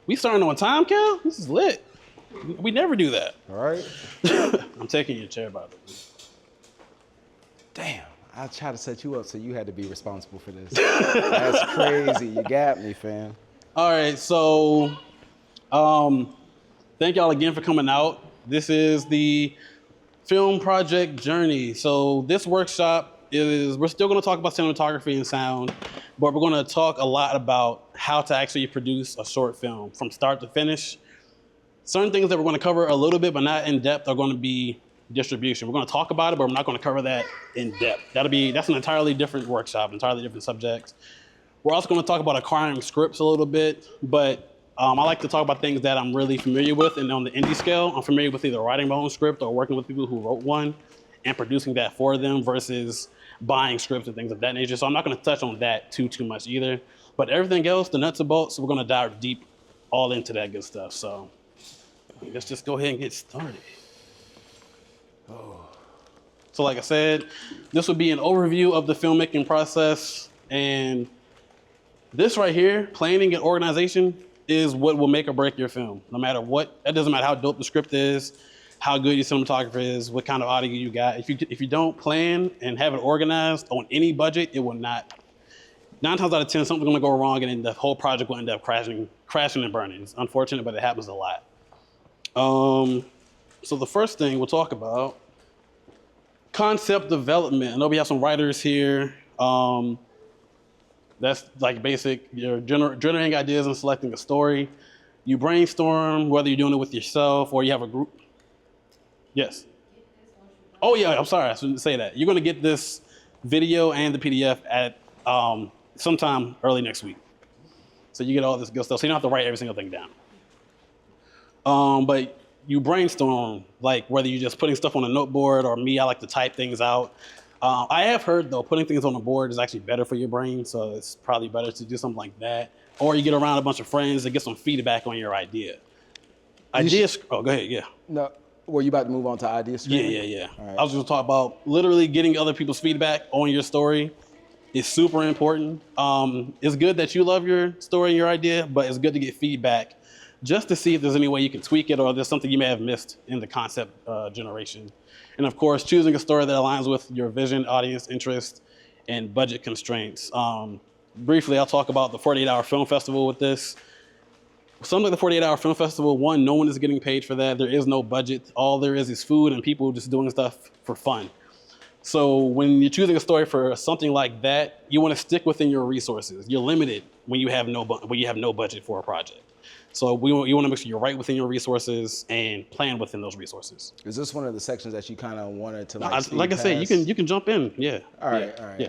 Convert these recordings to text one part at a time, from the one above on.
We starting on time, Cal? This is lit. We never do that. All right. I'm taking your chair, by the way. Damn. I tried to set you up so you had to be responsible for this. That's crazy. You got me, fam. All right, so thank y'all again for coming out. This is the Film Project Journey. So this workshop we're still going to talk about cinematography and sound, but we're going to talk a lot about how to actually produce a short film from start to finish. Certain things that we're going to cover a little bit, but not in depth, are going to be distribution. We're going to talk about it, but we're not going to cover that in depth. That's an entirely different workshop, entirely different subjects. We're also going to talk about acquiring scripts a little bit, but I like to talk about things that I'm really familiar with, and on the indie scale, I'm familiar with either writing my own script or working with people who wrote one and producing that for them versus buying scripts and things of that nature. So I'm not going to touch on that too much either. But everything else, the nuts and bolts, we're going to dive deep all into that good stuff. So let's just go ahead and get started. So like I said, this would be an overview of the filmmaking process, and this right here, planning and organization, is what will make or break your film. No matter what, that doesn't matter how dope the script is, how good your cinematographer is, what kind of audio you got. If you don't plan and have it organized on any budget, it will not. 9 times out of 10, something's gonna go wrong, and then the whole project will end up crashing and burning. It's unfortunate, but it happens a lot. So the first thing we'll talk about, concept development. I know we have some writers here. That's like basic, you're generating ideas and selecting a story. You brainstorm, whether you're doing it with yourself or you have a group. Yes. Oh yeah, I'm sorry, I shouldn't say that. You're gonna get this video and the PDF at sometime early next week. So you get all this good stuff, so you don't have to write every single thing down. But you brainstorm, like whether you're just putting stuff on a noteboard or me, I like to type things out. I have heard though, putting things on the board is actually better for your brain, so it's probably better to do something like that. Or you get around a bunch of friends and get some feedback on your idea. Go ahead, yeah. No, were you about to move on to idea streaming? Yeah. Right. I was just talking about literally getting other people's feedback on your story is super important. It's good that you love your story and your idea, but it's good to get feedback just to see if there's any way you can tweak it or there's something you may have missed in the concept generation. And of course, choosing a story that aligns with your vision, audience interest, and budget constraints. Briefly, I'll talk about the 48-hour film festival with this. Something like the 48-hour film festival, one, no one is getting paid for that. There is no budget. All there is food and people just doing stuff for fun. So when you're choosing a story for something like that, you want to stick within your resources. You're limited when you have no budget for a project. So you want to make sure you're right within your resources and plan within those resources. Is this one of the sections that you kind of wanted to like I said, you can jump in. Yeah. All right. Yeah.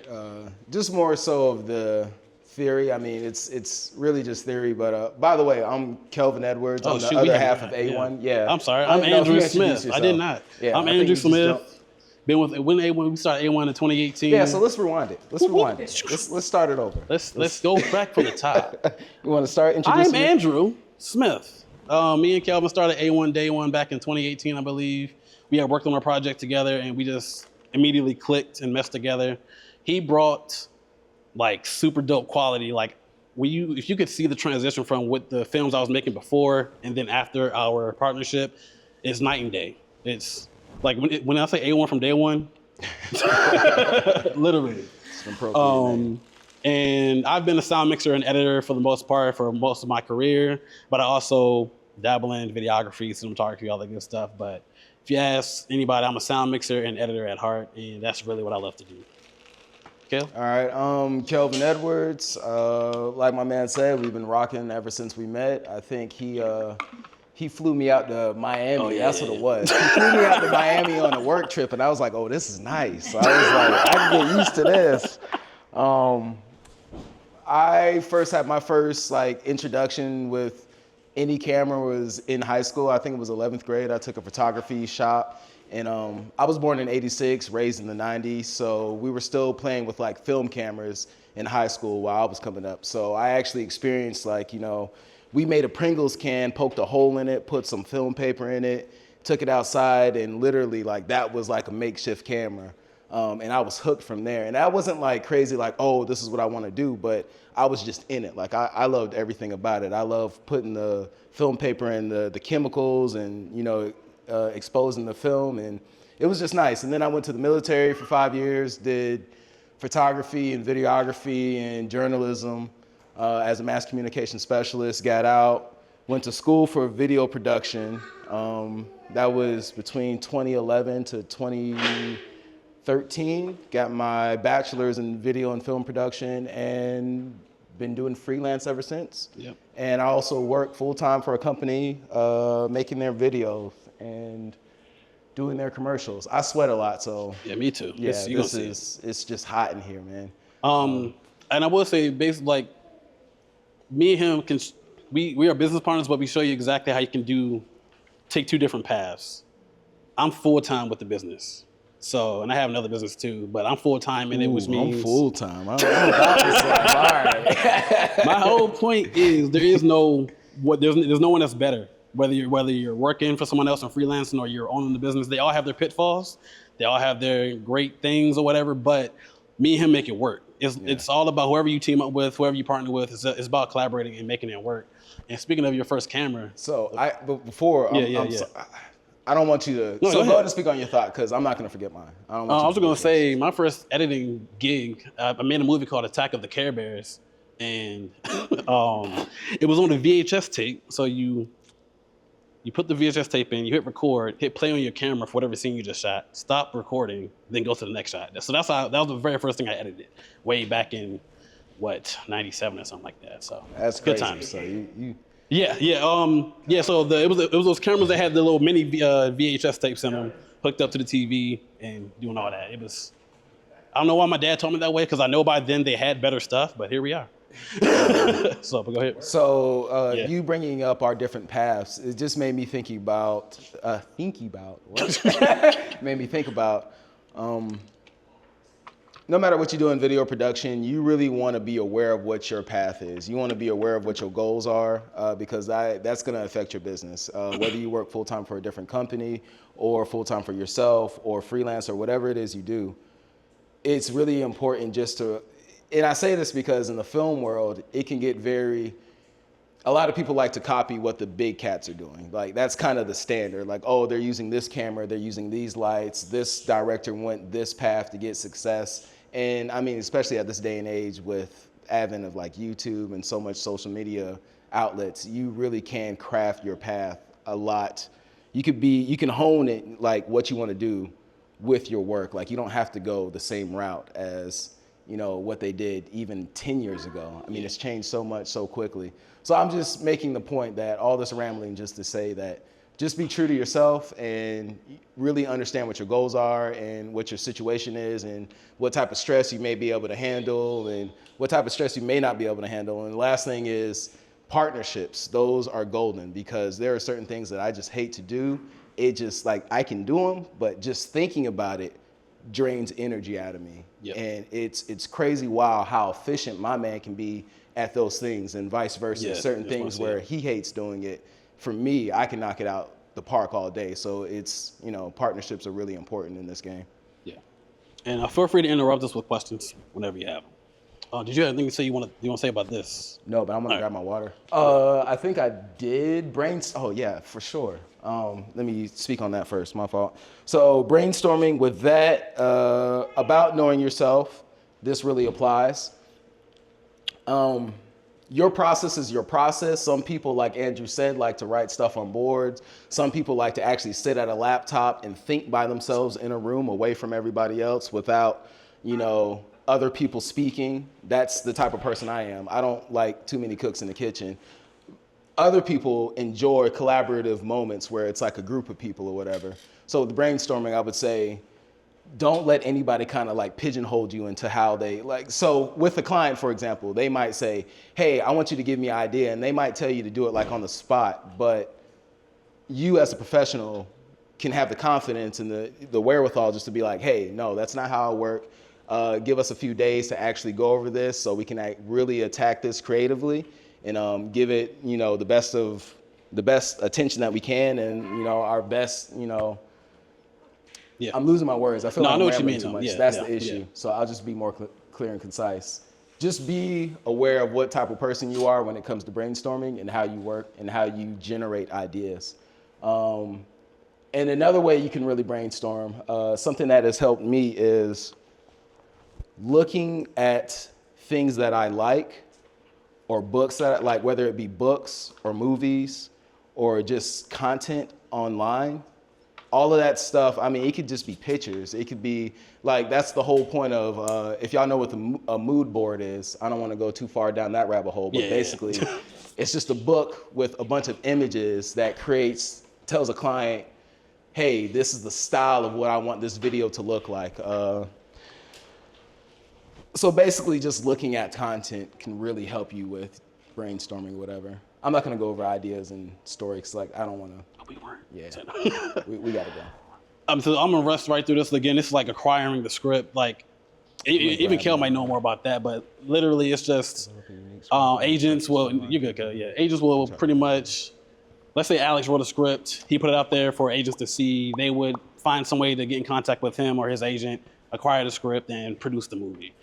Just more so of the theory. I mean, it's really just theory. But by the way, I'm Kelvin Edwards. I'm the other half of A1. Yeah. I'm sorry. I'm Andrew Smith. I did not. Yeah, I'm Andrew Smith. Been with when we started A1 in 2018. Yeah, so let's rewind it. Let's start it over. Let's go back from the top. You want to start introducing? I'm Andrew Smith. Me and Kelvin started A1 Day One back in 2018, I believe. We had worked on our project together, and we just immediately clicked and meshed together. He brought like super dope quality. Like if you could see the transition from what the films I was making before and then after our partnership, it's night and day. It's like when I say A1 from day one, literally. And I've been a sound mixer and editor for the most part for most of my career, but I also dabble in videography, cinematography, all that good stuff. But if you ask anybody, I'm a sound mixer and editor at heart, and that's really what I love to do. Kel? All right, Kelvin Edwards. Like my man said, we've been rocking ever since we met. I think he flew me out to Miami. Oh, yeah, That's what it was. He flew me out to Miami on a work trip, and I was like, oh, this is nice. So I was like, I can get used to this. I first had my first introduction with any camera was in high school. I think it was 11th grade. I took a photography shop, and I was born in '86, raised in the '90s. So we were still playing with film cameras in high school while I was coming up. So I actually experienced we made a Pringles can, poked a hole in it, put some film paper in it, took it outside, and literally that was like a makeshift camera. And I was hooked from there. And that wasn't like crazy, like, oh, this is what I want to do, but I was just in it. Like I loved everything about it. I loved putting the film paper and the chemicals and, exposing the film. And it was just nice. And then I went to the military for 5 years, did photography and videography and journalism as a mass communication specialist, got out, went to school for video production. That was between 2011 to 2013. Got my bachelor's in video and film production and been doing freelance ever since. Yep. And I also work full-time for a company making their videos and doing their commercials. I sweat a lot, so Yeah, me too. yeah, It's it's just hot in here, man. and I will say, basically, like, me and him we are business partners, but we show you exactly how you can take two different paths. I'm full time with the business, so, and I have another business too, but I'm full time in it, which means I'm full-time. I'm about to say, all right. my whole point is there's no one that's better. Whether you're working for someone else and freelancing or you're owning the business, they all have their pitfalls. They all have their great things or whatever. But me and him make it work. It's all about whoever you team up with, whoever you partner with. It's about collaborating and making it work. And speaking of your first camera, But before, I don't want you to. No, so go go ahead ahead. and speak on your thought, because I'm not going to forget mine. I don't want I you was to going to forget say my first editing gig. I made a movie called Attack of the Care Bears, and it was on a VHS tape. So you put the VHS tape in, you hit record, hit play on your camera for whatever scene you just shot, stop recording, then go to the next shot. So that was the very first thing I edited, way back in 97 or something like that. So That's good crazy. times. So you Yeah. So it was those cameras that had the little mini VHS tapes in them, hooked up to the TV and doing all that. I don't know why my dad told me that way, because I know by then they had better stuff, but here we are. So, but go ahead. So Yeah. you bringing up our different paths, it just made me think about made me think about no matter what you do in video production, you really want to be aware of what your path is. You want to be aware of what your goals are, because that's going to affect your business. Whether you work full-time for a different company or full-time for yourself or freelance or whatever it is you do, it's really important just to, and I say this because in the film world, it can get a lot of people like to copy what the big cats are doing. Like, that's kind of the standard. Like, oh, they're using this camera, they're using these lights, this director went this path to get success. And I mean, especially at this day and age with advent of like YouTube and so much social media outlets, you really can craft your path a lot. You can hone it, like what you want to do with your work. Like, you don't have to go the same route as, what they did even 10 years ago. I mean, it's changed so much so quickly. So I'm just making the point that all this rambling just to say that just be true to yourself and really understand what your goals are and what your situation is and what type of stress you may be able to handle and what type of stress you may not be able to handle. And the last thing is partnerships. Those are golden, because there are certain things that I just hate to do. It just, like, I can do them, but just thinking about it drains energy out of me. Yep. And it's crazy, wow, how efficient my man can be at those things, and vice versa. Yeah, Certain that's what I things said. where he hates doing it, for me, I can knock it out the park all day. So it's, partnerships are really important in this game. Yeah. And feel free to interrupt us with questions whenever you have them. Did you have anything to say you want to say about this? No, but I'm gonna All right. grab my water. I think I did oh yeah, for sure. Let me speak on that first, my fault. So brainstorming with that, about knowing yourself, this really applies. Your process is your process. Some people, like Andrew said, like to write stuff on boards. Some people like to actually sit at a laptop and think by themselves in a room away from everybody else without, other people speaking. That's the type of person I am. I don't like too many cooks in the kitchen. Other people enjoy collaborative moments where it's like a group of people or whatever. So with brainstorming, I would say, don't let anybody kind of like pigeonhole you into how they like. So with a client, for example, they might say, hey, I want you to give me an idea. And they might tell you to do it like on the spot. But you as a professional can have the confidence and the wherewithal just to be like, hey, no, that's not how I work. Give us a few days to actually go over this so we can really attack this creatively and give it, the best attention that we can and, our best, Yeah. I'm losing my words. I feel No, I like know I'm what you rambling mean, too though. much. Yeah, That's yeah, the issue. yeah. So I'll just be more clear and concise. Just be aware of what type of person you are when it comes to brainstorming and how you work and how you generate ideas. And another way you can really brainstorm, something that has helped me is looking at things that I like or books that I like, whether it be books or movies or just content online. All of that stuff, I mean, it could just be pictures. It could be like, that's the whole point of, if y'all know what a mood board is, I don't want to go too far down that rabbit hole, but Yeah. basically it's just a book with a bunch of images that tells a client, hey, this is the style of what I want this video to look like. So basically just looking at content can really help you with brainstorming, whatever. I'm not gonna go over ideas and stories, like I don't wanna. We weren't. Yeah, we gotta go. So I'm gonna rush right through this again. This is like acquiring the script. Like, even Kel might know more about that, but literally it's just agents will. You're good, Kel. Yeah, agents will pretty much. Let's say Alex wrote a script. He put it out there for agents to see. They would find some way to get in contact with him or his agent, acquire the script, and produce the movie.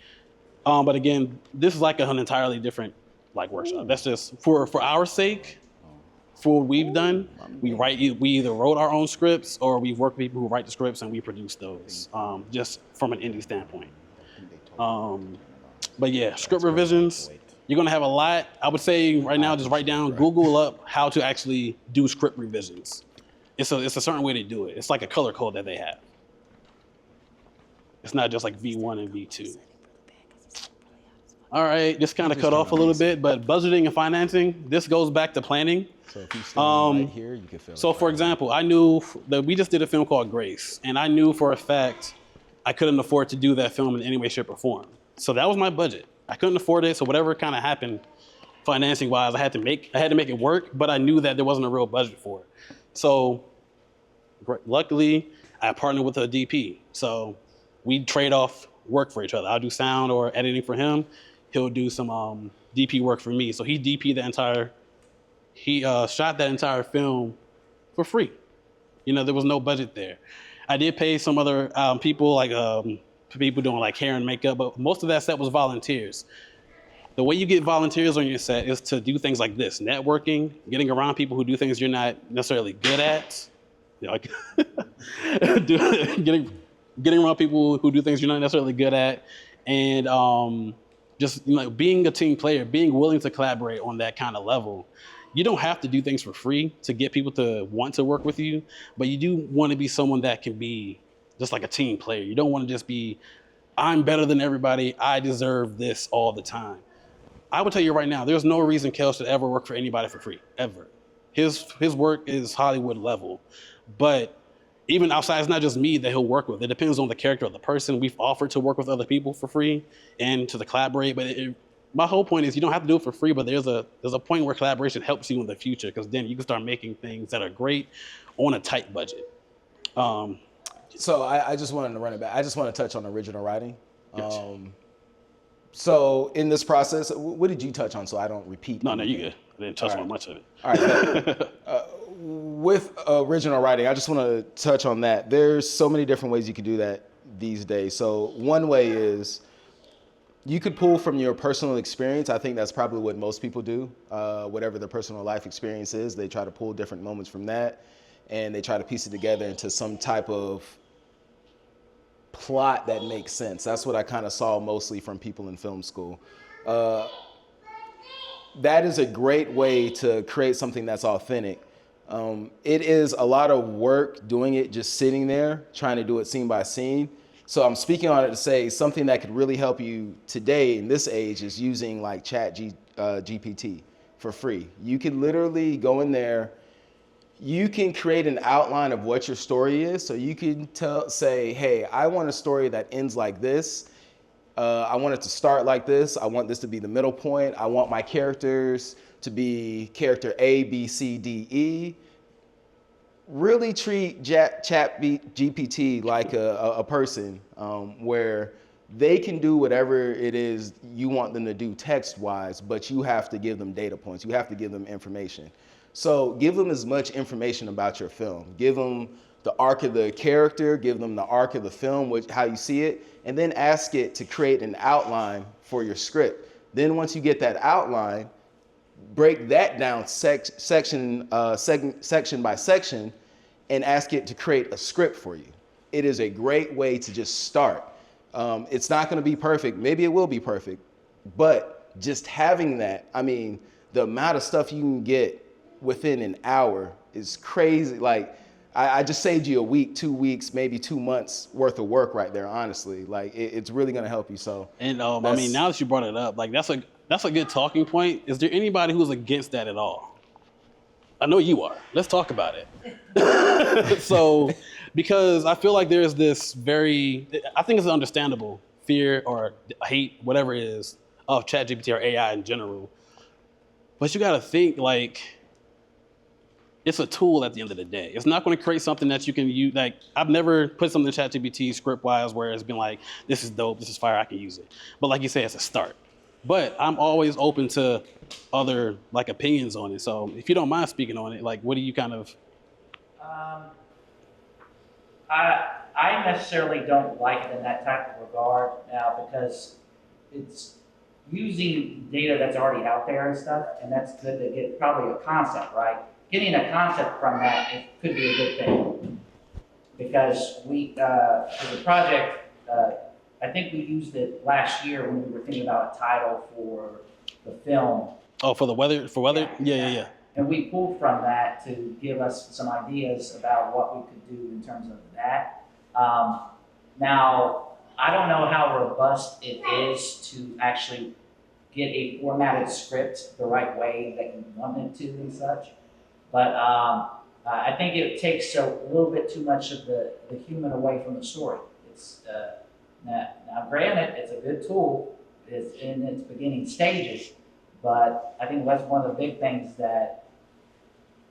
But again, this is like an entirely different like workshop. That's just for our sake. For what we've done, we either wrote our own scripts or we work with people who write the scripts and we produce those, just from an indie standpoint. But yeah, script revisions, you're gonna have a lot. I would say right now, just write down, Google up how to actually do script revisions. It's a certain way to do it. It's like a color code that they have. It's not just like V1 and V2. All right, just kind of cut off a little bit, but budgeting and financing, this goes back to planning. So if you stand right here, you can feel it. So for example, I knew that we just did a film called Grace, and I knew for a fact I couldn't afford to do that film in any way, shape, or form. So that was my budget. I couldn't afford it, so whatever kind of happened financing wise, I had to make it work, but I knew that there wasn't a real budget for it. So luckily, I partnered with a DP. So we trade off work for each other. I'll do sound or editing for him. He'll do some DP work for me. So he DP'd he shot that entire film for free. You know, there was no budget there. I did pay some other people, like people doing like hair and makeup, but most of that set was volunteers. The way you get volunteers on your set is to do things like this: networking, getting around people who do things you're not necessarily good at. You know, like getting around people who do things you're not necessarily good at, and just being a team player, being willing to collaborate on that kind of level. You don't have to do things for free to get people to want to work with you, but you do want to be someone that can be just like a team player. You don't want to just be, I'm better than everybody, I deserve this all the time. I would tell you right now, there's no reason Kel should ever work for anybody for free, ever. His work is Hollywood level, but even outside, it's not just me that he'll work with. It depends on the character of the person. We've offered to work with other people for free and to collaborate, but my whole point is you don't have to do it for free, but there's a point where collaboration helps you in the future, because then you can start making things that are great on a tight budget. So I just wanted to run it back. I just want to touch on original writing. Gotcha. So in this process, what did you touch on so I don't repeat? No, you good. I didn't touch on much of it. All right. With original writing, I just want to touch on that. There's so many different ways you can do that these days. So one way is you could pull from your personal experience. I think that's probably what most people do. Whatever their personal life experience is, they try to pull different moments from that, and they try to piece it together into some type of plot that makes sense. That's what I kind of saw mostly from people in film school. That is a great way to create something that's authentic. It is a lot of work doing it, just sitting there, trying to do it scene by scene. So I'm speaking on it to say something that could really help you today in this age is using like GPT for free. You can literally go in there. You can create an outline of what your story is. So you can say, hey, I want a story that ends like this. I want it to start like this. I want this to be the middle point. I want my characters to be character A, B, C, D, E. Really treat GPT like a person, where they can do whatever it is you want them to do text-wise, but you have to give them data points. You have to give them information. So give them as much information about your film. Give them the arc of the character, give them the arc of the film, how you see it, and then ask it to create an outline for your script. Then once you get that outline, break that down section by section and ask it to create a script for you. It is a great way to just start. It's not going to be perfect. Maybe it will be perfect, but just having that, I mean, the amount of stuff you can get within an hour is crazy. Like, I just saved you a week, 2 weeks, maybe 2 months worth of work right there, honestly. Like, it's really going to help you. So, and I mean, now that you brought it up, like, that's a good talking point. Is there anybody who's against that at all? I know you are. Let's talk about it. So, because I feel like there's this I think it's an understandable fear or hate, whatever it is, of ChatGPT or AI in general. But you got to think, like, it's a tool at the end of the day. It's not going to create something that you can use. Like, I've never put something in ChatGPT script-wise where it's been like, this is dope, this is fire, I can use it. But like you say, it's a start. But I'm always open to other, like, opinions on it. So if you don't mind speaking on it, like, what do you kind of... I necessarily don't like it in that type of regard now, because it's using data that's already out there and stuff, and that's good to get probably a concept, right? Getting a concept from that, it could be a good thing. Because we, for the project, I think we used it last year when we were thinking about a title for the film. Oh, for the weather? For weather? Yeah. And we pulled from that to give us some ideas about what we could do in terms of that. Now, I don't know how robust it is to actually get a formatted script the right way that you want it to and such. But I think it takes a little bit too much of the human away from the story. It's now granted, it's a good tool. It's in its beginning stages, but I think that's one of the big things that,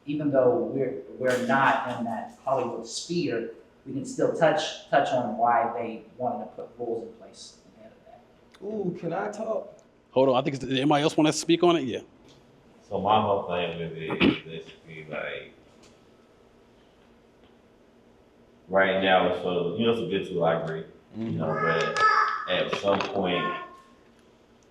even though we're not in that Hollywood sphere, we can still touch on why they wanted to put rules in place ahead of that. Ooh, can I talk? Hold on, I think anybody else want to speak on it? Yeah. So my whole thing with it is basically like, right now it's sort of, it's a good tool, I agree. But at some point,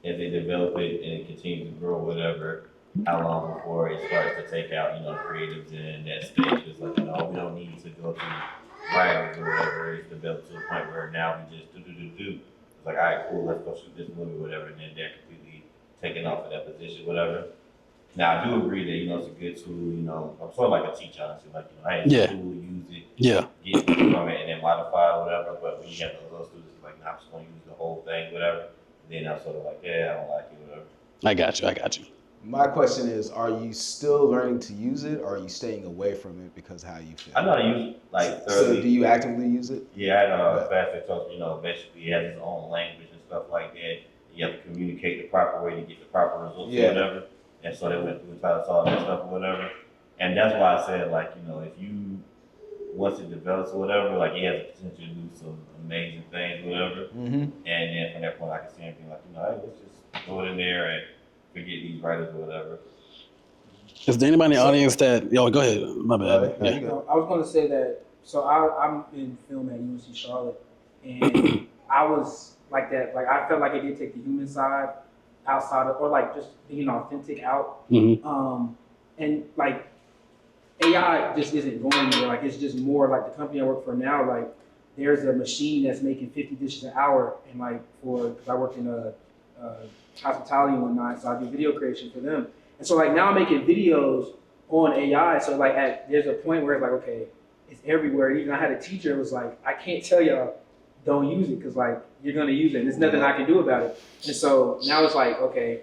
as they develop it and it continues to grow, whatever, how long before it starts to take out, creatives in that stage? It's like, we don't need to go through writers or whatever. It's developed to the point where now we just do. It's like, all right, cool, let's go shoot this movie, whatever, and then they're completely taken off of that position, whatever. Now, I do agree that, it's a good tool, I'm sort of like a teacher, honestly, like, hey, it's a tool, use it, get from it, and then modify it, whatever, but when you have those students, like, I'm just going to use the whole thing, whatever, then I'm sort of like, yeah, I don't like it, whatever. I got you. My question is, are you still learning to use it, or are you staying away from it because how you feel? I know how to use it, like, thoroughly. So do you actively use it? Yeah, I know. Fast talks, basically it has its own language and stuff like that. You have to communicate the proper way to get the proper results or whatever. And so they went through and tried to solve that stuff or whatever. And that's why I said, like, if you, once it develops or whatever, like, it has the potential to do some amazing things, whatever. Mm-hmm. And then from that point, I can see anything like, hey, let's just throw it in there and forget these writers or whatever. Is there anybody in the audience that, go ahead, my bad. I was going to say that, so I'm in film at UNC Charlotte, and I was like that, like, I felt like I did take the human side outside of, or like just being authentic out. Mm-hmm. And like, AI just isn't going anywhere. Like, it's just more like the company I work for now, like, there's a machine that's making 50 dishes an hour, and like, because I work in a hospitality and whatnot, so I do video creation for them. And so like now I'm making videos on AI, so like there's a point where it's like, okay, it's everywhere. Even I had a teacher who was like, I can't tell y'all don't use it because like you're gonna use it and there's nothing I can do about it. And so now it's like, okay,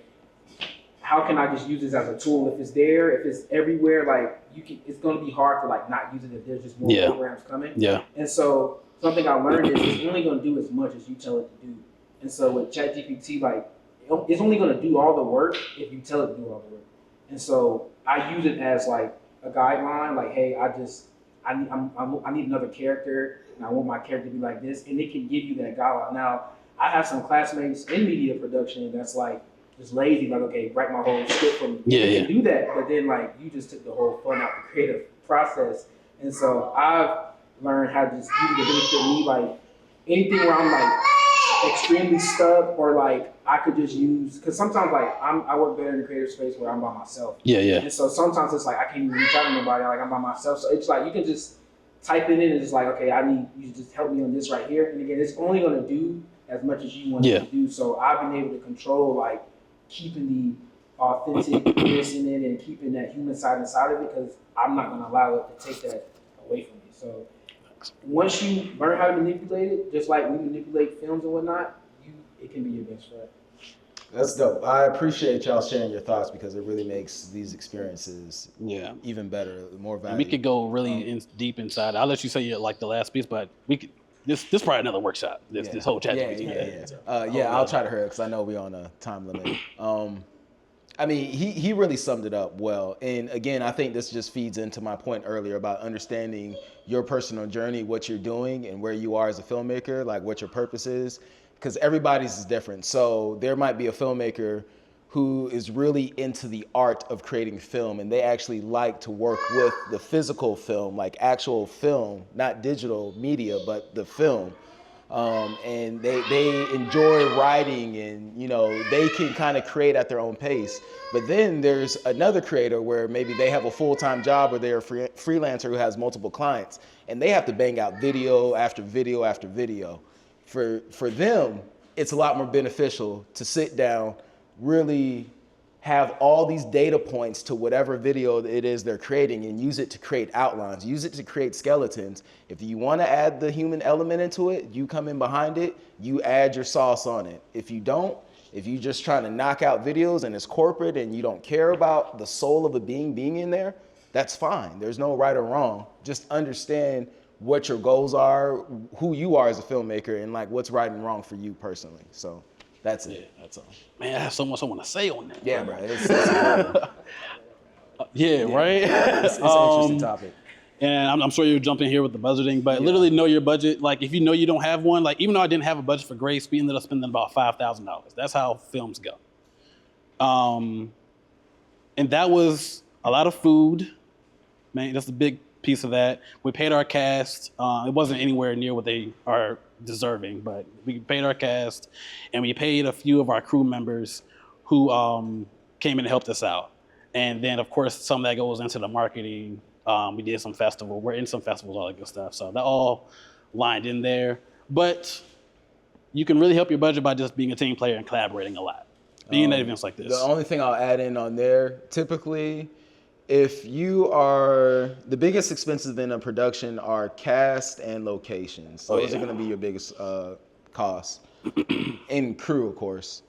how can I just use this as a tool? If it's there, if it's everywhere, like it's gonna be hard to like not use it if there's just more programs coming. Yeah. And so something I learned is it's only gonna do as much as you tell it to do. And so with ChatGPT, like, it's only going to do all the work if you tell it to do all the work. And so I use it as like a guideline, like, hey, I need another character, and I want my character to be like this, and it can give you that guideline. Now, I have some classmates in media production that's like just lazy, like, okay, write my whole script for me. You can do that, but then like you just took the whole fun out the creative process. And so I've learn how to just use it to benefit me. Like anything where I'm like extremely stuck or like I could just use, because sometimes like I work better in a creative space where I'm by myself. Yeah, yeah. And so sometimes it's like I can't even reach out to nobody. Like I'm by myself. So it's like you can just type it in and it's like, okay, I need you to just help me on this right here. And again, it's only gonna do as much as you want it to do. So I've been able to control like keeping the authenticness in it and keeping that human side inside of it, because I'm not gonna allow it to take that away from me. So once you learn how to manipulate it, just like we manipulate films and whatnot, it can be your best friend. That's dope. I appreciate y'all sharing your thoughts because it really makes these experiences even better, more valuable. We could go really deep inside. I'll let you say like the last piece, but we could. This probably another workshop. This whole chat. I'll try to hurry because I know we're on a time limit. I mean, he really summed it up well. And again, I think this just feeds into my point earlier about understanding your personal journey, what you're doing and where you are as a filmmaker, like what your purpose is, because everybody's is different. So there might be a filmmaker who is really into the art of creating film and they actually like to work with the physical film, like actual film, not digital media, but the film. And they enjoy writing and, you know, they can kind of create at their own pace. But then there's another creator where maybe they have a full-time job or they're a freelancer who has multiple clients and they have to bang out video after video after video. For them, it's a lot more beneficial to sit down, really have all these data points to whatever video it is they're creating and use it to create outlines, use it to create skeletons. If you want to add the human element into it, you come in behind it, you add your sauce on it. If you don't, if you're just trying to knock out videos and it's corporate and you don't care about the soul of a being in there, that's fine. There's no right or wrong. Just understand what your goals are, who you are as a filmmaker, and like what's right and wrong for you personally. So that's it. Yeah, that's all. Man, I have so much I want to say on that. Yeah, bro. Right? Right? It's It's an interesting topic. And I'm sure you'll jump in here with the budgeting, but literally know your budget. Like if you know you don't have one, like even though I didn't have a budget for Grace, we ended up spending about $5,000. That's how films go. And that was a lot of food. Man, that's a big piece of that. We paid our cast. It wasn't anywhere near what they are deserving, but we paid our cast and we paid a few of our crew members who came in and helped us out. And then of course, some of that goes into the marketing. We did some festival. We're in some festivals, all that good stuff. So that all lined in there. But you can really help your budget by just being a team player and collaborating a lot. Being at events like this. The only thing I'll add in on there, typically, if you are, the biggest expenses in a production are cast and locations. So those are going to be your biggest costs. And crew, of course.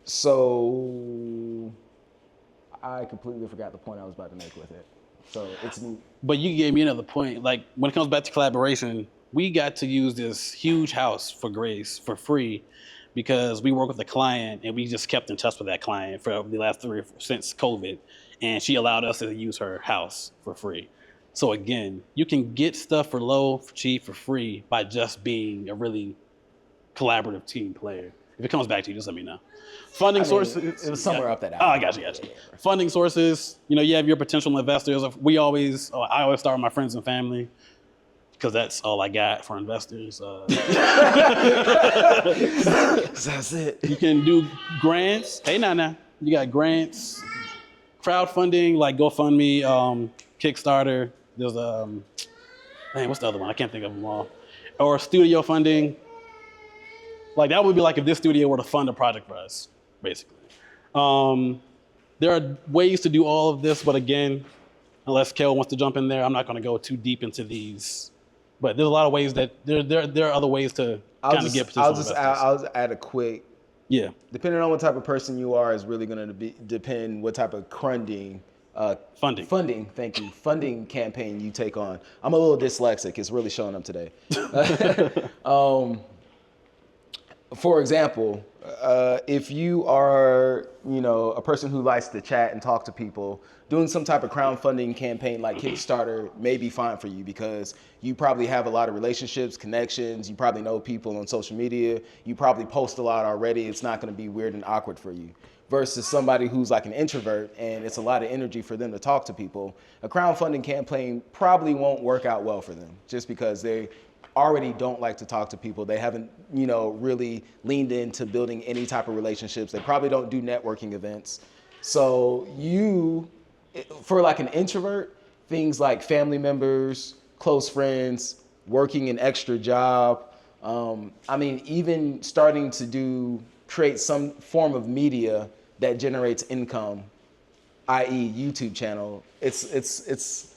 So I completely forgot the point I was about to make with it. So it's. But you gave me another point. Like when it comes back to collaboration, we got to use this huge house for Grace for free because we work with a client and we just kept in touch with that client for the last since COVID. And she allowed us to use her house for free. So again, you can get stuff for low, for cheap, for free by just being a really collaborative team player. If it comes back to you, just let me know. Funding sources. It was somewhere up that alley. Oh, I got you. Funding sources. You know, you have your potential investors. I always start with my friends and family because that's all I got for investors. That's it. You can do grants. Hey, now. You got grants, crowdfunding like GoFundMe, Kickstarter. There's what's the other one? I can't think of them all. Or studio funding. Like that would be like if this studio were to fund a project for us, basically. There are ways to do all of this, but again, unless Kel wants to jump in there, I'm not going to go too deep into these. But there's a lot of ways that there are other ways to kind of get potential investors. I'll just add a quick. Yeah. Depending on what type of person you are is really going to depend what type of funding campaign you take on. I'm a little dyslexic. It's really showing up today. For example, if you are, a person who likes to chat and talk to people, doing some type of crowdfunding campaign like Kickstarter may be fine for you because you probably have a lot of relationships, connections, you probably know people on social media, you probably post a lot already, it's not going to be weird and awkward for you. versus somebody who's like an introvert and it's a lot of energy for them to talk to people. A crowdfunding campaign probably won't work out well for them just because they already don't like to talk to people. They haven't, really leaned into building any type of relationships. They probably don't do networking events. So for like an introvert, things like family members, close friends, working an extra job, even starting to create some form of media that generates income, i.e. YouTube channel, it's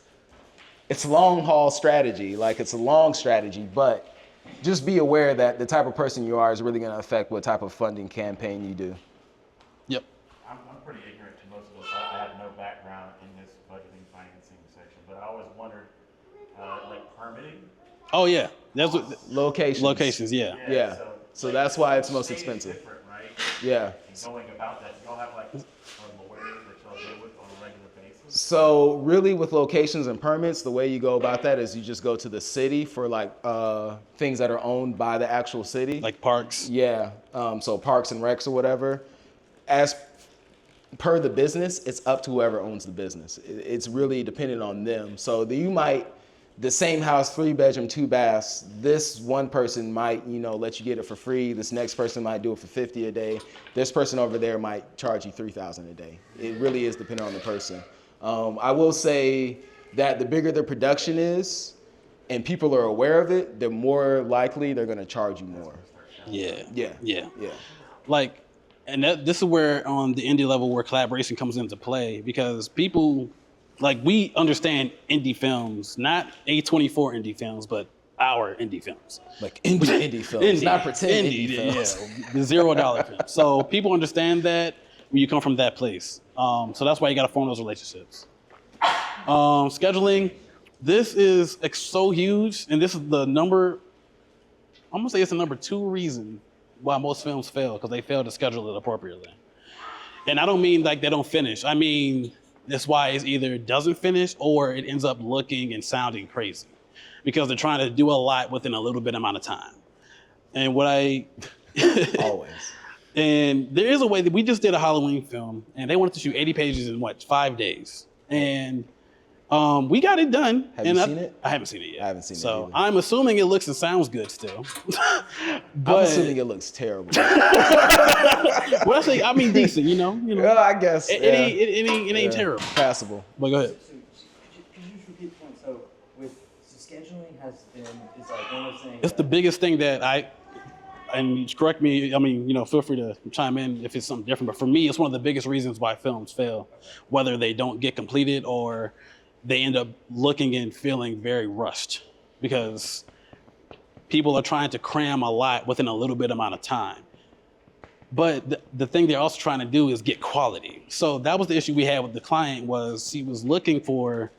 long haul strategy. Like it's a long strategy, but just be aware that the type of person you are is really going to affect what type of funding campaign you do. Yep. I'm pretty ignorant to most of this. I have no background in this budgeting financing section, but I always wondered, like permitting. Oh yeah, that's what Locations. yeah. Yeah. So that's why it's most expensive. Different, right? Yeah. And going about that, y'all have like a lawyer that y'all deal with on a regular basis. So really with locations and permits, the way you go about that is you just go to the city for like things that are owned by the actual city. Like parks. Yeah, so parks and recs or whatever. As per the business, it's up to whoever owns the business. It's really dependent on them. So the same house, 3-bedroom, 2 baths, this one person might, let you get it for free. This next person might do it for $50 a day. This person over there might charge you $3,000 a day. It really is dependent on the person. I will say that the bigger the production is and people are aware of it, the more likely they're gonna charge you more. Yeah. Yeah. Like, and this is where on the indie level where collaboration comes into play, because people, like, we understand indie films, not A24 indie films, but our indie films. Like indie films, not pretend indie films. Yeah, the $0 films. So people understand that when you come from that place. So that's why you got to form those relationships. Scheduling, this is so huge, and this is the number, I'm gonna say it's the number 2 reason why most films fail, because they fail to schedule it appropriately. And I don't mean like they don't finish. I mean, that's why it either doesn't finish or it ends up looking and sounding crazy, because they're trying to do a lot within a little bit amount of time. And Always. And there is a way that we just did a Halloween film, and they wanted to shoot 80 pages in 5 days. And we got it done. Have you seen it? I haven't seen it yet. I haven't seen it So either. I'm assuming it looks and sounds good still. But I'm assuming it looks terrible. well, actually, I mean decent, Well, I guess. It ain't terrible. Passable. But go ahead. Could you just repeat the point? So scheduling is like one of those things. It's the biggest thing that and correct me, feel free to chime in if it's something different, but for me, it's one of the biggest reasons why films fail, whether they don't get completed or they end up looking and feeling very rushed, because people are trying to cram a lot within a little bit amount of time. But the thing they're also trying to do is get quality. So that was the issue we had with the client, was she was looking for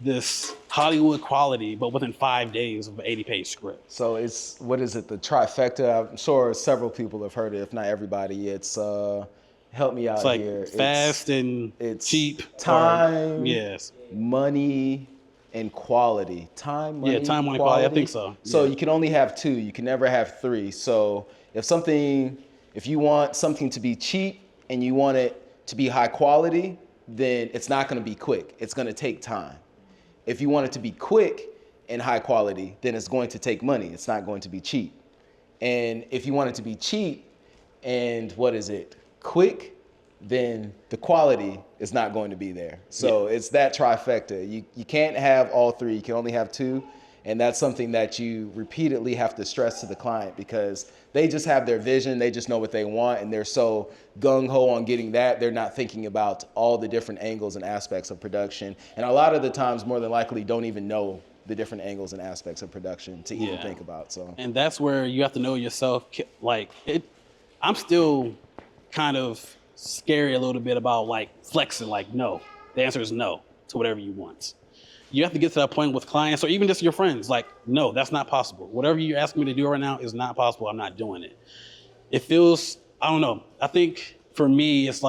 this Hollywood quality, but within 5 days of an 80-page script. So it's, what is it, the trifecta? I'm sure several people have heard it, if not everybody. It's, help me out It's like here. fast and it's cheap. time, Yes. money, and quality. Time, money, Time, money, quality. I think so. So Yeah. you can only have 2. You can never have 3. So if you want something to be cheap and you want it to be high quality, then it's not going to be quick. It's going to take time. If you want it to be quick and high quality, then it's going to take money. It's not going to be cheap. And if you want it to be cheap and quick, then the quality is not going to be there. So It's that trifecta. You can't have all 3. You can only have 2. And that's something that you repeatedly have to stress to the client, because they just have their vision. They just know what they want, and they're so gung-ho on getting that, they're not thinking about all the different angles and aspects of production. And a lot of the times, more than likely, don't even know the different angles and aspects of production to even think about. So, And that's where you have to know yourself. I'm still kind of scary a little bit about flexing, no. The answer is no to whatever you want. You have to get to that point with clients or even just your friends. No, that's not possible. Whatever you're asking me to do right now is not possible. I'm not doing it. It feels, I don't know. I think for me, it's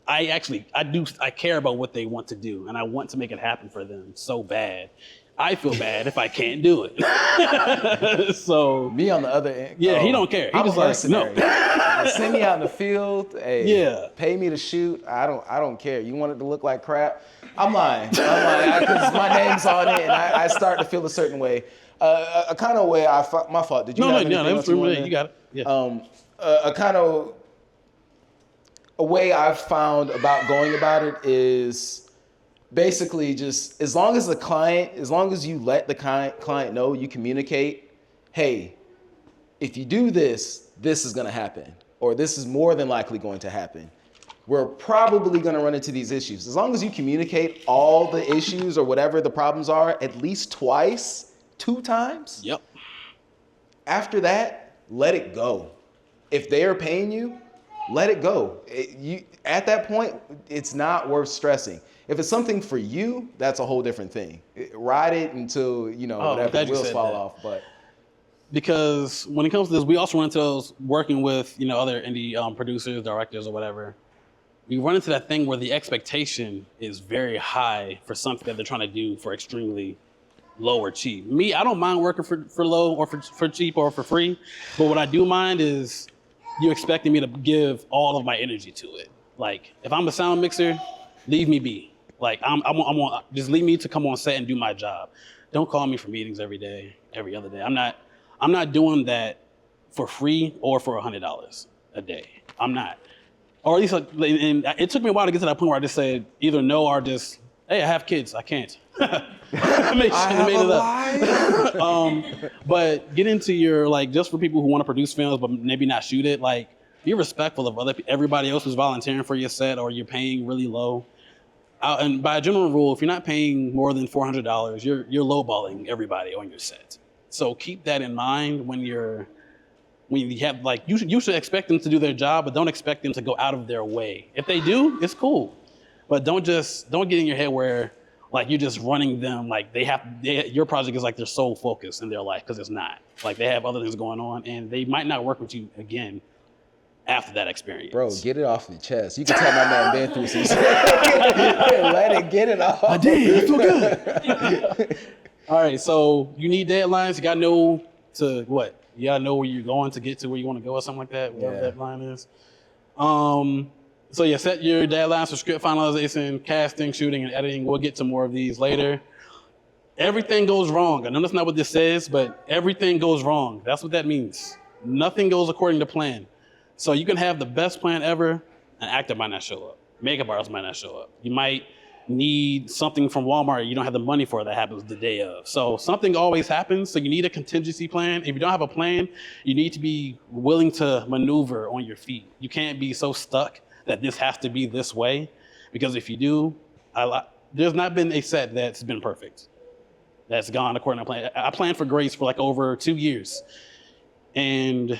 I care about what they want to do, and I want to make it happen for them so bad. I feel bad if I can't do it. So Me on the other end. yeah, he don't care. He I'm just a like, no. mercenary. Send me out in the field. Hey, Yeah. pay me to shoot. I don't care. You want it to look like crap? I'm lying. Because my name's on it, and I start to feel a certain way. A kind of way my fault. Did you have anything that was else you wanted? you got it. Yeah. A kind of a way I've found about going about it is basically just as long as you let the client know, you communicate, hey, if you do this, this is going to happen, or this is more than likely going to happen. We're probably going to run into these issues. As long as you communicate all the issues or whatever the problems are at least twice, 2 times. Yep. After that, let it go. If they are paying you, let it go. At that point, it's not worth stressing. If it's something for you, that's a whole different thing. Ride it until, whatever, glad the you wheels said fall that. off. But Because when it comes to this, we also run into those working with, other indie producers, directors, or whatever. We run into that thing where the expectation is very high for something that they're trying to do for extremely low or cheap. Me, I don't mind working for low or for cheap or for free, but what I do mind is you expecting me to give all of my energy to it. Like, if I'm a sound mixer, leave me be. Like, just leave me to come on set and do my job. Don't call me for meetings every day, every other day. I'm not doing that for free or for $100 a day. I'm not. Or at least, and it took me a while to get to that point where I just said either no or just, hey, I have kids, I can't. I made it up. But get into your, just for people who want to produce films but maybe not shoot it, be respectful of everybody else who's volunteering for your set or you're paying really low. And by a general rule, if you're not paying more than $400, you're lowballing everybody on your set. So keep that in mind when you have you should expect them to do their job, but don't expect them to go out of their way. If they do, it's cool, but don't get in your head where you're just running them your project is their sole focus in their life, because it's not. They have other things going on, and they might not work with you again after that experience. bro, get it off your chest. You can tell my man been through some shit. Let it get it off. I did. I feel good. All right, so you need deadlines. You gotta know you gotta know where you're going to get to where you want to go or something like that, whatever that line is. So yeah, set your deadlines for script finalization, casting, shooting, and editing. We'll get to more of these later. Everything goes wrong. I know that's not what this says, but everything goes wrong. That's what that means. Nothing goes according to plan. So you can have the best plan ever, an actor might not show up. Makeup artist might not show up. You might need something from Walmart, you don't have the money for it, that happens the day of. So something always happens, so you need a contingency plan. If you don't have a plan, you need to be willing to maneuver on your feet. You can't be so stuck that this has to be this way, because if you do, there's not been a set that's been perfect, that's gone according to plan. I planned for Grace for over 2 years, and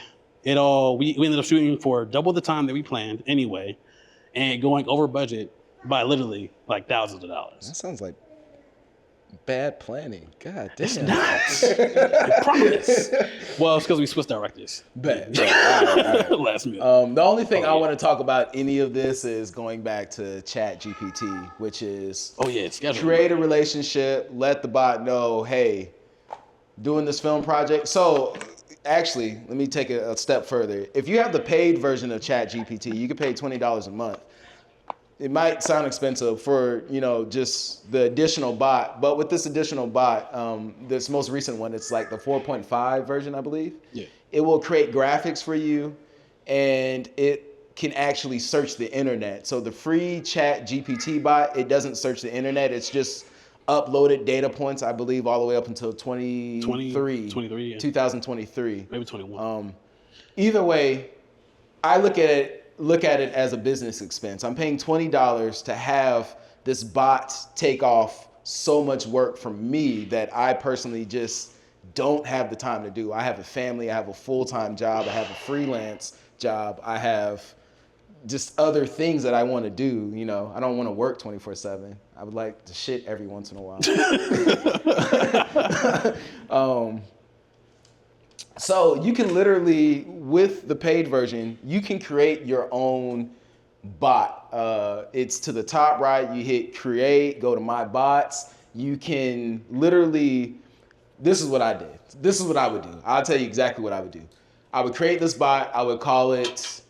we ended up shooting for double the time that we planned anyway, and going over budget by literally thousands of dollars. That sounds like bad planning. God damn. It's not. I promise. Well, it's because we switched directors. Bad. All right. Last minute. The only thing I want to talk about any of this is going back to ChatGPT, which is It's scheduled. create a relationship, let the bot know, hey, doing this film project. So actually, let me take a step further. If you have the paid version of ChatGPT, you can pay $20 a month. It might sound expensive for, just the additional bot, but with this additional bot, this most recent one, it's the 4.5 version, I believe. Yeah. It will create graphics for you, and it can actually search the internet. So the free ChatGPT bot, it doesn't search the internet. It's just uploaded data points, I believe, all the way up until 2023, yeah. 2023. Maybe 21. Either way, I look at it as a business expense. I'm paying $20 to have this bot take off so much work from me that I personally just don't have the time to do. I have a family, I have a full-time job, I have a freelance job, I have just other things that I want to do. I don't want to work 24/7. I would like to shit every once in a while. So you can literally, with the paid version, you can create your own bot It's to the top right. You hit create, go to my bots. You can literally, this is what I did. This is what I would do. I'll tell you exactly what I would do. I would create this bot. I would call it,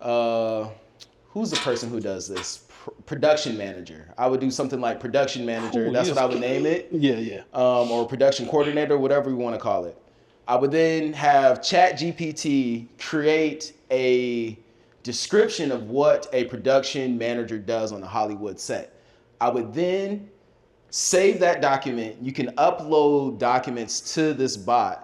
who's the person who does this? Production manager. I would do something like production manager. Ooh, That's yes. what I would name it. Yeah. Or production coordinator, whatever you want to call it. I would then have ChatGPT create a description of what a production manager does on a Hollywood set. I would then save that document. You can upload documents to this bot.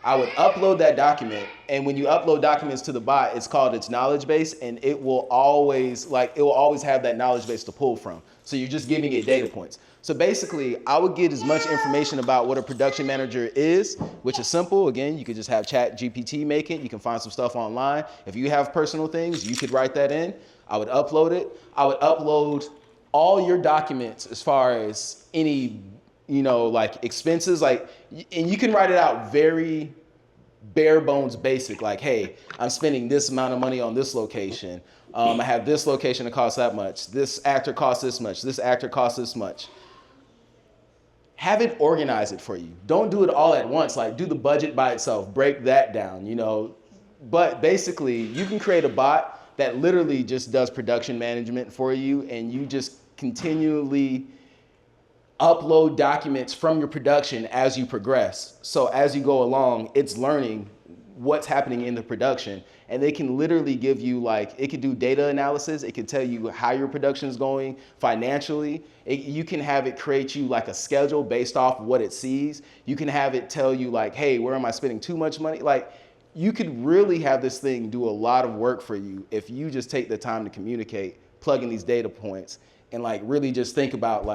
I would upload that document, and when you upload documents to the bot, it's called its knowledge base, and it will always have that knowledge base to pull from. So you're just giving it data points. So basically, I would get as much information about what a production manager is, which is simple. Again, you could just have ChatGPT make it. You can find some stuff online. If you have personal things, you could write that in. I would upload it. I would upload all your documents as far as any, like expenses, and you can write it out very bare bones basic, like, hey, I'm spending this amount of money on this location. I have this location that costs that much. This actor costs this much. This actor costs this much. Have it organize it for you. Don't do it all at once. Like, do the budget by itself. Break that down, But basically, you can create a bot that literally just does production management for you, and you just continually upload documents from your production as you progress. So as you go along, it's learning what's happening in the production, and they can literally give you it could do data analysis. It can tell you how your production is going financially. You can have it create you a schedule based off what it sees. You can have it tell you hey, where am I spending too much money? You could really have this thing do a lot of work for you if you just take the time to communicate, plug in these data points, and really just think about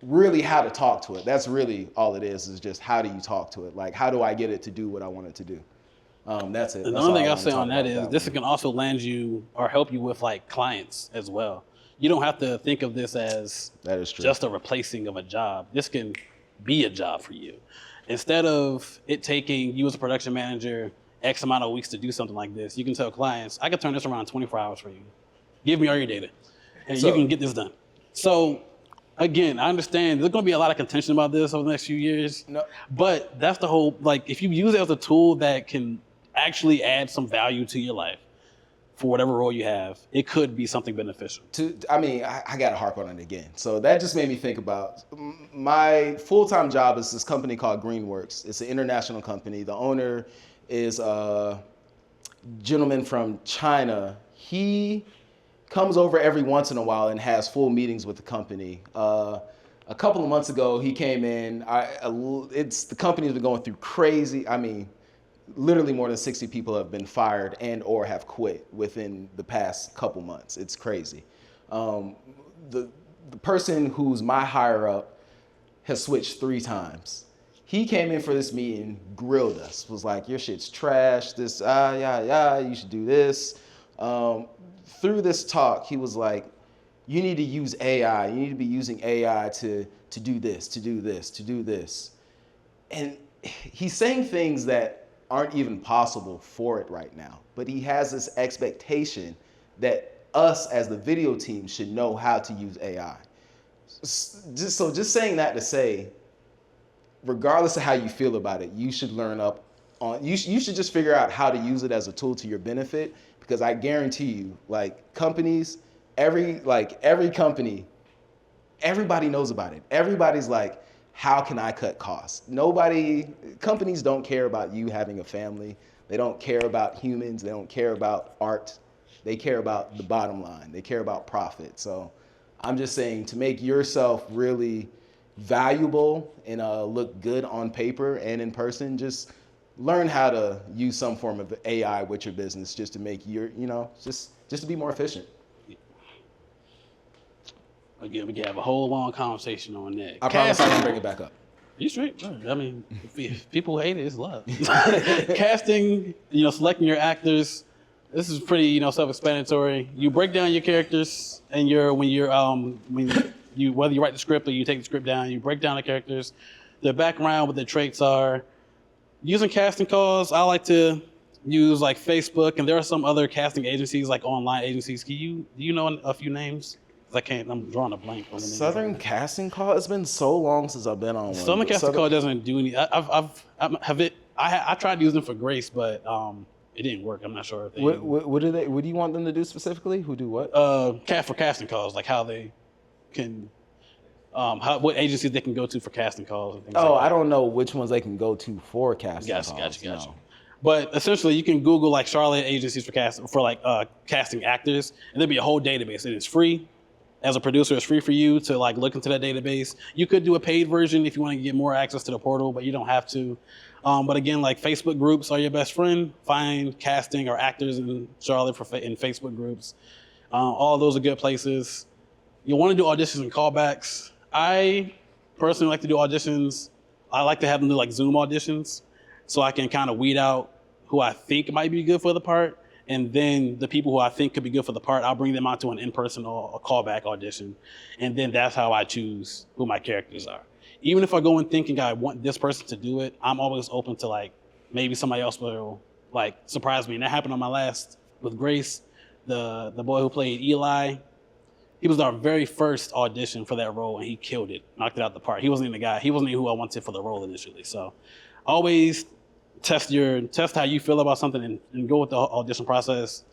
really how to talk to it. That's really all it is just how do you talk to it? How do I get it to do what I want it to do? That's it. And the That's only all thing I I'll wanna say talk on that about is this can also land you or help you with clients as well. You don't have to think of this as That is true. just a replacing of a job. This can be a job for you. Instead of it taking you as a production manager X amount of weeks to do something like this, you can tell clients, I can turn this around in 24 hours for you. Give me all your data, and you can get this done. So again, I understand there's going to be a lot of contention about this over the next few years, but that's the whole, if you use it as a tool that can actually add some value to your life for whatever role you have, it could be something beneficial. I got to harp on it again. So that just made me think about my full-time job is this company called Greenworks. It's an international company. The owner is a gentleman from China. He comes over every once in a while and has full meetings with the company. A couple of months ago, he came in. The company's been going through crazy. Literally more than 60 people have been fired and or have quit within the past couple months. It's crazy. The person who's my higher up has switched 3 times. He came in for this meeting, grilled us, was like, your shit's trash, this, you should do this. Through this talk, he was like, you need to use AI. You need to be using AI to do this, to do this, to do this. And he's saying things that aren't even possible for it right now. But he has this expectation that us as the video team should know how to use AI. Just saying that to say, regardless of how you feel about it, you should learn up on, you should just figure out how to use it as a tool to your benefit, because I guarantee you, companies, every company, everybody knows about it. Everybody's like, how can I cut costs? Companies don't care about you having a family. They don't care about humans. They don't care about art. They care about the bottom line. They care about profit. So I'm just saying, to make yourself really valuable and look good on paper and in person, just learn how to use some form of AI with your business, just to make your, just to be more efficient. Again, we can have a whole long conversation on that. I promise I won't bring it back up. You straight? If people hate it, it's love. Casting, selecting your actors. This is pretty, self-explanatory. You break down your characters, and whether you write the script or you take the script down, you break down the characters, their background, what their traits are. Using casting calls, I like to use like Facebook, and there are some other casting agencies, like online agencies. Do you know a few names? 'Cause I'm drawing a blank on the name. Southern Casting Call. It's been so long since I've been on one. Southern Casting Call doesn't do any. I tried using them for Grace, but it didn't work. I'm not sure if they. What do they? What do you want them to do specifically? Who do what? For casting calls, like how they can, what agencies they can go to for casting calls and things like that. I don't know which ones they can go to for casting calls. Gotcha. No. But essentially, you can Google like Charlotte agencies for casting actors, and there'll be a whole database, and it's free. As a producer, it's free for you to like look into that database. You could do a paid version if you want to get more access to the portal, but you don't have to. But again, like Facebook groups are your best friend. Find casting or actors in Charlotte in Facebook groups. All of those are good places. You want to do auditions and callbacks. I personally like to do auditions. I like to have them do like Zoom auditions so I can kind of weed out who I think might be good for the part. And then the people who I think could be good for the part, I'll bring them out to an in-person or a callback audition. And then that's how I choose who my characters are. Even if I go in thinking I want this person to do it, I'm always open to like, maybe somebody else will like surprise me. And that happened on my last with Grace, the boy who played Eli. He was our very first audition for that role and he killed it, knocked it out the park. He wasn't even the guy, he wasn't even who I wanted for the role initially. So always test how you feel about something and go with the audition process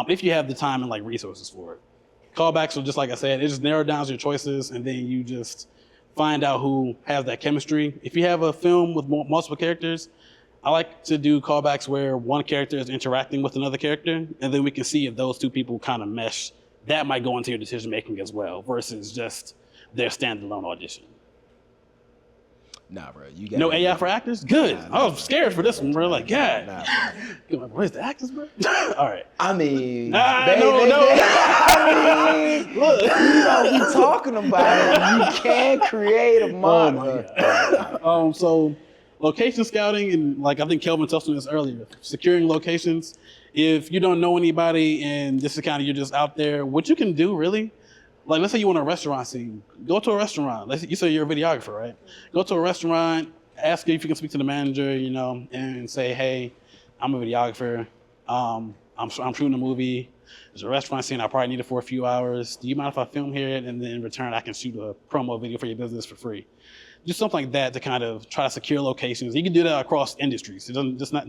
if you have the time and like resources for it. Callbacks are just like I said, it just narrows down your choices and then you just find out who has that chemistry. If you have a film with multiple characters, I like to do callbacks where one character is interacting with another character and then we can see if those two people kind of mesh. That might go into your decision making as well versus just their standalone audition. Nah, bro. You got no AI for actors? Good. Nah, I was scared for this one, bro. Like, God. Nah, Where's the actors, bro? All right. I mean, No. I mean, Look. you know, we talking about it. You can create a Oh model. my God. So location scouting, and like I think Kelvin touched on this earlier, securing locations. If you don't know anybody and this is kind of you're just out there, what you can do really, like let's say you want a restaurant scene, go to a restaurant. You say you're a videographer, right? Go to a restaurant, ask if you can speak to the manager, you know, and say, hey, I'm a videographer. I'm shooting a movie. There's a restaurant scene I probably need it for a few hours. Do you mind if I film here? And then in return, I can shoot a promo video for your business for free. Just something like that to kind of try to secure locations. You can do that across industries. It doesn't just not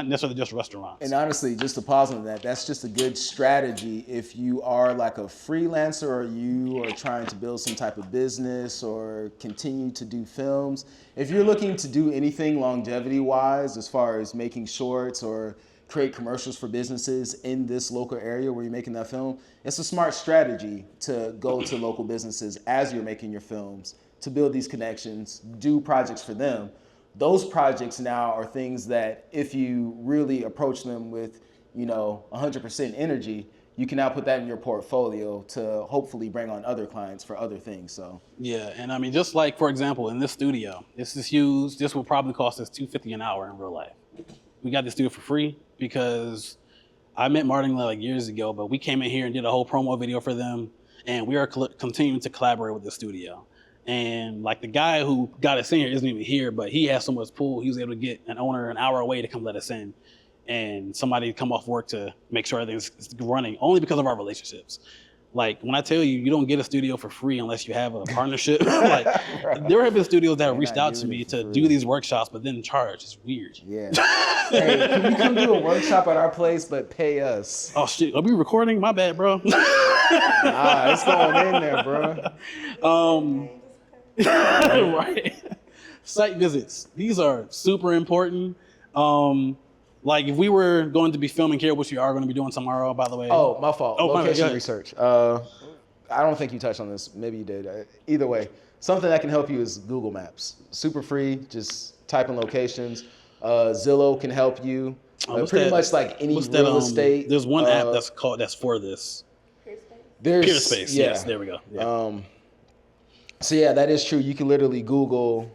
necessarily just restaurants. And honestly, just to pause on that, that's just a good strategy if you are like a freelancer or you are trying to build some type of business or continue to do films. If you're looking to do anything longevity-wise, as far as making shorts or create commercials for businesses in this local area where you're making that film, it's a smart strategy to go to local businesses as you're making your films, to build these connections, do projects for them. Those projects now are things that if you really approach them with, 100% energy, you can now put that in your portfolio to hopefully bring on other clients for other things. So yeah, and I mean, just like for example, in this studio, this is huge. This will probably cost us $250 an hour in real life. We got this studio for free because I met Martin like years ago, but we came in here and did a whole promo video for them, and we are continuing to collaborate with the studio. And like the guy who got us in here isn't even here, but he has so much pull, he was able to get an owner an hour away to come let us in. And somebody come off work to make sure everything's running, only because of our relationships. Like when I tell you, you don't get a studio for free unless you have a partnership. Like there have been studios that reached out to me to do these workshops, but then charge. It's weird. yeah. Hey, can you come do a workshop at our place, but pay us? Oh shit, are we recording? My bad, bro. Nah, it's going in there, bro. Right. Site visits. These are super important. Like if we were going to be filming here, which we are going to be doing tomorrow, by the way. Oh, my fault. Oh, my bad, go Location ahead. research. I don't think you touched on this. Maybe you did. Either way, something that can help you is Google Maps. Super free. Just type in locations. Zillow can help you. Pretty much like any real estate. There's one app that's for this. There's Peerspace. yeah. Yes, there we go. Yeah. So yeah, that is true. You can literally Google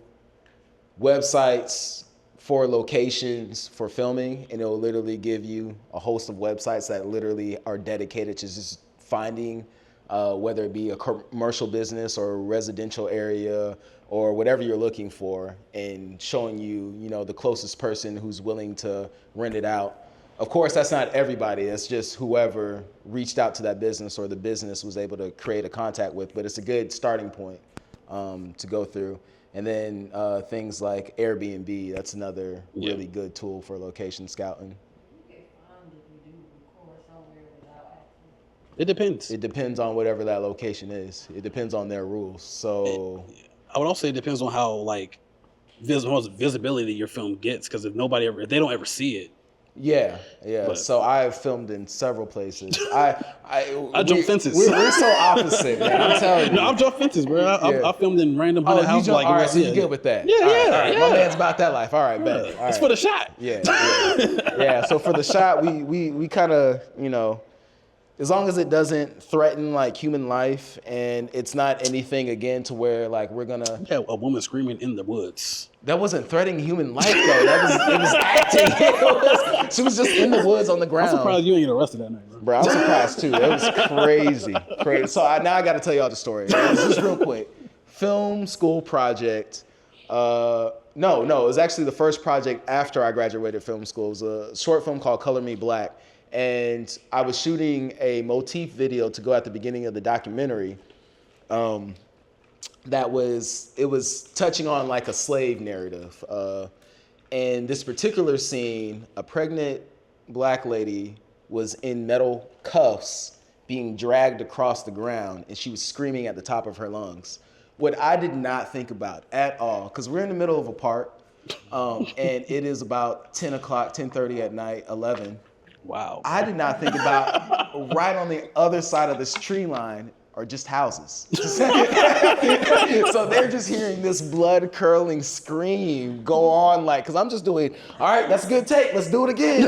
websites for locations for filming, and it will literally give you a host of websites that literally are dedicated to just finding whether it be a commercial business or a residential area or whatever you're looking for, and showing you, the closest person who's willing to rent it out. Of course, that's not everybody. It's just whoever reached out to that business or the business was able to create a contact with. But it's a good starting point to go through. And then things like Airbnb, that's another really good tool for location scouting. It depends. It depends on whatever that location is. It depends on their rules. So I would also say it depends on how like much visibility your film gets, because if they don't ever see it. yeah. But- So I've filmed in several places. I jump fences. We're so opposite, man. I'm telling you. No, I've jumped fences, bro. Yeah. I filmed in random Oh, haunted you houses. jump. Like, All right, so yeah, you good with that? Yeah, All right, yeah, all right. yeah. My man's about that life. All right, bet. All It's right. for the shot. Yeah. So for the shot, we kind of, as long as it doesn't threaten like human life and it's not anything again to where like we're gonna. Yeah, a woman screaming in the woods. That wasn't threatening human life though. It was acting. She was just in the woods on the ground. I'm surprised you ain't get arrested that night, bro. Bro, I'm surprised too. It was crazy. So now I got to tell y'all the story. Just real quick. Film school project. No, it was actually the first project after I graduated film school. It was a short film called Color Me Black. And I was shooting a motif video to go at the beginning of the documentary. It was touching on like a slave narrative. And this particular scene, a pregnant black lady was in metal cuffs being dragged across the ground, and she was screaming at the top of her lungs. What I did not think about at all, because we're in the middle of a park, and it is about 10 o'clock, 10:30 at night, 11. Wow. I did not think about right on the other side of this tree line are just houses. So they're just hearing this blood curdling scream go on like, cause I'm just doing, all right, that's a good take, let's do it again.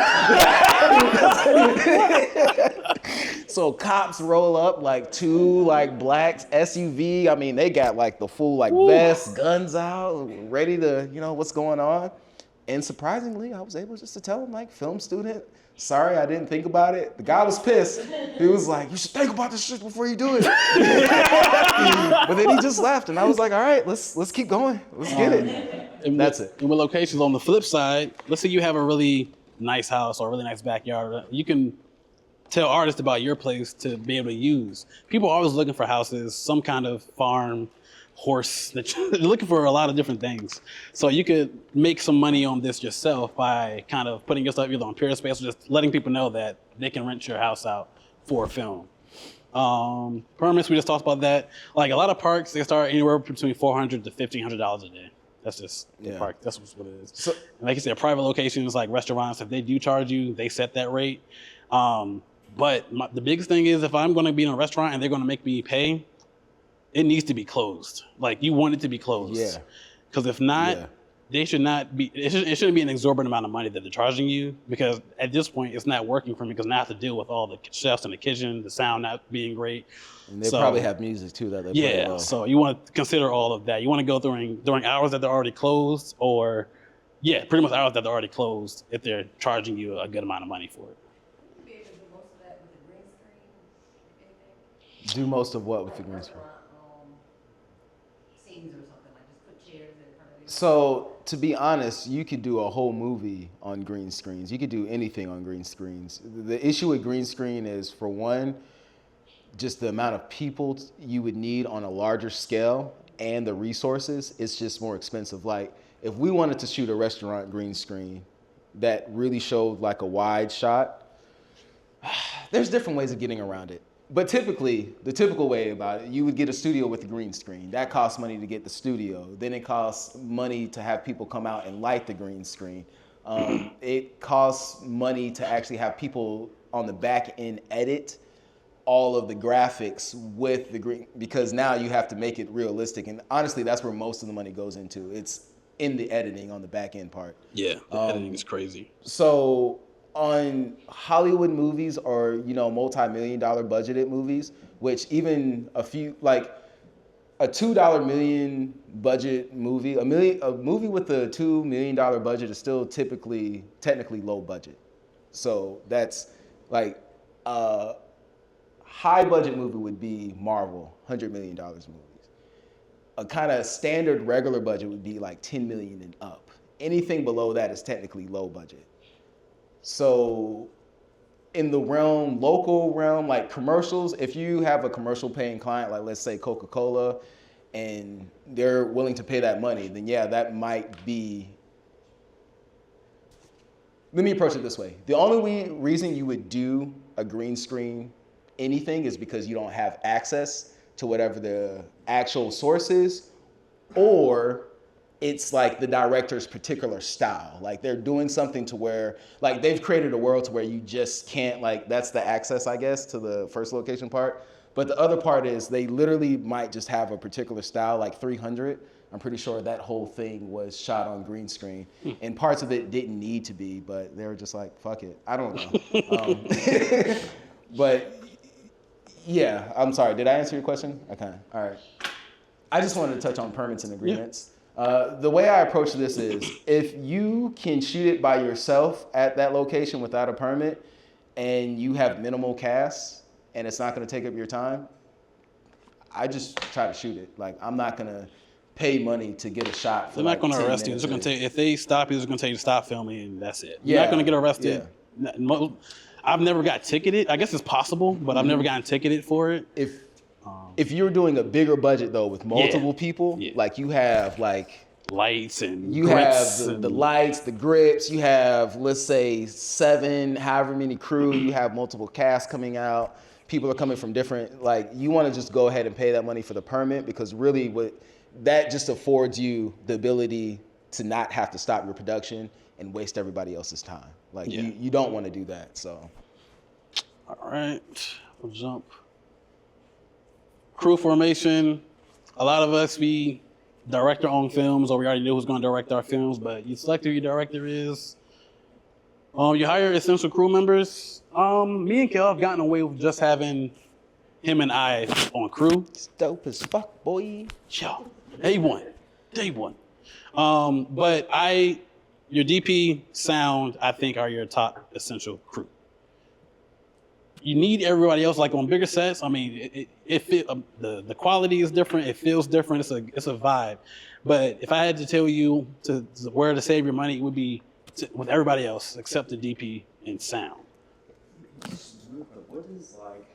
So cops roll up like two like black SUV. I mean, they got like the full like vest, guns out, ready to, what's going on. And surprisingly, I was able just to tell them like, film student, sorry, I didn't think about it. The guy was pissed. He was like, you should think about this shit before you do it. But then he just left, and I was like, all right, let's keep going. Let's get it. And That's it. And with locations on the flip side, let's say you have a really nice house or a really nice backyard. You can tell artists about your place to be able to use. People are always looking for houses, some kind of farm, horse. They're looking for a lot of different things. So you could make some money on this yourself by kind of putting your stuff either on Peerspace or just letting people know that they can rent your house out for a film. Permits, we just talked about that. Like a lot of parks, they start anywhere between $400 to $1,500 a day. That's just the park. That's what it is. So- and like you said, private locations like restaurants, if they do charge you, they set that rate. But the biggest thing is if I'm going to be in a restaurant and they're going to make me pay, it needs to be closed. Like you want it to be closed. Yeah. Because if not, Yeah. they should not be. It shouldn't be an exorbitant amount of money that they're charging you. Because at this point, it's not working for me. Because now I have to deal with all the chefs in the kitchen, the sound not being great. And they So- probably have music too that they play Yeah. well. So you want to consider all of that. You want to go during hours that they're already closed, or pretty much hours that they're already closed if they're charging you a good amount of money for it. Be able to do most of that with the green screen, if Do anything. most of what with the green screen? Restaurant, scenes or something, like just put chairs in front of you. So to be honest, you could do a whole movie on green screens. You could do anything on green screens. The issue with green screen is, for one, just the amount of people you would need on a larger scale and the resources. It's just more expensive. Like if we wanted to shoot a restaurant green screen that really showed like a wide shot, there's different ways of getting around it. But typically, the typical way about it, you would get a studio with a green screen. That costs money to get the studio. Then it costs money to have people come out and light the green screen. It costs money to actually have people on the back end edit all of the graphics with the green, because now you have to make it realistic. And honestly, that's where most of the money goes into. It's in the editing on the back end part. Yeah, the editing is crazy. So on Hollywood movies or, multi-million-dollar budgeted movies, which even a few, like a $2 million budget movie, a movie with a $2 million budget is still technically low budget. So that's like a high budget movie would be Marvel, $100 million movies. A kind of standard regular budget would be like 10 million and up. Anything below that is technically low budget. So in the local realm, like commercials, if you have a commercial paying client, like let's say Coca-Cola, and they're willing to pay that money, then yeah, that might be. Let me approach it this way. The only reason you would do a green screen anything is because you don't have access to whatever the actual source is, or it's like the director's particular style. Like they're doing something to where, like they've created a world to where you just can't, like that's the access, I guess, to the first location part. But the other part is they literally might just have a particular style, like 300. I'm pretty sure that whole thing was shot on green screen, and parts of it didn't need to be, but they were just like, fuck it. I don't know. But yeah, I'm sorry. Did I answer your question? Okay. All right. I just wanted to touch on permits and agreements. The way I approach this is if you can shoot it by yourself at that location without a permit and you have minimal cast and it's not going to take up your time, I just try to shoot it. Like, I'm not going to pay money to get a shot for They're like not going to 10 arrest you. minutes They're going to tell you, if they stop you, they're going to tell you to stop filming, and that's it. You're Yeah, not going to get arrested. I've never got ticketed. I guess it's possible, but I've never gotten ticketed for it. If you're doing a bigger budget though with multiple people, like you have like lights and you grips have and the lights, the grips, you have let's say 7, however many crew, you have multiple casts coming out. People are coming from different, like you want to just go ahead and pay that money for the permit, because really what that just affords you the ability to not have to stop your production and waste everybody else's time. Like you don't want to do that. So all right, we'll jump. Crew formation. A lot of us, we direct our own films, or we already know who's going to direct our films, but you select who your director is. You hire essential crew members. Me and Kel have gotten away with just having him and I on crew. it's dope as fuck, boy. Yo, day one. But your DP, sound, I think are your top essential crew. You need everybody else, like on bigger sets. I mean, the quality is different. It feels different. It's a vibe. But if I had to tell you to where to save your money, it would be with everybody else except the DP and sound. What is like?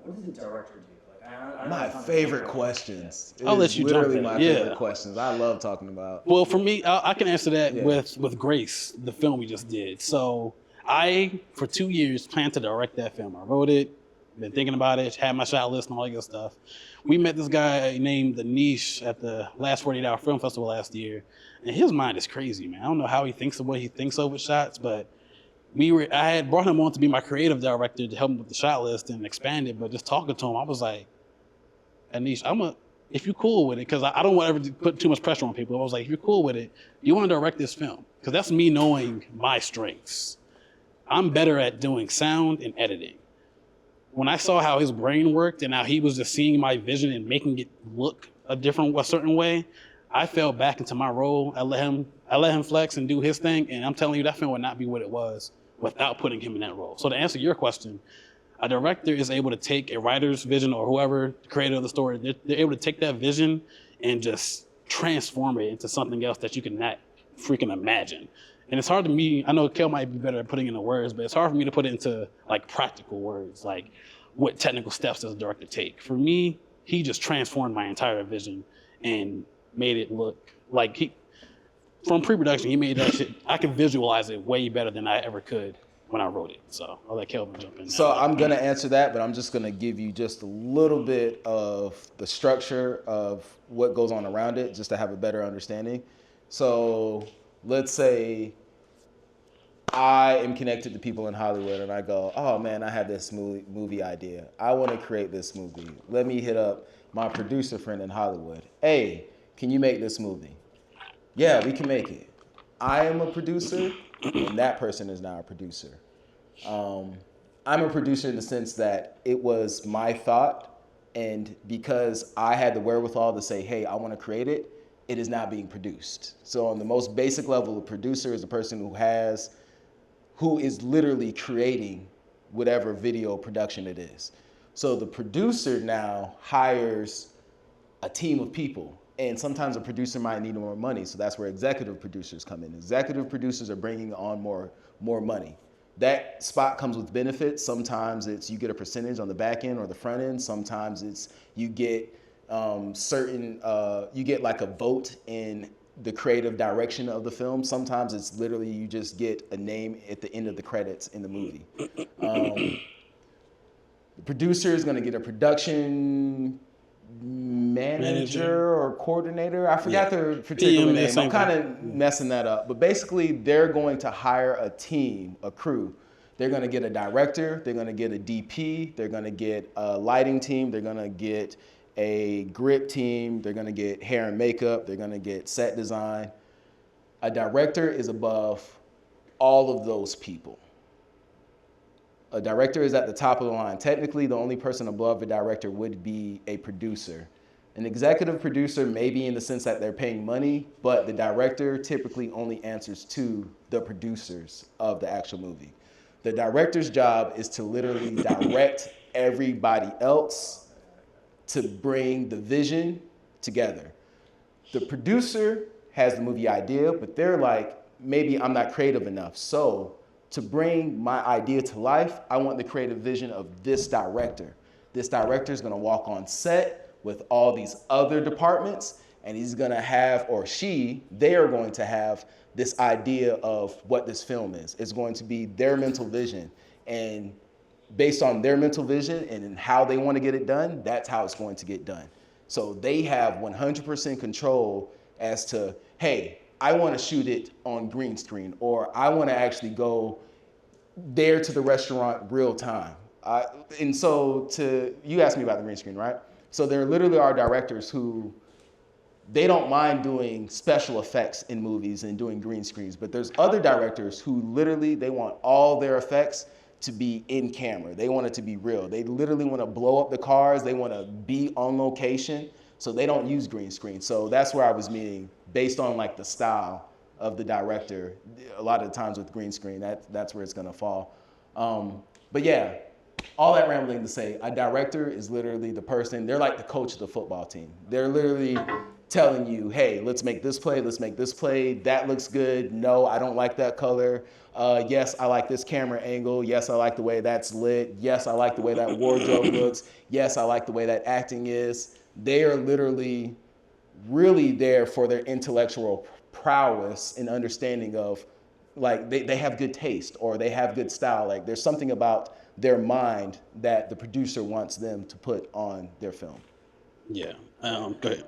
What does the director do? Like, I don't My know. favorite questions. It I'll is let you jump literally in. my Yeah. favorite questions. I love talking about. Well, for me, I can answer that Yeah. with Grace, the film we just did. So I, for 2 years, planned to direct that film. I wrote it, been thinking about it, had my shot list and all that good stuff. We met this guy named The Niche at the last 48 Hour Film Festival last year, and his mind is crazy, man. I don't know how he thinks of what he thinks of with shots, but I had brought him on to be my creative director to help him with the shot list and expand it, but just talking to him, I was like, Anish, if you're cool with it, because I don't want to put too much pressure on people. I was like, if you're cool with it, you want to direct this film? Because that's me knowing my strengths. I'm better at doing sound and editing. When I saw how his brain worked and how he was just seeing my vision and making it look a certain way, I fell back into my role. I let him flex and do his thing, and I'm telling you, that film would not be what it was without putting him in that role. So to answer your question, a director is able to take a writer's vision, or whoever, the creator of the story, they're able to take that vision and just transform it into something else that you cannot freaking imagine. And it's hard to me, I know Kel might be better at putting into words, but it's hard for me to put it into like practical words, like what technical steps does a director take? For me, he just transformed my entire vision and made it look like from pre-production, he made that shit, I could visualize it way better than I ever could when I wrote it. So I'll let Kelvin jump in. So I'm going to answer that, but I'm just going to give you just a little bit of the structure of what goes on around it, just to have a better understanding. So let's say I am connected to people in Hollywood and I go, oh man, I have this movie idea. I want to create this movie. Let me hit up my producer friend in Hollywood. Hey, can you make this movie? Yeah, we can make it. I am a producer and that person is now a producer. I'm a producer in the sense that it was my thought, and because I had the wherewithal to say, hey, I want to create it, it is now being produced. So on the most basic level, a producer is a person who is literally creating whatever video production it is. So the producer now hires a team of people And sometimes a producer might need more money, so that's where executive producers come in. Executive producers are bringing on more money. That spot comes with benefits. Sometimes it's you get a percentage on the back end or the front end. Sometimes it's you get you get like a vote in the creative direction of the film. Sometimes it's literally you just get a name at the end of the credits in the movie. The producer is going to get a production manager or coordinator. I forgot their particular name. I'm kind of messing that up. But basically, they're going to hire a team, a crew. They're going to get a director. They're going to get a DP. They're going to get a lighting team. They're going to get a grip team. They're going to get hair and makeup. They're going to get set design. A director is above all of those people. A director is at the top of the line. Technically, the only person above the director would be a producer. An executive producer may be in the sense that they're paying money, but the director typically only answers to the producers of the actual movie. The director's job is to literally direct everybody else to bring the vision together. The producer has the movie idea, but they're like, maybe I'm not creative enough. So to bring my idea to life, I want the creative vision of this director. This director is gonna walk on set with all these other departments, and he's gonna have, or she, they are going to have this idea of what this film is. It's going to be their mental vision. And based on their mental vision and how they wanna get it done, that's how it's going to get done. So they have 100% control as to, hey, I want to shoot it on green screen, or I want to actually go there to the restaurant real time. And so you asked me about the green screen, right? So there literally are directors who, they don't mind doing special effects in movies and doing green screens, but there's other directors who literally, they want all their effects to be in camera. They want it to be real. They literally want to blow up the cars. They want to be on location. So they don't use green screen. So that's where I was meaning, based on like the style of the director, a lot of the times with green screen, that's where it's gonna fall. But yeah, all that rambling to say, a director is literally the person, they're like the coach of the football team. They're literally telling you, hey, let's make this play, that looks good, no, I don't like that color. Yes, I like this camera angle. Yes, I like the way that's lit. Yes, I like the way that wardrobe looks. Yes, I like the way that acting is. They are literally really there for their intellectual prowess and understanding of, like, they have good taste or they have good style. Like, there's something about their mind that the producer wants them to put on their film. Yeah. Go ahead. So once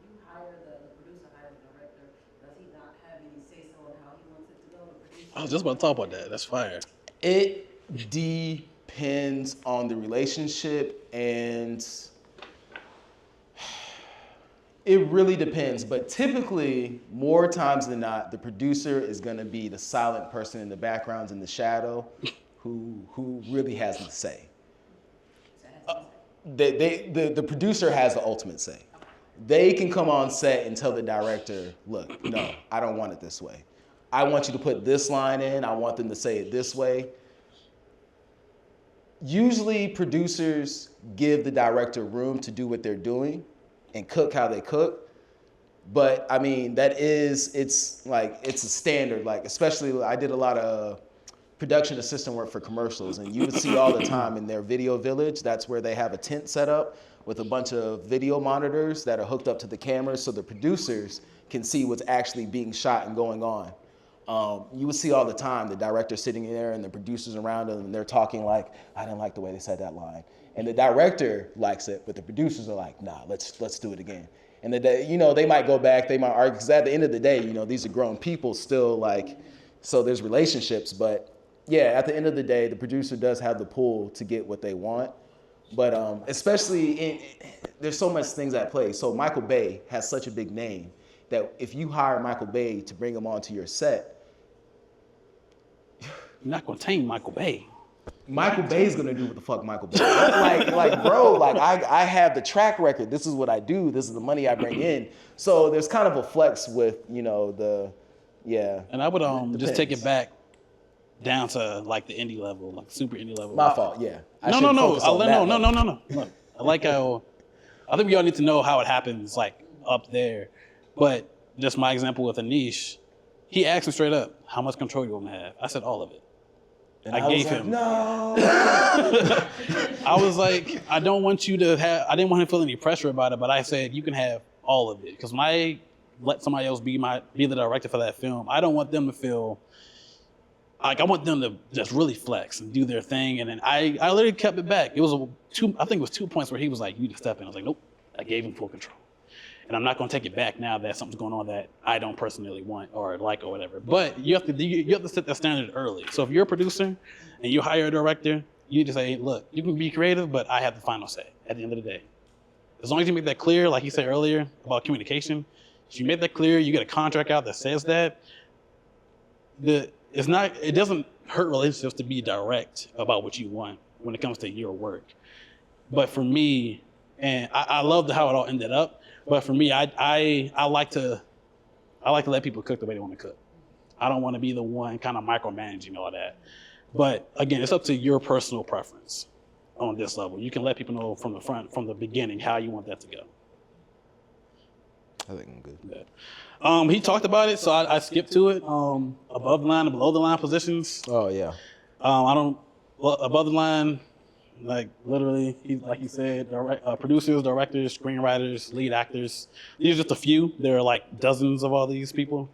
you hire the producer hires the director, does he not have any say so in how he wants it to go? The producer. I was just about to talk about that. That's fire. It depends on the relationship, and it really depends, but typically, more times than not, the producer is gonna be the silent person in the background, in the shadow, who really has the say. The producer has the ultimate say. They can come on set and tell the director, look, no, I don't want it this way. I want you to put this line in, I want them to say it this way. Usually producers give the director room to do what they're doing and cook how they cook. But I mean, it's a standard, like, especially I did a lot of production assistant work for commercials, and you would see all the time in their video village, that's where they have a tent set up with a bunch of video monitors that are hooked up to the cameras so the producers can see what's actually being shot and going on. You would see all the time the director sitting there and the producers around them, and they're talking like, I didn't like the way they said that line. And the director likes it, but the producers are like, nah, let's do it again. And they might go back, they might argue, because at the end of the day, these are grown people still, like, so there's relationships, but yeah, at the end of the day, the producer does have the pull to get what they want. But especially, there's so much things at play. So Michael Bay has such a big name that if you hire Michael Bay to bring him onto your set, You're not gonna tame Michael Bay. Michael Bay's gonna do what the fuck Michael Bay. I have the track record. This is what I do. This is the money I bring in. So there's kind of a flex with, And I would just take it back down to like the indie level, like super indie level. My fault. Yeah. No. Look, I like how I think we all need to know how it happens, like up there. But just my example with Anish, he asked me straight up, "How much control you want me to have?" I said, "All of it." And I was gave like, him. No. I was like, I don't want you to have. I didn't want him to feel any pressure about it, but I said you can have all of it because when I let somebody else be the director for that film, I don't want them to feel like I want them to just really flex and do their thing. And then I literally kept it back. It was I think it was 2 points where he was like, "You need to step in." I was like, "Nope." I gave him full control, and I'm not going to take it back now that something's going on that I don't personally want or like or whatever. But you have to set that standard early. So if you're a producer and you hire a director, you need to say, "Look, you can be creative, but I have the final say at the end of the day." As long as you make that clear, like you said earlier about communication, if you make that clear, you get a contract out that says that. It doesn't hurt relationships to be direct about what you want when it comes to your work. But for me, and I loved how it all ended up. But for me, I like to let people cook the way they want to cook. I don't want to be the one kind of micromanaging all that. But again, it's up to your personal preference on this level. You can let people know from the beginning, how you want that to go. I think I'm good. Yeah. He talked about it, so I skipped to it. Above the line and below the line positions. Oh yeah. Above the line, like literally, like you said, producers, directors, screenwriters, lead actors. These are just a few. There are like dozens of all these people.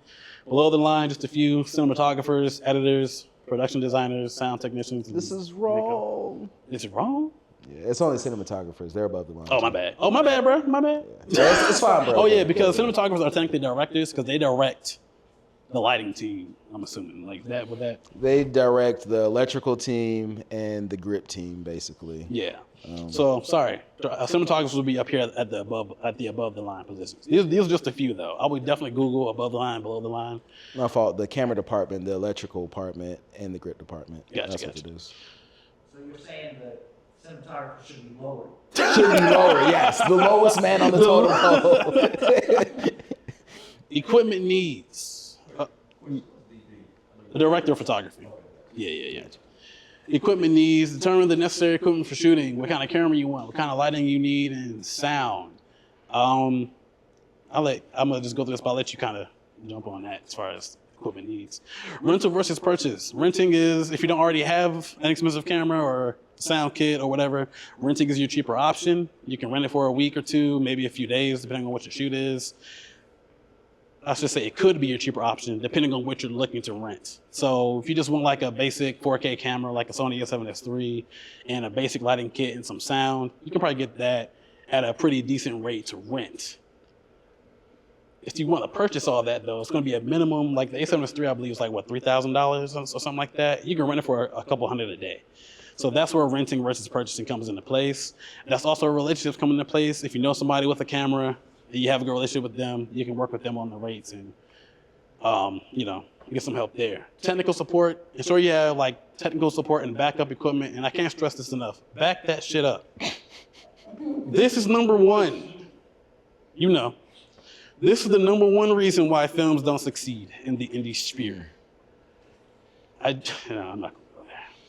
Below the line, just a few cinematographers, editors, production designers, sound technicians. This is wrong. Is it wrong? Yeah, it's only cinematographers. They're above the line. Oh, my bad. Oh, my bad, bro. My bad. Yeah, it's fine, bro. Oh, yeah, because cinematographers are technically directors because they direct the lighting team, I'm assuming. Like that with that? They direct the electrical team and the grip team, basically. Yeah. So, sorry. Cinematographers will be up here at the above the line positions. These are just a few, though. I would definitely Google above the line, below the line. My fault. The camera department, the electrical department, and the grip department. Gotcha. What it is. So you're saying that cinematographer should be lower? Should be lower, yes. The lowest man on the totem pole. Equipment needs. The director of photography. Yeah. Equipment needs. Determine the necessary equipment for shooting. What kind of camera you want. What kind of lighting you need, and sound. I'm gonna just go through this, but I'll let you kind of jump on that as far as equipment needs. Rental versus purchase. Renting is if you don't already have an expensive camera or sound kit or whatever. Renting is your cheaper option. You can rent it for a week or two, maybe a few days, depending on what your shoot is. I should say it could be your cheaper option depending on what you're looking to rent. So if you just want like a basic 4K camera like a Sony a7S III and a basic lighting kit and some sound, you can probably get that at a pretty decent rate to rent. If you want to purchase all that though, it's going to be a minimum, like the a7S III I believe is like what, $3,000 or something like that. You can rent it for a couple hundred a day. So that's where renting versus purchasing comes into place. That's also where relationships come into place. If you know somebody with a camera, you have a good relationship with them, you can work with them on the rates and, get some help there. Technical support, ensure you have like technical support and backup equipment. And I can't stress this enough. Back that shit up. This is number one. This is the number one reason why films don't succeed in the indie sphere. I'm not going to go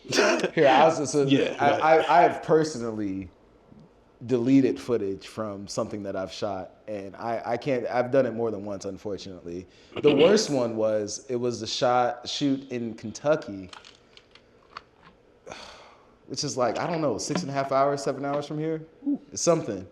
there. Here, I was just Yeah, I have personally deleted footage from something that I've shot, and I can't. I've done it more than once, unfortunately. The worst one was it was a shoot in Kentucky, which is like I don't know, 6.5 hours, 7 hours from here. It's something.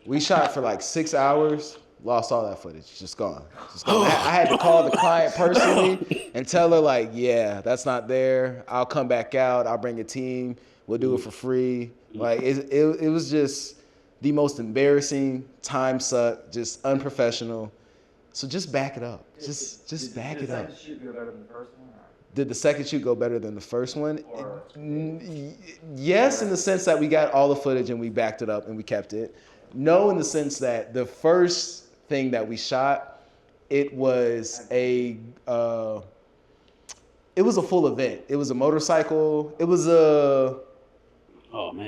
We shot for like 6 hours. Lost all that footage. Just gone. I had to call the client personally and tell her like, yeah, that's not there. I'll come back out. I'll bring a team. We'll do it for free. Like it was just the most embarrassing, time suck, just unprofessional. So just back it up. Just back it up. Did the second shoot go better than the first one? Did the second shoot go better than the first one? Yes, in the sense that we got all the footage and we backed it up and we kept it. No, in the sense that the first thing that we shot, it was a full event. It was a motorcycle. It was a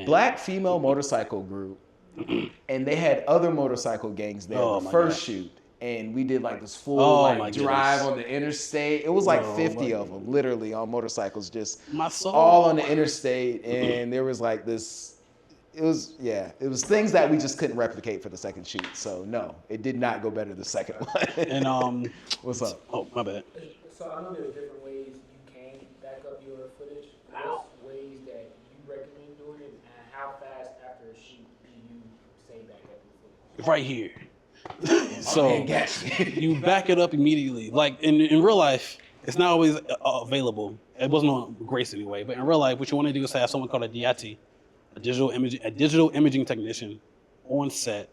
black female motorcycle group, and they had other motorcycle gangs there. The first shoot, and we did like this full drive on the interstate. It was like 50 of them, literally on motorcycles, just all on the interstate. And there was like this it was things that we just couldn't replicate for the second shoot. So no, it did not go better the second one. And What's up? oh my bad. So I know there are different ways you can back up your footage. What ways that you recommend doing it, and how fast after a shoot do you say back up your footage? Right here. So you back it up immediately. Like in real life, it's not always available. It wasn't on Grace anyway. But in real life, what you want to do is have someone called a DIT, a digital imaging technician, on set.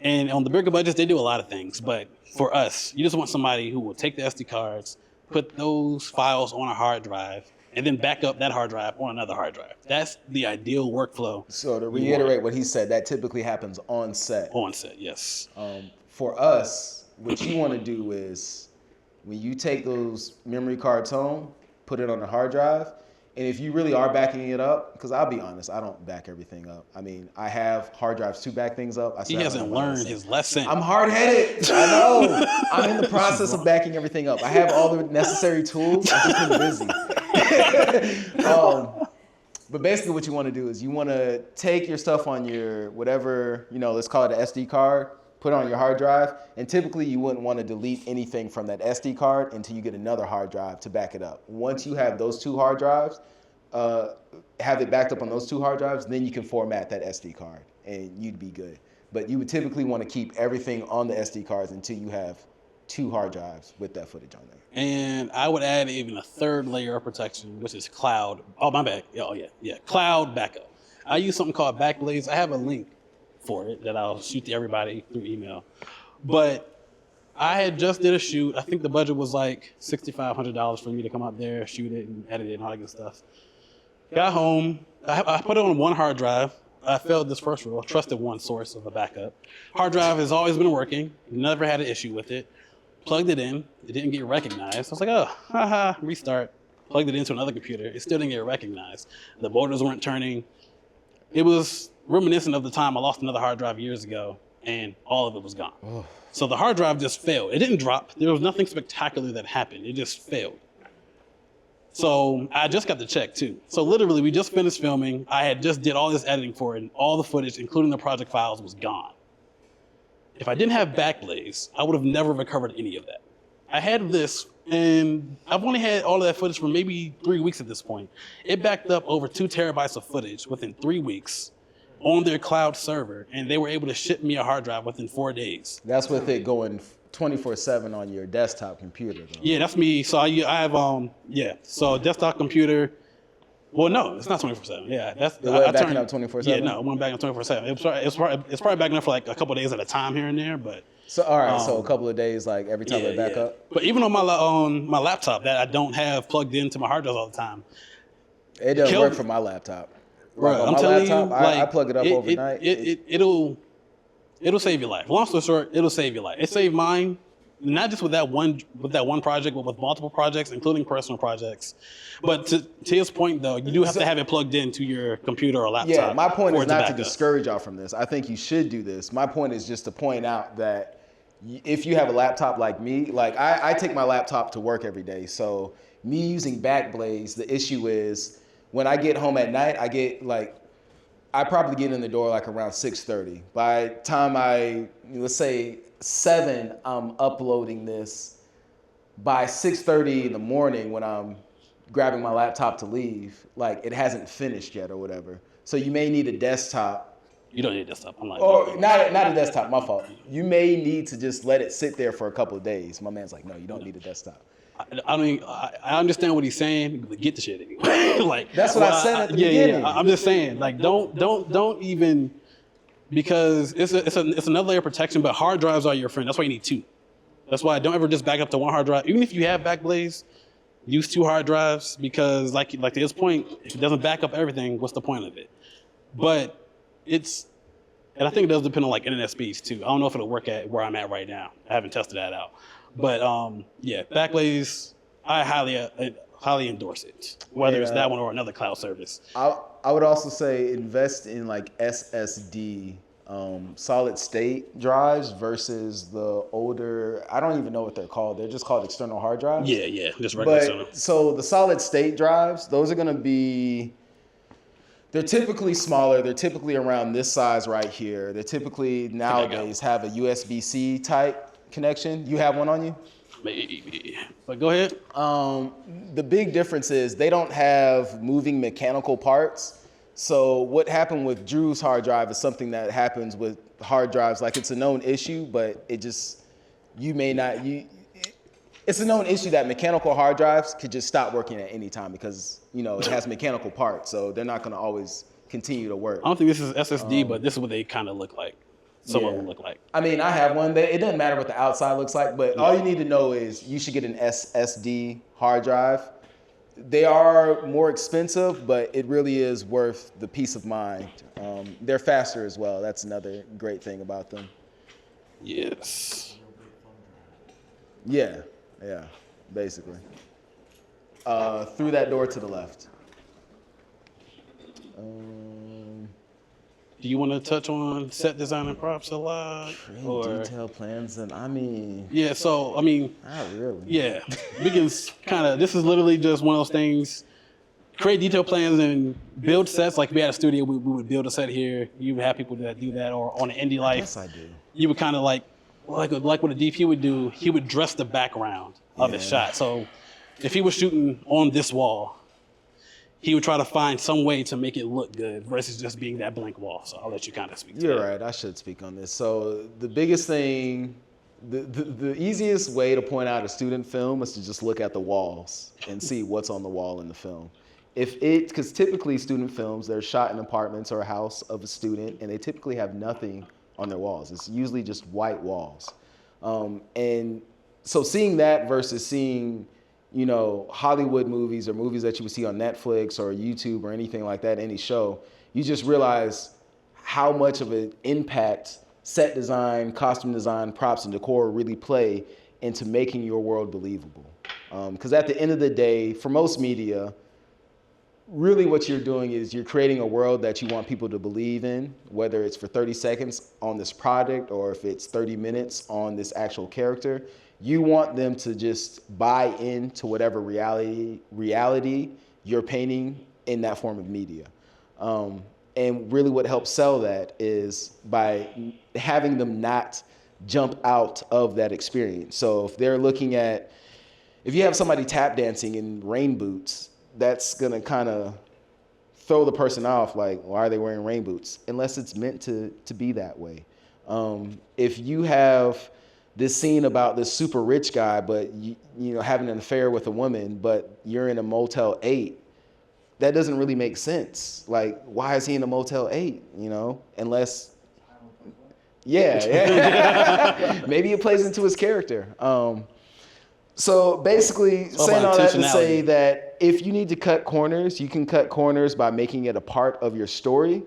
And on the bigger budgets, they do a lot of things. But for us, you just want somebody who will take the SD cards, put those files on a hard drive, and then back up that hard drive on another hard drive. That's the ideal workflow. So to reiterate what he said, that typically happens on set. On set, yes. For us, what you want to do is when you take those memory cards home, put it on the hard drive, and if you really are backing it up, because I'll be honest, I don't back everything up. I mean, I have hard drives to back things up. He hasn't learned his lesson. I'm hard-headed. I know. I'm in the process of backing everything up. I have all the necessary tools. I've just been busy. But basically what you want to do is you want to take your stuff on your whatever, let's call it an SD card, put it on your hard drive, and typically you wouldn't want to delete anything from that SD card until you get another hard drive to back it up. Once you have those two hard drives, have it backed up on those two hard drives, then you can format that SD card and you'd be good. But you would typically want to keep everything on the SD cards until you have two hard drives with that footage on there. And I would add even a third layer of protection, which is cloud. Oh, my bad. Oh, yeah. Cloud backup. I use something called Backblaze. I have a link for it that I'll shoot to everybody through email. But I had just did a shoot. I think the budget was like $6,500 for me to come out there, shoot it, and edit it, and all that good stuff. Got home. I put it on one hard drive. I failed this first rule. Trusted one source of a backup. Hard drive has always been working. Never had an issue with it. Plugged it in. It didn't get recognized. I was like, oh, haha, restart. Plugged it into another computer. It still didn't get recognized. The motors weren't turning. It was reminiscent of the time I lost another hard drive years ago, and all of it was gone. Oh. So the hard drive just failed. It didn't drop. There was nothing spectacular that happened. It just failed. So I just got the check too. So literally, we just finished filming. I had just did all this editing for it, and all the footage, including the project files, was gone. If I didn't have Backblaze, I would have never recovered any of that. I had this, and I've only had all of that footage for maybe 3 weeks at this point. It backed up over 2 terabytes of footage within 3 weeks on their cloud server, and they were able to ship me a hard drive within 4 days. That's with it going 24/7 on your desktop computer, though. Yeah, that's me. So I have so a desktop computer. Well, no, it's not 24/7. Yeah, that's backing up 24/7. Yeah, no, it went back up 24/7. It's probably backing up for like a couple of days at a time here and there, but. So all right, so a couple of days, like every time they back up. But even on my laptop that I don't have plugged into my hard drive all the time, it doesn't work for my laptop. Right, on I'm my telling laptop, you, like, I plug it up overnight. It'll save your life. Long story short, it'll save your life. It saved mine, not just with that one project, but with multiple projects, including personal projects. But to his point, though, you do have to have it plugged into your computer or laptop. Yeah, my point is not to discourage y'all from this. I think you should do this. My point is just to point out that if you have a laptop like me, like I take my laptop to work every day. So me using Backblaze, the issue is when I get home at night, I probably get in the door like around 6:30. By the time let's say 7, I'm uploading this. By 6:30 in the morning when I'm grabbing my laptop to leave, like it hasn't finished yet or whatever. So you may need a desktop. You don't need a desktop. I'm like, or not a desktop, my fault. You may need to just let it sit there for a couple of days. My man's like, no, you don't need a desktop. I mean, I understand what he's saying, but get the shit anyway. Like that's what I said at the beginning. Yeah. I'm just saying, like, don't even, because it's another layer of protection. But hard drives are your friend. That's why you need 2. That's why don't ever just back up to one hard drive. Even if you have Backblaze, use 2 hard drives, because like to his point, if it doesn't back up everything, what's the point of it? But and I think it does depend on like internet speeds too. I don't know if it'll work at where I'm at right now. I haven't tested that out. But Backblaze, I highly endorse it, whether it's that one or another cloud service. I would also say invest in like SSD, solid state drives versus the older, I don't even know what they're called. They're just called external hard drives. Yeah, just regular external. So the solid state drives, those are going to be They're typically smaller. They're typically around this size right here. They typically nowadays have a USB-C type connection. You have one on you? Maybe. But go ahead. The big difference is they don't have moving mechanical parts. So what happened with Drew's hard drive is something that happens with hard drives. Like it's a known issue, but it just, it's a known issue that mechanical hard drives could just stop working at any time because, it has mechanical parts. So they're not going to always continue to work. I don't think this is SSD, but this is what they kind of look like. Some of them look like. I mean, I have one. It doesn't matter what the outside looks like, but all you need to know is you should get an SSD hard drive. They are more expensive, but it really is worth the peace of mind. They're faster as well. That's another great thing about them. Yes. Yeah, basically. Through that door to the left. Do you want to touch on set design and props a lot? Pretty detailed plans, and Yeah, so, not really. yeah, we can this is literally just one of those things. Create detailed plans and build sets. Like if we had a studio, we would build a set here. You would have people that do that, or on an indie life. Yes, I do. You would kind of like what a DP would do, he would dress the background of his shot. So if he was shooting on this wall, he would try to find some way to make it look good versus just being that blank wall. So I'll let you kind of speak to You're that. right. I should speak on this. So the biggest thing, the easiest way to point out a student film is to just look at the walls and see what's on the wall in the film. Because typically student films, they're shot in apartments or a house of a student, and they typically have nothing on their walls. It's usually just white walls. And so seeing that versus seeing, Hollywood movies or movies that you would see on Netflix or YouTube or anything like that, any show, you just realize how much of an impact set design, costume design, props, and decor really play into making your world believable. Because at the end of the day, for most media, really what you're doing is you're creating a world that you want people to believe in, whether it's for 30 seconds on this product or if it's 30 minutes on this actual character. You want them to just buy into whatever reality you're painting in that form of media. And really what helps sell that is by having them not jump out of that experience. So if you have somebody tap dancing in rain boots, that's gonna kind of throw the person off, like, why are they wearing rain boots? Unless it's meant to be that way. If you have this scene about this super rich guy, but having an affair with a woman, but you're in a Motel 8, that doesn't really make sense. Like, why is he in a Motel 8? Unless, maybe it plays into his character. So basically, saying all that to say that if you need to cut corners, you can cut corners by making it a part of your story.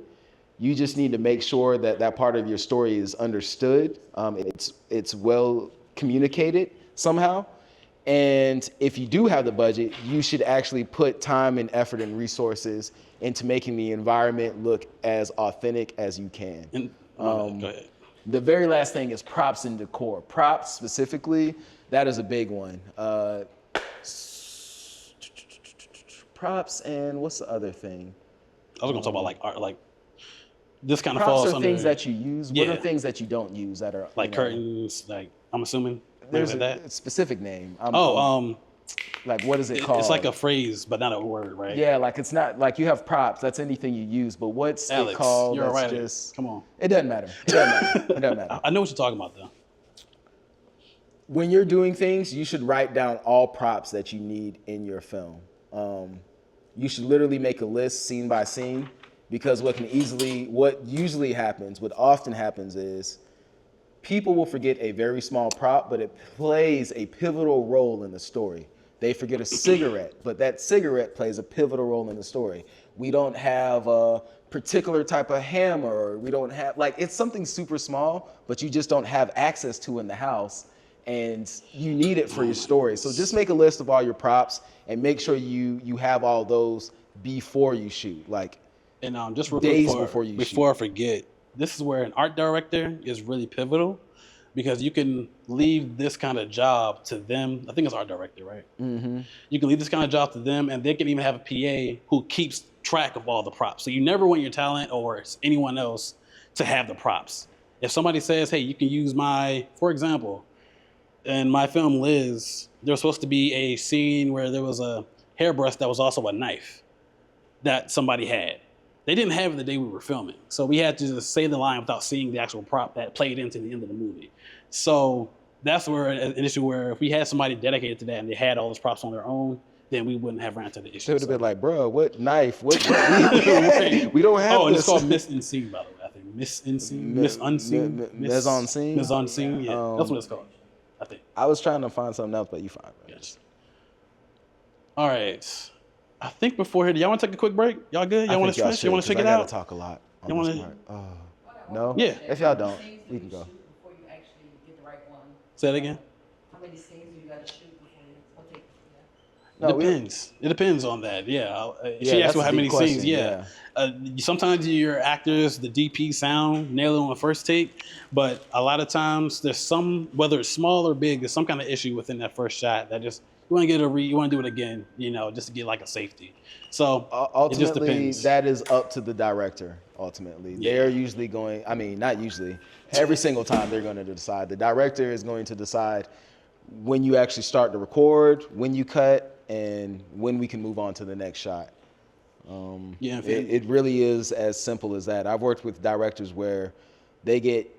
You just need to make sure that that part of your story is understood. It's well communicated somehow. And if you do have the budget, you should actually put time and effort and resources into making the environment look as authentic as you can. Go ahead. The very last thing is props and decor. Props specifically, that is a big one. Props and what's the other thing? I was gonna talk about like art, like this kind of Props falls are under things that you use. Yeah. What are things that you don't use that are like curtains, like I'm assuming. There's Like a that. specific name. Like what is it called? It's like a phrase, but not a word, right? Yeah, like it's not like you have props. That's anything you use. But what's Alex, it called? you're a That's writer. just. Come on. It doesn't matter. It doesn't matter. I know what you're talking about though. When you're doing things, you should write down all props that you need in your film. You should literally make a list scene by scene, because what often happens is people will forget a very small prop, but it plays a pivotal role in the story. They forget a cigarette, but that cigarette plays a pivotal role in the story. We don't have a particular type of hammer, or we don't have, it's something super small, but you just don't have access to in the house, and you need it for your story. So just make a list of all your props and make sure you have all those before you shoot. And just real days quick before I forget, this is where an art director is really pivotal. because you can leave this kind of job to them. I think it's our director, right? Mm-hmm. You can leave this kind of job to them, and they can even have a PA who keeps track of all the props. So you never want your talent or anyone else to have the props. If somebody says, hey, you can use for example, in my film Liz, there was supposed to be a scene where there was a hairbrush that was also a knife that somebody had. They didn't have it the day we were filming. So we had to just say the line without seeing the actual prop that played into the end of the movie. So that's where an issue where if we had somebody dedicated to that and they had all those props on their own, then we wouldn't have ran into the issue. They would have been like, bro, what knife? What Right. we don't have and this. it's called Miss in Scene, by the way. I think Miss in Scene, Miss Unseen, Miss on Scene? Miss on Scene. Yeah, that's what it's called. I think. I was trying to find something else, but you find it. Yes. All right. I think before here, do y'all want to take a quick break? Y'all good? Y'all want to stretch? You want to check it I out? gotta talk a lot. On Y'all this wanna- part. No? Yeah. If y'all don't, Scenes do we you can go. shoot before you actually get the right one? Say that again. How many scenes do you gotta shoot before you take? No, we- Depends. It depends on that. Yeah. Yeah, She that's asked me a how deep many question, scenes. Yeah. Sometimes your actors, the DP sound, nail it on the first take, but a lot of times there's some, whether it's small or big, there's some kind of issue within that first shot that just you want to get you want to do it again, just to get like a safety. So it just Ultimately, depends. that is up to the director. Ultimately, Yeah. they're usually going. I mean, not usually. Every single time they're going to decide. The director is going to decide when you actually start to record, when you cut, and when we can move on to the next shot. Yeah, It really is as simple as that. I've worked with directors where they get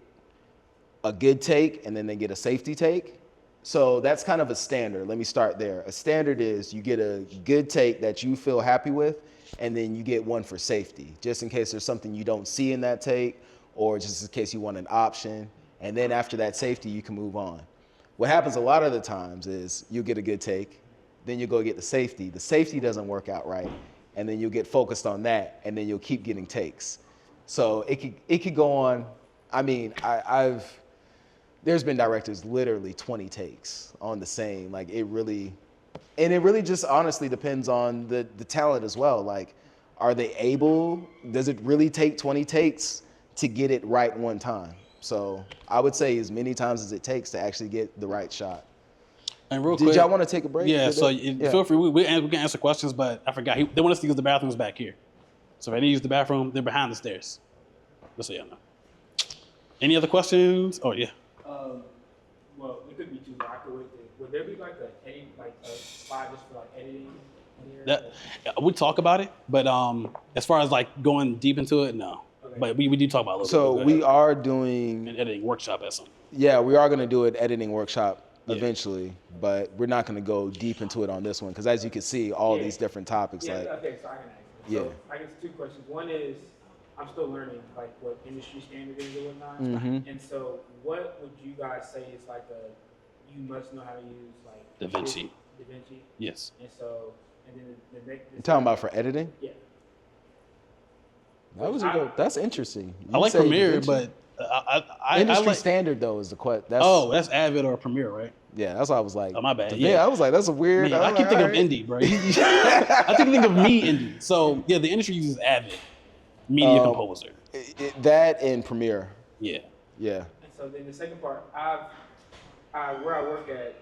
a good take and then they get a safety take. So that's kind of a standard. Let me start there. A standard is you get a good take that you feel happy with, and then you get one for safety, just in case there's something you don't see in that take, or just in case you want an option. And then after that safety, you can move on. What happens a lot of the times is you get a good take, then you go get the safety. The safety doesn't work out right, and then you'll get focused on that, and then you'll keep getting takes. So it could go on. I mean, there's been directors literally 20 takes on the same. Like it really just honestly depends on the talent as well. Like, are they able? Does it really take 20 takes to get it right one time? So I would say as many times as it takes to actually get the right shot. And real Did quick, y'all want to take a break? Yeah, Did so they- you feel free. We can answer questions, but I forgot. They want us to use the bathrooms back here. So if I need to use the bathroom, they're behind the stairs. Just so y'all know. Any other questions? Oh, yeah. Well, it could be too long. I could wait. Would there be like a spot just for like editing? in here? We talk about it, but as far as like going deep into it, no. Okay. But we do talk about it a little So bit. we are doing, An editing workshop at some. yeah, we are going to do an editing workshop Yeah. eventually, but we're not going to go deep into it on this one because as you can see, all Yeah. these different topics, Yeah, like, okay, so I can ask. Yeah. So I guess two questions. One is, I'm still learning like what industry standard is and whatnot. Mhm. And so, what would you guys say is like you must know how to use like Da Vinci. Da Vinci. Yes. And so, and then the next. you're talking about for editing? Yeah. That's interesting. I You like say Premiere, DaVinci. but I Industry like. standard though is the question. That's Avid or Premiere, right? Yeah, that's why I was like. Oh, my bad, Yeah, yeah. I was like, that's a weird. Man, I was keep like, thinking of all right. indie, bro. I think of me indie. So yeah, the industry uses Avid, media composer. That and Premiere. Yeah. Yeah. And so then the second part, where I work at,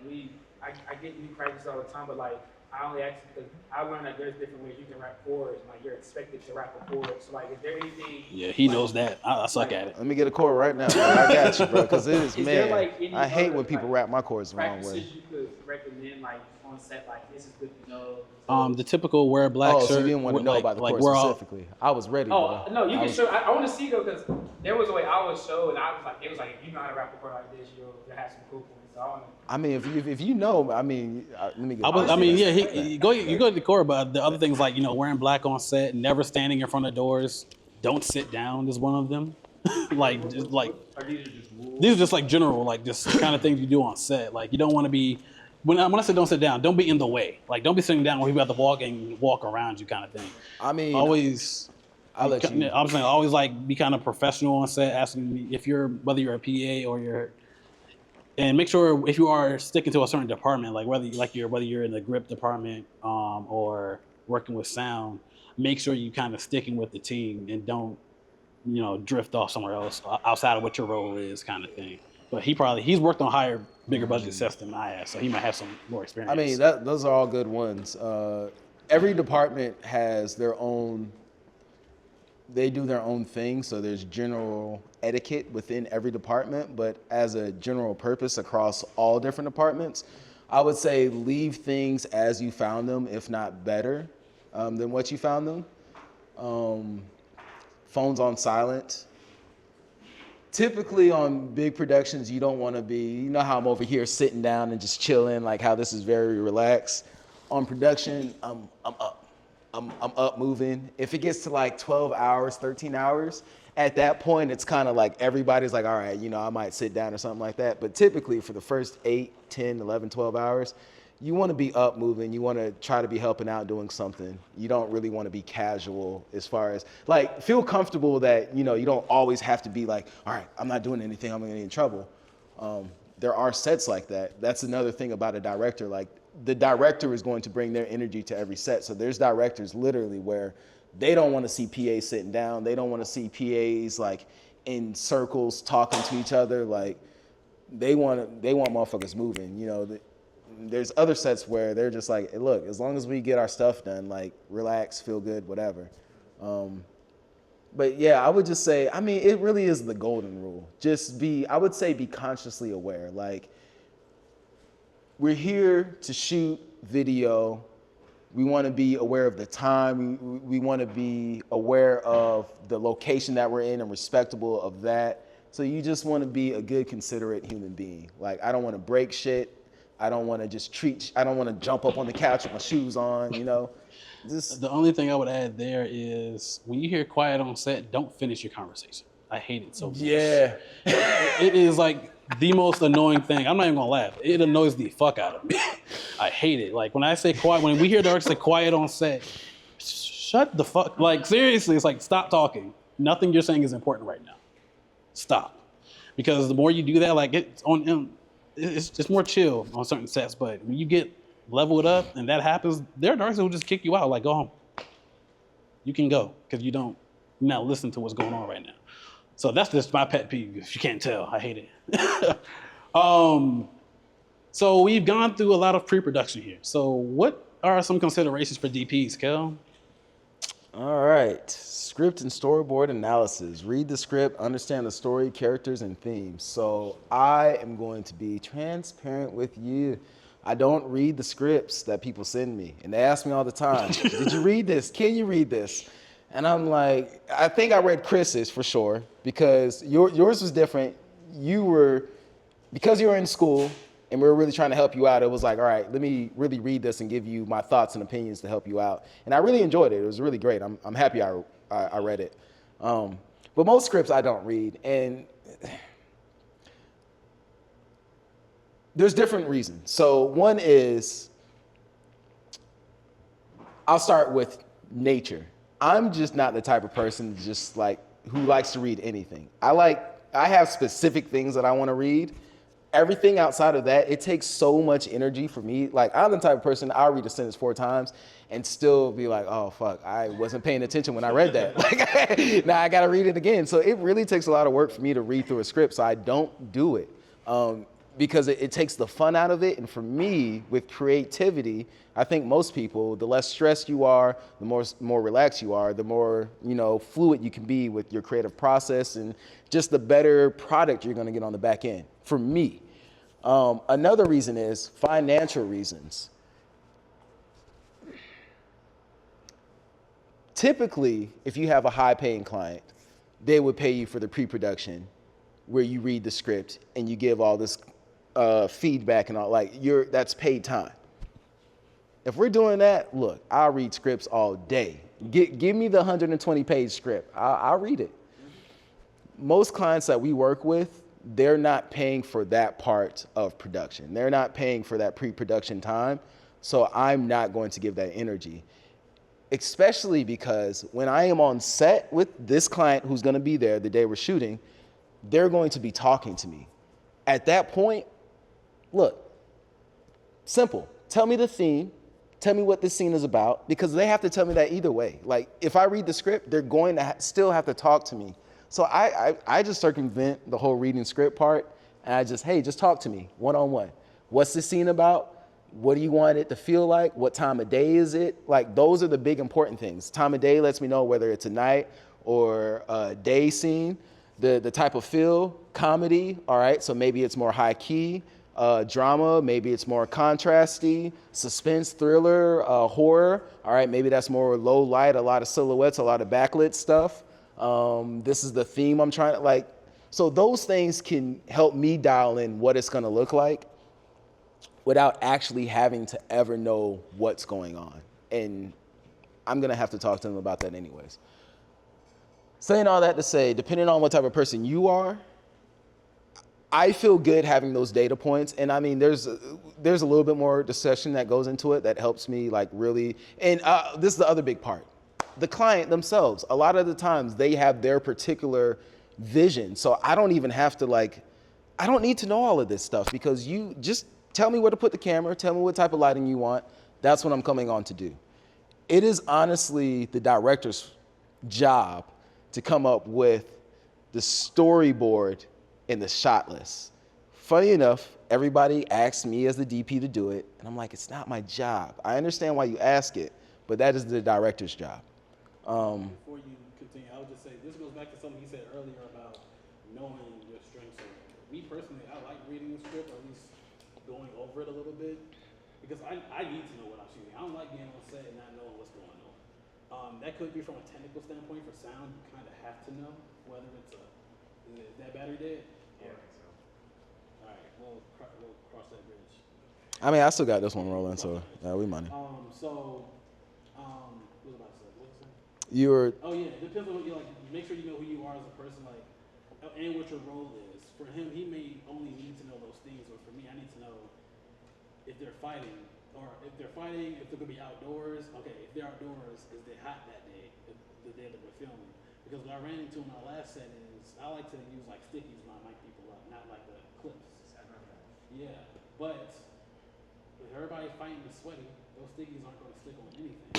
I get new practice all the time, but like I only ask because I learned that there's different ways you can rap chords, and like you're expected to rap a chord. So like, is there anything? Yeah, he knows that. I suck at it. Let me get a chord right now. Bro. I got you, bro. Because it is, Is there, man. like, any I hate other, when people like, rap my chords the wrong way. Practices you could recommend like on set, like this is good to know. The typical wear a black Oh, shirt. so you didn't want to know about the chord we're all- specifically. I was ready, Oh bro. no, you I can was- show. I want to see though, because there was a way I was showed, and I was like, it was like, if you know how to rap a chord like this, you'll have some cool points. So I want to. I mean, if you know, I mean, let me get. you go to the core, but the other things like wearing black on set, never standing in front of doors, don't sit down is one of them. These are just like general, like just kind of things you do on set. Like you don't want to be. When I say don't sit down, don't be in the way. Like don't be sitting down where people have to walk around you, kind of thing. I mean, Always. I'll let you. I'm saying always like be kind of professional on set, asking me if whether you're a PA or you're, and make sure if you are sticking to a certain department, like whether you're in the grip department or working with sound, make sure you kind of sticking with the team and don't drift off somewhere else outside of what your role is, kind of thing. but he's worked on bigger budget sets than I have, so he might have some more experience. I mean, those are all good ones. Every department has their own. They do their own thing, so there's general etiquette within every department. But as a general purpose across all different departments, I would say leave things as you found them, if not better than what you found them. Phones on silent. Typically on big productions, you don't want to be, you know how I'm over here sitting down and just chilling, like how this is very relaxed. On production, I'm up. I'm up moving. If it gets to like 12 hours, 13 hours, at that point, it's kind of like everybody's like, all right, you know, I might sit down or something like that. But typically for the first 8, 10, 11, 12 hours, you want to be up moving. You want to try to be helping out, doing something. You don't really want to be casual as far as like feel comfortable that, you know, you don't always have to be like, all right, I'm not doing anything. I'm going to get in trouble. There are sets like that. That's another thing about a director. Like the director is going to bring their energy to every set. So there's directors literally where they don't want to see PAs sitting down. They don't want to see PAs like in circles talking to each other. Like they want motherfuckers moving. You know, there's other sets where they're just like, hey, look, as long as we get our stuff done, like relax, feel good, whatever. But yeah, I would just say, I mean, it really is the golden rule. I would say be consciously aware. Like, we're here to shoot video. We want to be aware of the time. We want to be aware of the location that we're in and respectable of that. So you just want to be a good, considerate human being. Like, I don't want to break shit. I don't want to I don't want to jump up on the couch with my shoes on, you know. The only thing I would add there is when you hear quiet on set, don't finish your conversation. I hate it so much. Yeah. It is like the most annoying thing. I'm not even gonna laugh. It annoys the fuck out of me. I hate it. Like when I say quiet, when we hear directors say quiet on set, shut the fuck. Like seriously, it's like stop talking. Nothing you're saying is important right now. Stop. Because the more you do that, like it's just more chill on certain sets. But when you get leveled up and that happens, there are directors who just kick you out. Like go home. You can go because you're not listening to what's going on right now. So that's just my pet peeve. If you can't tell, I hate it. So we've gone through a lot of pre-production here. So what are some considerations for DPs, Kel? All right. Script and storyboard analysis. Read the script, understand the story, characters, and themes. So I am going to be transparent with you. I don't read the scripts that people send me. And they ask me all the time, did you read this? Can you read this? And I'm like, I think I read Chris's for sure, because yours was different. Because you were in school and we were really trying to help you out, it was like, all right, let me really read this and give you my thoughts and opinions to help you out. And I really enjoyed it. It was really great. I'm happy I read it. But most scripts I don't read. And there's different reasons. So one is, I'll start with nature. I'm just not the type of person just like who likes to read anything. I have specific things that I want to read. Everything outside of that, it takes so much energy for me. Like I'm the type of person, I'll read a sentence 4 times and still be like, oh fuck, I wasn't paying attention when I read that. Like now I gotta read it again. So it really takes a lot of work for me to read through a script. So I don't do it. Because it takes the fun out of it. And for me, with creativity, I think most people, the less stressed you are, the more relaxed you are, the more, fluid you can be with your creative process and just the better product you're gonna get on the back end, for me. Another reason is financial reasons. Typically, if you have a high-paying client, they would pay you for the pre-production where you read the script and you give all this feedback and all, that's paid time. If we're doing that, look, I'll read scripts all day. Give me the 120-page script. I'll read it. Most clients that we work with, they're not paying for that part of production. They're not paying for that pre-production time. So I'm not going to give that energy. Especially because when I am on set with this client who's going to be there the day we're shooting, they're going to be talking to me. At that point, look, simple. Tell me the theme. Tell me what this scene is about, because they have to tell me that either way. Like, if I read the script, they're going to still have to talk to me. So I just circumvent the whole reading script part, And I just, hey, just talk to me one-on-one. What's the scene about? What do you want it to feel like? What time of day is it? Like, those are the big important things. Time of day lets me know whether it's a night or a day scene. The type of feel, comedy, all right, so maybe it's more high key. Drama, maybe it's more contrasty. Suspense, thriller, horror, all right, maybe that's more low light, a lot of silhouettes, a lot of backlit stuff. This is the theme I'm trying to, like, so those things can help me dial in what it's gonna look like without actually having to ever know what's going on. And I'm gonna have to talk to them about that anyways. Saying all that to say, depending on what type of person you are, I feel good having those data points. And I mean, there's a little bit more discussion that goes into it that helps me like really, and this is the other big part. The client themselves, a lot of the times they have their particular vision. So I don't even have to like, I don't need to know all of this stuff because you just tell me where to put the camera, tell me what type of lighting you want. That's what I'm coming on to do. It is honestly the director's job to come up with the storyboard and the shot list. Funny enough, everybody asks me as the DP to do it, and I'm like, it's not my job. I understand why you ask it, but that is the director's job. Before you continue, I would just say, this goes back to something you said earlier about knowing your strengths. So me personally, I like reading the script, or at least going over it a little bit, because I need to know what I'm shooting. I don't like being on set and not knowing what's going on. That could be from a technical standpoint. For sound, you kind of have to know whether it's is that battery dead? Yeah, I think so. All right, we'll cross that bridge. I mean, I still got this one rolling, so we money. What was I about to say? What was I saying? You were, Oh yeah, it depends on what you like. Make sure you know who you are as a person, like, and what your role is. For him, he may only need to know those things, or for me, I need to know if they're fighting, or if they're fighting, if they're gonna be outdoors. Okay, if they're outdoors, is it hot that day, the day that we're filming? Because what I ran into in our last set is I like to use like stickies when I mic people up, not like the clips. Yeah, but if everybody fighting and sweating, those stickies aren't going to stick on anything.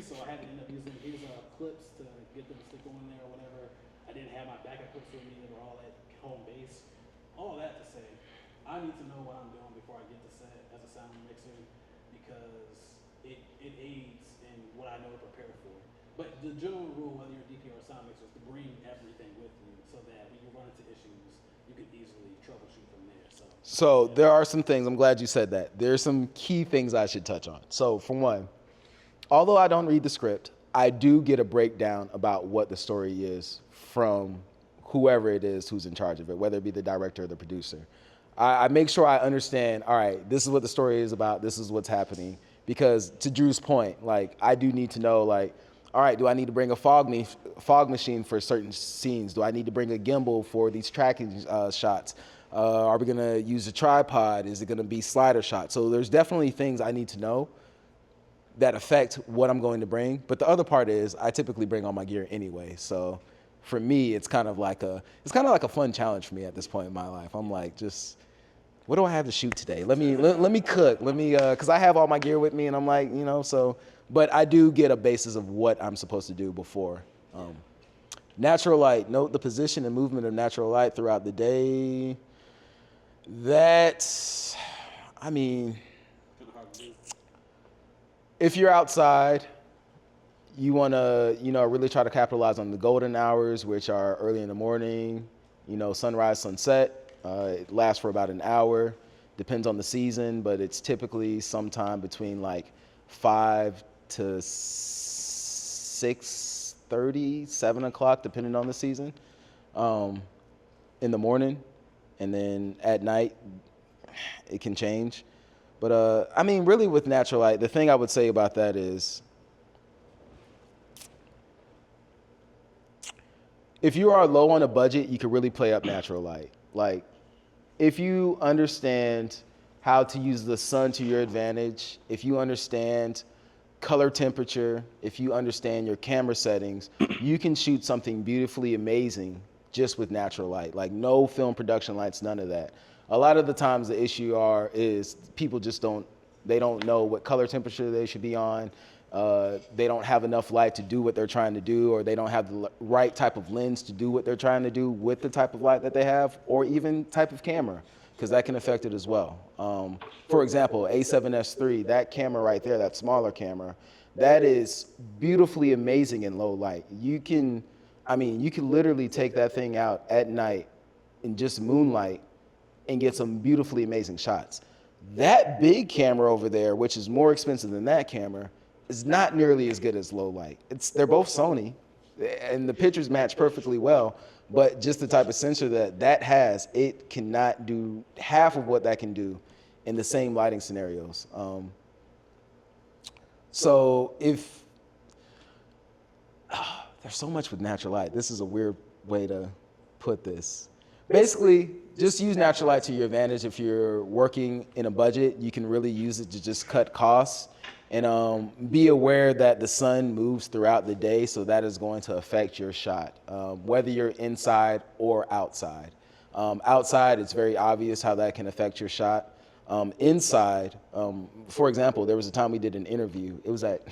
So I had to end up using these clips to get them to stick on there or whatever. I didn't have my backup clips with me; they were all at home base. All that to say, I need to know what I'm doing before I get to set as a sound mixer because it aids in what I know to prepare for. But the general rule, whether you're a DP or a sound mixer, is to bring everything with you so that when you run into issues, you can easily troubleshoot from there. so there are some things, I'm glad you said that. There's some key things I should touch on. So for one, although I don't read the script, I do get a breakdown about what the story is from whoever it is who's in charge of it, whether it be the director or the producer. I make sure I understand, all right, this is what the story is about, this is what's happening. Because to Drew's point, like, I do need to know, like, all right, do I need to bring a fog machine for certain scenes? Do I need to bring a gimbal for these tracking shots? Are we gonna use a tripod? Is it gonna be slider shots? So there's definitely things I need to know that affect what I'm going to bring. But the other part is I typically bring all my gear anyway. So for me, it's kind of like a fun challenge for me at this point in my life. I'm like, just, what do I have to shoot today? Let me cook. Cause I have all my gear with me and I'm like, so, but I do get a basis of what I'm supposed to do before. Natural light, note the position and movement of natural light throughout the day. That's, I mean, if you're outside, you want to, really try to capitalize on the golden hours, which are early in the morning, sunrise, sunset. It lasts for about an hour. Depends on the season, but it's typically sometime between like 5 to 6:30, 7 o'clock, depending on the season, in the morning. And then at night, it can change. But I mean, really with natural light, the thing I would say about that is, if you are low on a budget, you can really play up natural light. Like, if you understand how to use the sun to your advantage, if you understand color temperature, if you understand your camera settings, you can shoot something beautifully amazing just with natural light. Like, no film production lights, none of that. A lot of the times the issue is people just don't know what color temperature they should be on. they don't have enough light to do what they're trying to do, or they don't have the right type of lens to do what they're trying to do with the type of light that they have, or even type of camera, because that can affect it as well. For example, A7S III, that camera right there, that smaller camera, that is beautifully amazing in low light. You can literally take that thing out at night in just moonlight and get some beautifully amazing shots. That big camera over there, which is more expensive than that camera, is not nearly as good as low light. They're both Sony, and the pictures match perfectly well, but just the type of sensor that has, it cannot do half of what that can do in the same lighting scenarios. So if, there's so much with natural light. This is a weird way to put this. Basically, just use natural light to your advantage. If you're working in a budget, you can really use it to just cut costs. And be aware that the sun moves throughout the day, so that is going to affect your shot, whether you're inside or outside. Outside, it's very obvious how that can affect your shot. Inside, for example, there was a time we did an interview. It was at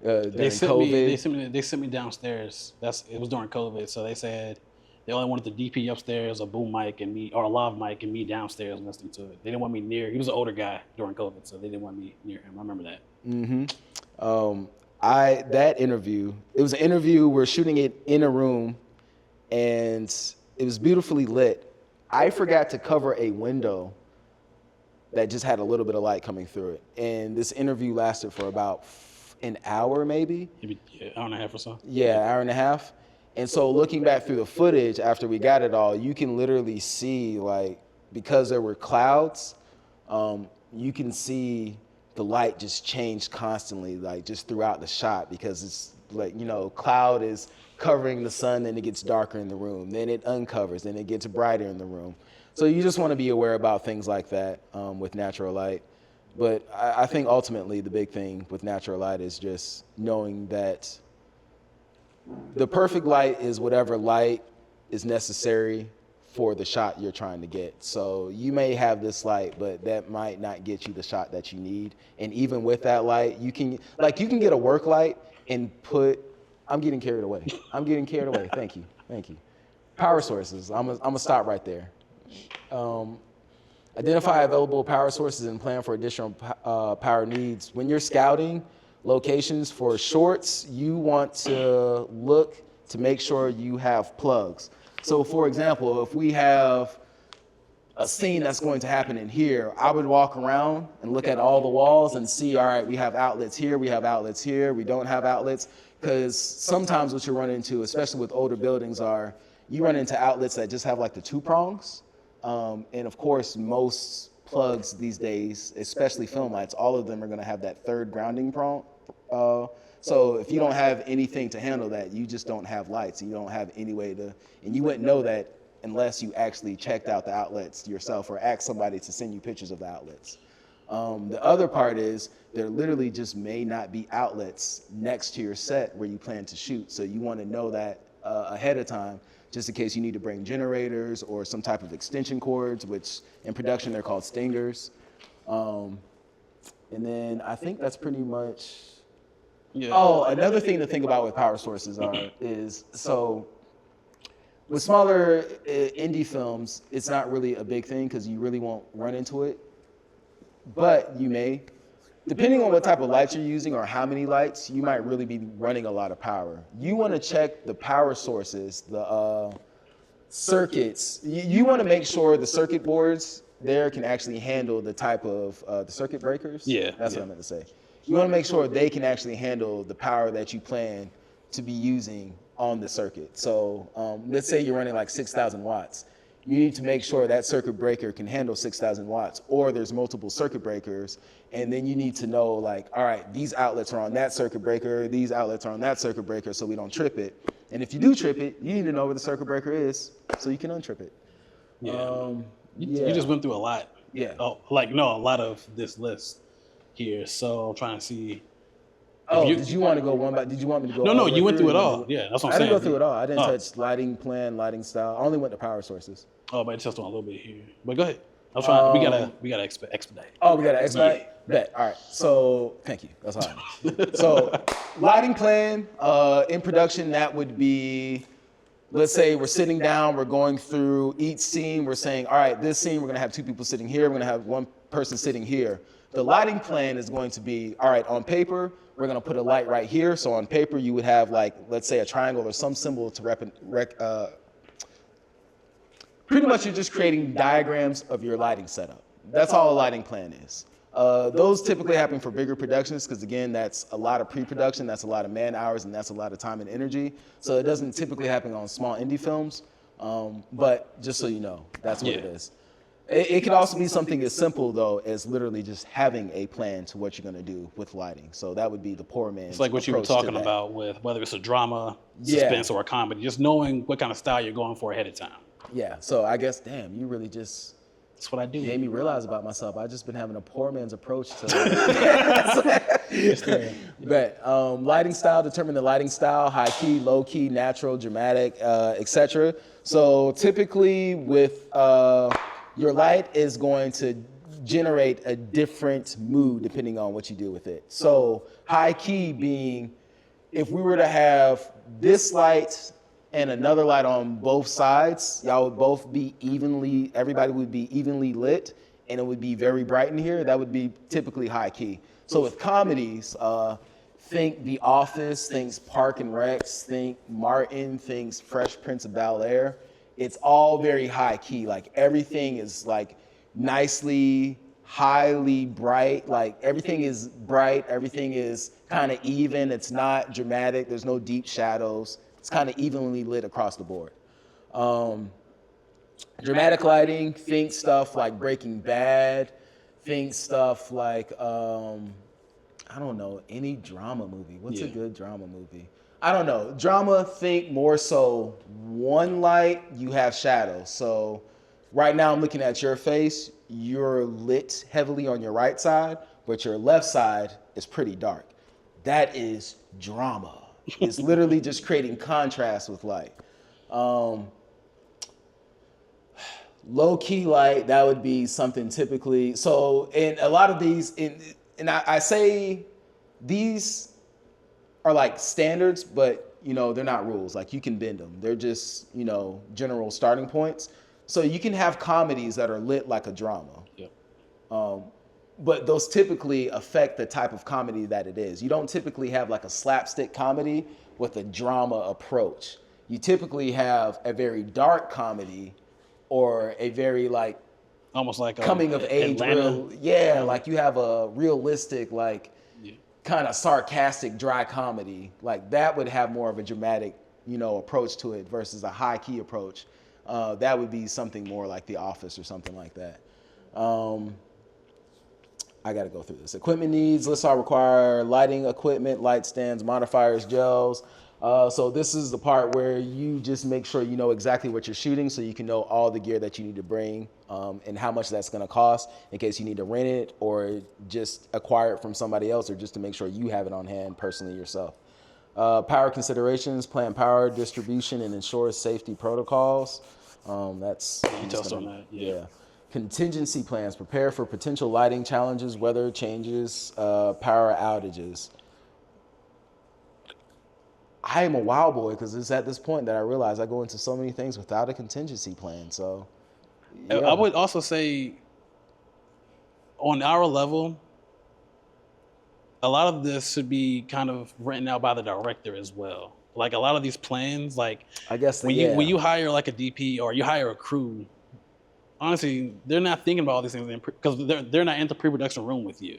during COVID. They sent me downstairs. It was during COVID, so they said they only wanted the DP upstairs, a boom mic, and me, or a lav mic, and me downstairs listening to it. They didn't want me near. He was an older guy during COVID, so they didn't want me near him. I remember that. That interview. It was an interview. We're shooting it in a room, and it was beautifully lit. I forgot to cover a window that just had a little bit of light coming through it, and this interview lasted for about an hour, maybe. Maybe hour and a half or so. Yeah, hour and a half. And so looking back through the footage after we got it all, you can literally see, like, because there were clouds, you can see the light just change constantly, like just throughout the shot, because it's like, cloud is covering the sun, then it gets darker in the room, then it uncovers, then it gets brighter in the room. So you just want to be aware about things like that with natural light. But I think ultimately the big thing with natural light is just knowing that the perfect light is whatever light is necessary for the shot you're trying to get. So you may have this light, but that might not get you the shot that you need. And even with that light, you can get a work light and I'm getting carried away. Thank you. Power sources. I'm gonna stop right there. Identify available power sources and plan for additional power needs. When you're scouting locations for shorts, you want to look to make sure you have plugs. So for example, if we have a scene that's going to happen in here, I would walk around and look at all the walls and see, all right, we have outlets here, we have outlets here, we don't have outlets. Because sometimes what you run into, especially with older buildings, you run into outlets that just have like the two prongs. And of course, most plugs these days, especially film lights, all of them are gonna have that third grounding prong. So if you don't have anything to handle that, you just don't have lights. You don't have any way to, and you wouldn't know that unless you actually checked out the outlets yourself or asked somebody to send you pictures of the outlets. The other part is there literally just may not be outlets next to your set where you plan to shoot. So you want to know that ahead of time, just in case you need to bring generators or some type of extension cords, which in production they're called stingers. And then I think that's pretty much. Yeah. Oh, another thing to think about with power sources is with smaller indie films, it's not really a big thing because you really won't run into it. But you may, depending on what type of lights you're using or how many lights, you might really be running a lot of power. You want to check the power sources, the circuits. You want to make sure the circuit boards there can actually handle the type of the circuit breakers. Yeah, that's what I meant to say. You want to make sure they can actually handle the power that you plan to be using on the circuit. So let's say you're running like 6,000 watts. You need to make sure that circuit breaker can handle 6,000 watts, or there's multiple circuit breakers. And then you need to know, like, all right, these outlets are on that circuit breaker, these outlets are on that circuit breaker, so we don't trip it. And if you do trip it, you need to know where the circuit breaker is so you can untrip it. Yeah. You just went through a lot. Yeah. Oh, a lot of this list here. So I'm trying to see. Did you want to go one by? Did you want me to go? No, you went through it all. Yeah, that's what I'm saying. I didn't go through it all. I didn't touch lighting plan, lighting style. I only went to power sources. Oh, but it touched on a little bit here. But go ahead. I'm trying. We gotta expedite. Oh, we got to expedite? Bet. All right. So, thank you. That's all I need. So, lighting plan in production, that would be, let's say we're sitting down, we're going through each scene, we're saying, all right, this scene, we're going to have 2 people sitting here, we're going to have 1 person sitting here. The lighting plan is going to be, all right, on paper, we're going to put a light right here. So, on paper, you would have, like, let's say a triangle or some symbol to pretty much you're just creating diagrams of your lighting setup. That's all a lighting plan is. Those typically happen for bigger productions because, again, that's a lot of pre-production, that's a lot of man hours, and that's a lot of time and energy. So it doesn't typically happen on small indie films, but just so you know, that's what it is. It could also be something as simple, though, as literally just having a plan to what you're going to do with lighting. So that would be the poor man's It's like what you were approach to talking that. about with whether it's a drama, suspense, or a comedy. Just knowing what kind of style you're going for ahead of time. Yeah, so I guess, damn, you really just That's what I do. made me realize about myself. I've just been having a poor man's approach to but lighting style, determine the lighting style, high key, low key, natural, dramatic, etc. So typically with your light is going to generate a different mood depending on what you do with it. So high key being, if we were to have this light and another light on both sides, y'all would both be evenly, everybody would be evenly lit, and it would be very bright in here. That would be typically high key. So with comedies, think The Office, think Park and Recs, think Martin, think Fresh Prince of Bel-Air. It's all very high key. Like everything is like nicely, highly bright. Like everything is bright. Everything is kind of even. It's not dramatic. There's no deep shadows. It's kind of evenly lit across the board. Dramatic lighting, think stuff like Breaking Bad, think stuff like, I don't know, any drama movie. What's a good drama movie? I don't know. Drama, think more so one light, you have shadows. So right now I'm looking at your face. You're lit heavily on your right side, but your left side is pretty dark. That is drama. It's literally just creating contrast with light. Low key light, that would be something typically. So in a lot of these, and I say these are like standards, but you know, they're not rules. Like you can bend them. They're just, you know, general starting points. So you can have comedies that are lit like a drama. Yep. But those typically affect the type of comedy that it is. You don't typically have like a slapstick comedy with a drama approach. You typically have a very dark comedy or a very like almost like coming of age, like you have a realistic, like kind of sarcastic, dry comedy. Like that would have more of a dramatic, you know, approach to it versus a high key approach. That would be something more like The Office or something like that. I got to go through this. Equipment needs, let's all require lighting equipment, light stands, modifiers, gels. So this is the part where you just make sure you know exactly what you're shooting so you can know all the gear that you need to bring and how much that's going to cost in case you need to rent it or just acquire it from somebody else or just to make sure you have it on hand personally yourself. Power considerations, plan power distribution and ensure safety protocols. That's you touched on that. Yeah. Contingency plans, prepare for potential lighting challenges, weather changes, power outages. I am a wild boy because it's at this point that I realize I go into so many things without a contingency plan. So, yeah. I would also say on our level, a lot of this should be kind of written out by the director as well. Like a lot of these plans, like I guess when you hire like a DP or you hire a crew, honestly, they're not thinking about all these things because they're not in the pre-production room with you.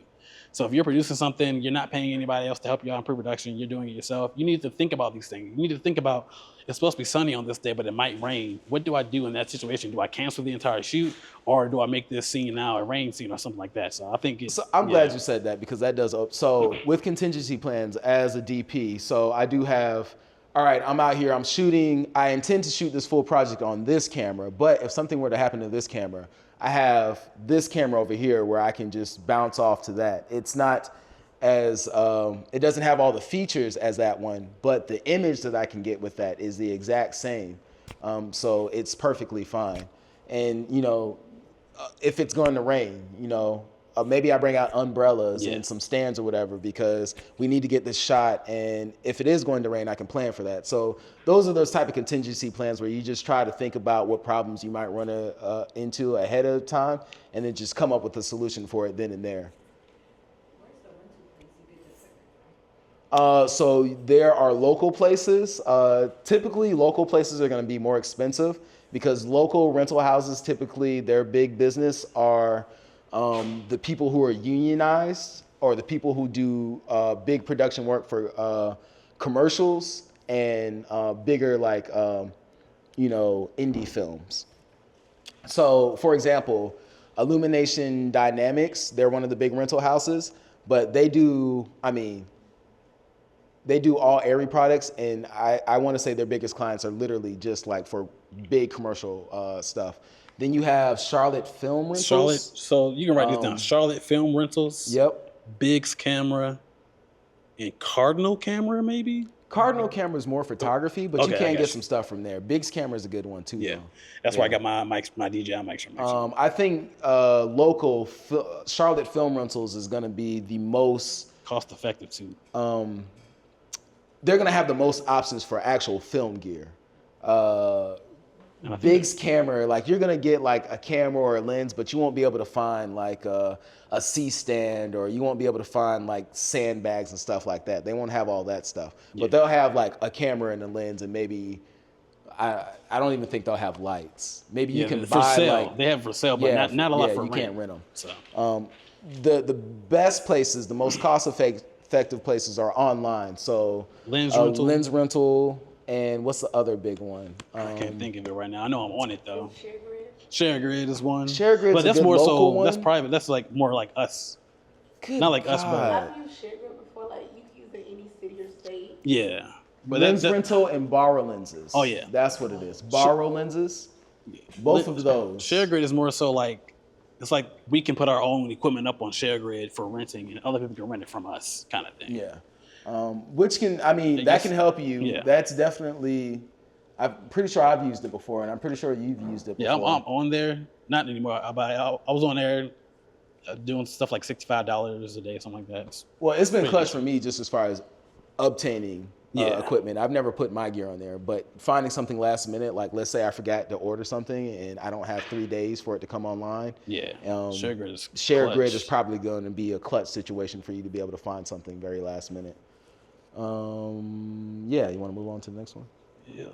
So if you're producing something, you're not paying anybody else to help you out in pre-production, you're doing it yourself. You need to think about these things. You need to think about, it's supposed to be sunny on this day, but it might rain. What do I do in that situation? Do I cancel the entire shoot or do I make this scene now a rain scene or something like that? So I think it's... So I'm glad you said that because that does... So with contingency plans as a DP, so I do have, all right, I'm out here, I'm shooting, I intend to shoot this full project on this camera, but if something were to happen to this camera, I have this camera over here where I can just bounce off to that. It's not as, it doesn't have all the features as that one, but the image that I can get with that is the exact same. So it's perfectly fine. And, you know, if it's going to rain, maybe I bring out umbrellas Yeah. and some stands or whatever because we need to get this shot. And if it is going to rain, I can plan for that. So those are those type of contingency plans where you just try to think about what problems you might run into ahead of time and then just come up with a solution for it then and there. Where's the rental place you get this equipment from? So there are local places. Typically, local places are going to be more expensive because local rental houses, typically their big business are the people who are unionized or the people who do big production work for commercials and bigger like indie films. So, for example, Illumination Dynamics, they're one of the big rental houses, but they do all Airy products, and I want to say their biggest clients are literally just like for big commercial stuff. Then you have Charlotte Film Rentals. Charlotte. So you can write this down. Charlotte Film Rentals. Yep. Biggs Camera, and Cardinal Camera, maybe. Cardinal Camera is more photography, but Okay, you I can got get you. some stuff from there. Biggs Camera is a good one too. Yeah, though. that's where I got my mics, my DJI mics from. I think local Charlotte Film Rentals is going to be the most. Cost effective too. They're going to have the most options for actual film gear. And I think Biggs Camera, like you're going to get like a camera or a lens, but you won't be able to find like a C-stand, or you won't be able to find like sandbags and stuff like that. They won't have all that stuff, Yeah. but they'll have like a camera and a lens, and maybe I don't even think they'll have lights. Maybe you can for buy sale. like they have for sale, but not a lot for you rent. can't rent them. So The best places, the most cost effective places are online. So Lens rental. Lens rental, and what's the other big one? I can't think of it right now. I know I'm on it though. ShareGrid? ShareGrid is one. ShareGrid's but a that's good more so. local one. That's private. That's like more like us. Good Not like us, but- God. I've used ShareGrid before, like you can use it in any city or state. Yeah, but Lens that, rental and borrow lenses. Oh, yeah. That's what it is. Borrow lenses. Both of those. ShareGrid is more so like it's like we can put our own equipment up on ShareGrid for renting, and other people can rent it from us, kind of thing. Yeah. Which can, that guess- can help you. yeah. That's definitely, I'm pretty sure I've used it before, and I'm pretty sure you've used it Yeah, before. I'm on there. Not anymore. I was on there doing stuff like $65 a day, something like that. Well, it's been Pretty clutch good. for me just as far as obtaining Yeah. equipment. I've never put my gear on there, but finding something last minute, like let's say I forgot to order something and I don't have 3 days for it to come online. Yeah, ShareGrid is ShareGrid clutch. is probably going to be a clutch situation for you to be able to find something very last minute. Yeah, you want to move on to the next one? Yeah.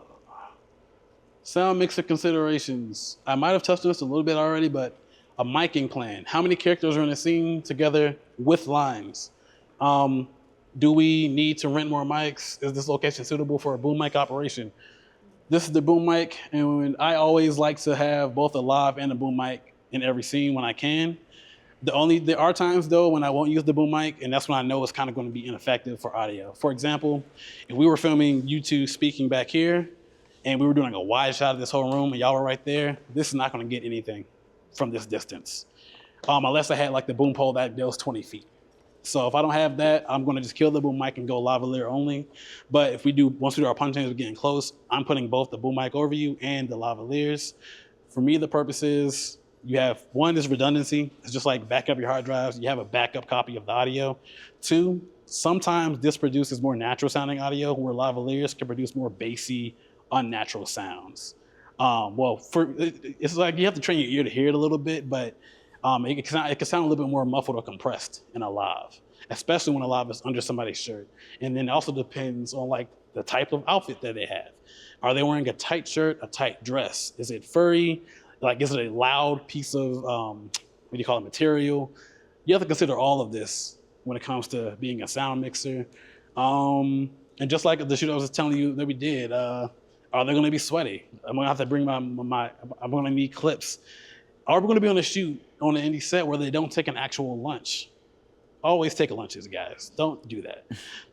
Sound mixer considerations. I might have touched on this a little bit already, but a miking plan. How many characters are in a scene together with lines? Do we need to rent more mics? Is this location suitable for a boom mic operation? This is the boom mic, and I always like to have both a live and a boom mic in every scene when I can. There are times though when I won't use the boom mic, and that's when I know it's kind of going to be ineffective for audio. For example, if we were filming you two speaking back here, and we were doing a wide shot of this whole room, and y'all were right there, this is not going to get anything from this distance, unless I had like the boom pole that goes 20 feet. So if I don't have that, I'm going to just kill the boom mic and go lavalier only. But if once we do our punchlines, we're getting close, I'm putting both the boom mic over you and the lavaliers. For me, the purpose is you have one is redundancy. It's just like back up your hard drives. You have a backup copy of the audio. Two, sometimes this produces more natural sounding audio where lavaliers can produce more bassy, unnatural sounds. It's like you have to train your ear to hear it a little bit, but it can sound a little bit more muffled or compressed in a live, especially when a live is under somebody's shirt. And then it also depends on like the type of outfit that they have. Are they wearing a tight shirt, a tight dress? Is it furry? Like, is it a loud piece of, material? You have to consider all of this when it comes to being a sound mixer. And just like the shoot I was telling you that we did, are they gonna be sweaty? I'm gonna have to bring I'm gonna need clips. Are we gonna be on a shoot on an indie set where they don't take an actual lunch? Always take lunches, guys. Don't do that.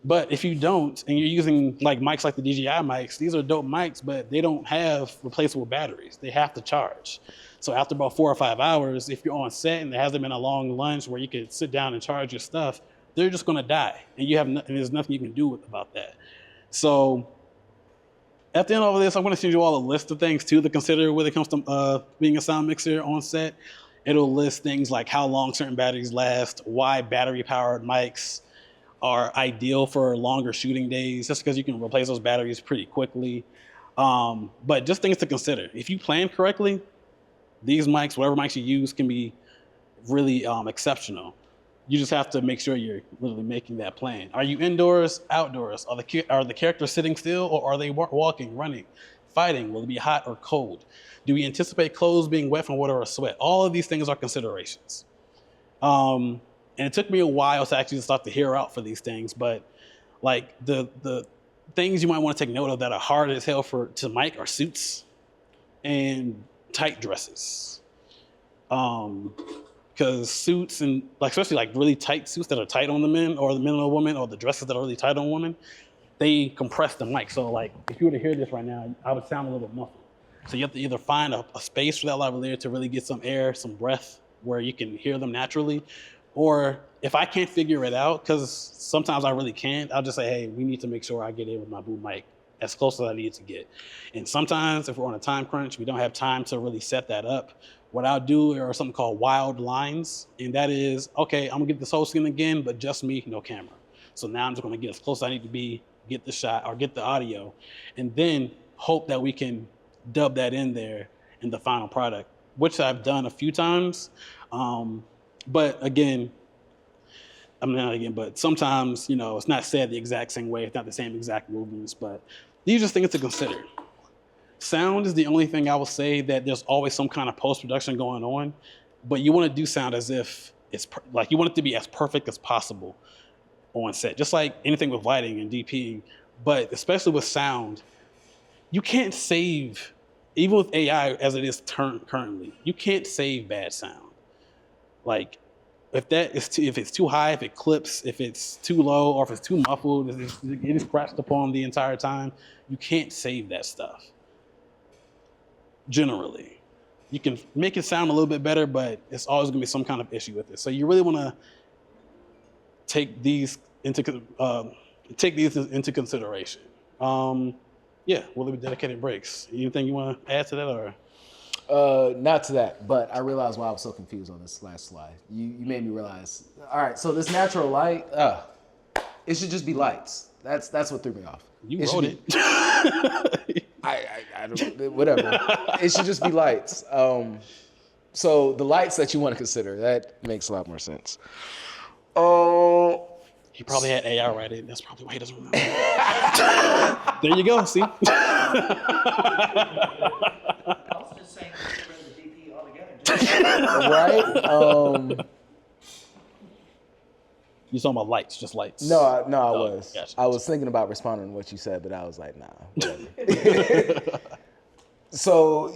But if you don't, and you're using like mics like the DJI mics, these are dope mics, but they don't have replaceable batteries. They have to charge. So after about 4 or 5 hours, if you're on set and there hasn't been a long lunch where you could sit down and charge your stuff, they're just gonna die, and and there's nothing you can do about that. So at the end of all this, I'm gonna send you all a list of things too to consider when it comes to being a sound mixer on set. It'll list things like how long certain batteries last, why battery-powered mics are ideal for longer shooting days, just because you can replace those batteries pretty quickly. But just things to consider. If you plan correctly, these mics, whatever mics you use, can be really exceptional. You just have to make sure you're literally making that plan. Are you indoors, outdoors? Are the characters sitting still, or are they walking, running, fighting? Will it be hot or cold? Do we anticipate clothes being wet from water or sweat? All of these things are considerations. And it took me a while to actually start to hear out for these things, but like the things you might want to take note of that are hard as hell to mic are suits and tight dresses. Because suits and like especially like really tight suits that are tight on the men or the men and the women or the dresses that are really tight on women, they compress the mic. So like if you were to hear this right now, I would sound a little muffled. So you have to either find a space for that lavalier to really get some air, some breath where you can hear them naturally. Or if I can't figure it out, because sometimes I really can't, I'll just say, hey, we need to make sure I get in with my boom mic as close as I need to get. And sometimes if we're on a time crunch, we don't have time to really set that up. What I'll do are something called wild lines. And that is, okay, I'm gonna get this whole scene again, but just me, no camera. So now I'm just gonna get as close as I need to be, get the shot or get the audio, and then hope that we can dub that in there in the final product, which I've done a few times. But again, but sometimes, it's not said the exact same way. It's not the same exact movements, but these are just things to consider. Sound is the only thing I will say that there's always some kind of post-production going on, but you want to do sound as if it's like you want it to be as perfect as possible on set, just like anything with lighting and DPing, but especially with sound, you can't save, even with AI as it is currently, you can't save bad sound. Like, if it's too high, if it clips, if it's too low, or if it's too muffled, if it is scratched upon the entire time, you can't save that stuff. Generally, you can make it sound a little bit better, but it's always going to be some kind of issue with it. So you really want to take these into consideration. Yeah, will it be dedicated breaks? Anything you want to add to that, or? Not to that, but I realized why I was so confused on this last slide. You made me realize. All right, so this natural light, it should just be lights. That's what threw me off. You wrote it. I don't, whatever. It should just be lights. So the lights that you want to consider, that makes a lot more sense. Oh. He probably had AI write it. That's probably why he doesn't remember. There you go. See. I was just saying get rid of the DP altogether. Right? You talking about lights, just lights? No, I was. Gotcha. I was thinking about responding to what you said, but I was like, nah, whatever. So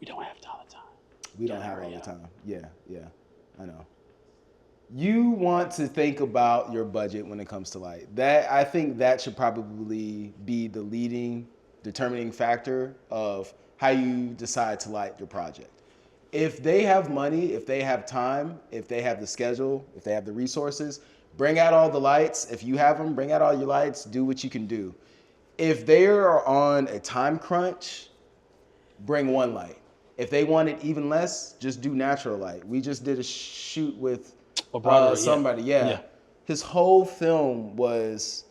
we don't have all the time. We don't have all the time. Yeah, I know. You want to think about your budget when it comes to light. I think that should probably be the leading determining factor of how you decide to light your project. If they have money, if they have time, if they have the schedule, if they have the resources, bring out all the lights. If you have them, bring out all your lights, do what you can do. If they are on a time crunch, bring one light. If they want it even less, just do natural light. We just did a shoot with somebody. Yeah. His whole film was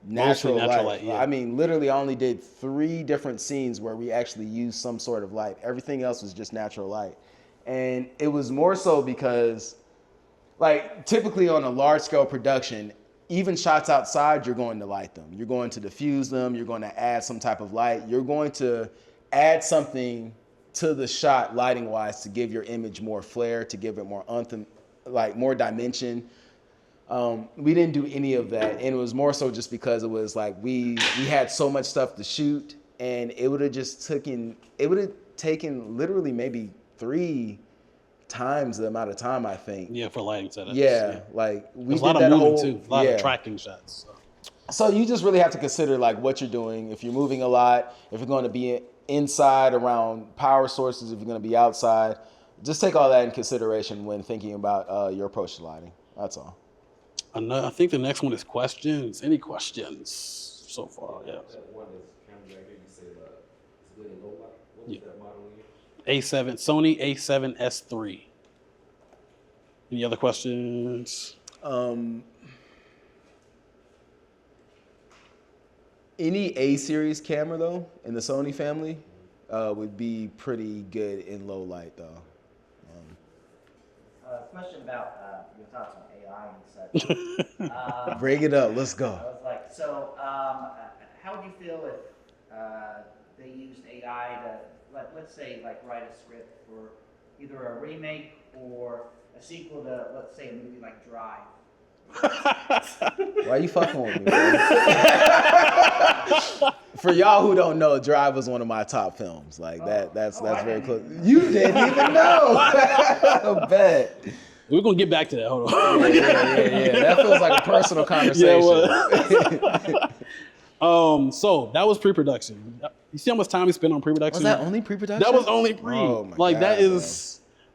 natural light. Yeah. I mean, literally, I only did 3 different scenes where we actually used some sort of light. Everything else was just natural light. And it was more so because, like, typically on a large-scale production, even shots outside, you're going to light them. You're going to diffuse them. You're going to add some type of light. You're going to add something to the shot lighting-wise to give your image more flair, to give it more more dimension. We didn't do any of that, and it was more so just because it was like we had so much stuff to shoot, and it would have taken literally maybe 3 times the amount of time, I think. Yeah, for lighting setups. Yeah, like we did a lot that of moving whole too, a lot of tracking shots. So you just really have to consider like what you're doing. If you're moving a lot, if you're going to be inside around power sources, if you're going to be outside, just take all that in consideration when thinking about your approach to lighting. That's all. I think the next one is questions. Any questions so far? Yeah. That one is kind of like you said, it's good in low light. What was that model Sony A7S III. Any other questions? Any A series camera though in the Sony family would be pretty good in low light though. Question about your thoughts on AI and such. Bring it up. Let's I go. was like, so how would you feel if they used AI to, let's say, like write a script for either a remake or a sequel to, let's say, a movie like Drive? Why you fucking with me, bro? For y'all who don't know, Drive was one of my top films. Like that's I very didn't close. even know. You didn't even know. I bet. We're gonna get back to that. Hold on. Yeah. That feels like a personal conversation. So that was pre-production. You see how much time we spent on pre-production? Was that only pre-production? That was only pre. Oh my like God,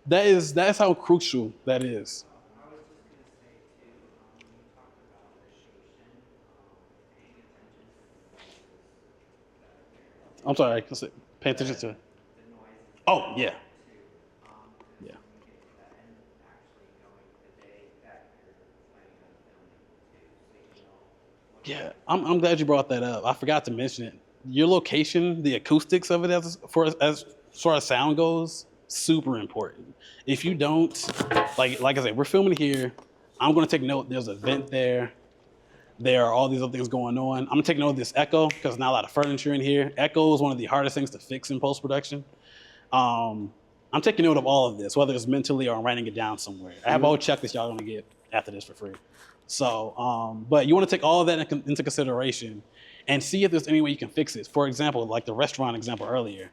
that's how crucial that is. I'm sorry. Pay attention to. Oh yeah. Yeah. Yeah, I'm glad you brought that up. I forgot to mention it. Your location, the acoustics of it, as far as sound goes, super important. If you don't, like I said, we're filming here. I'm gonna take note. There's a vent there. There are all these other things going on. I'm gonna take note of this echo because there's not a lot of furniture in here. Echo is one of the hardest things to fix in post-production. I'm taking note of all of this, whether it's mentally or I'm writing it down somewhere. I have a whole checklist y'all gonna get after this for free. So, but you wanna take all of that into consideration and see if there's any way you can fix it. For example, like the restaurant example earlier,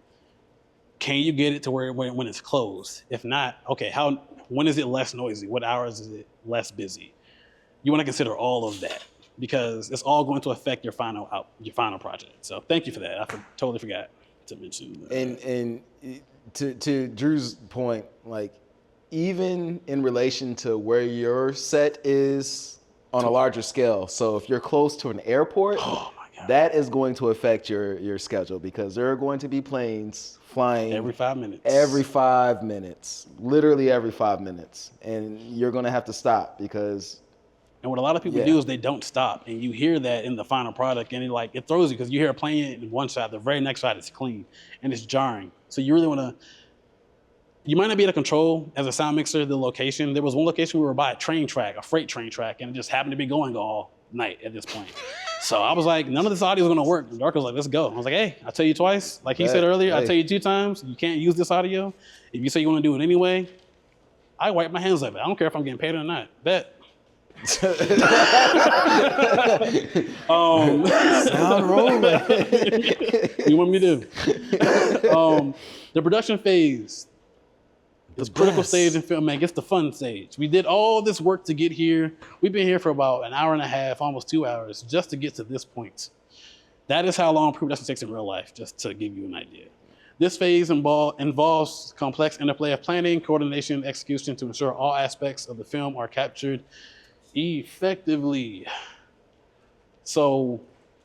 can you get it to where when it's closed? If not, okay, when is it less noisy? What hours is it less busy? You wanna consider all of that, because it's all going to affect your final project. So thank you for that. I totally forgot to mention. And to Drew's point, like even in relation to where your set is on a larger scale. So if you're close to an airport, that is going to affect your schedule because there are going to be planes flying every 5 minutes. Every 5 minutes, literally every 5 minutes, and you're going to have to stop because. And what a lot of people do is they don't stop, and you hear that in the final product, and it throws you because you hear a plane in one shot, the very next shot is clean, and it's jarring. So you really want to. You might not be able to control as a sound mixer the location. There was one location we were by a freight train track, and it just happened to be going all night at this point. So I was like, none of this audio is going to work. And Darko was like, let's go. I was like, hey, I tell you twice. Like he said earlier, I tell you 2 times. You can't use this audio. If you say you want to do it anyway, I wipe my hands of it. I don't care if I'm getting paid or not. Bet. Sound rolling. You want me to? The production phase is critical stage in film, man. It's the fun stage. We did all this work to get here. We've been here for about an hour and a half, almost 2 hours, just to get to this point. That is how long pre-production takes in real life, just to give you an idea. This phase involves complex interplay of planning, coordination, and execution to ensure all aspects of the film are captured effectively. So,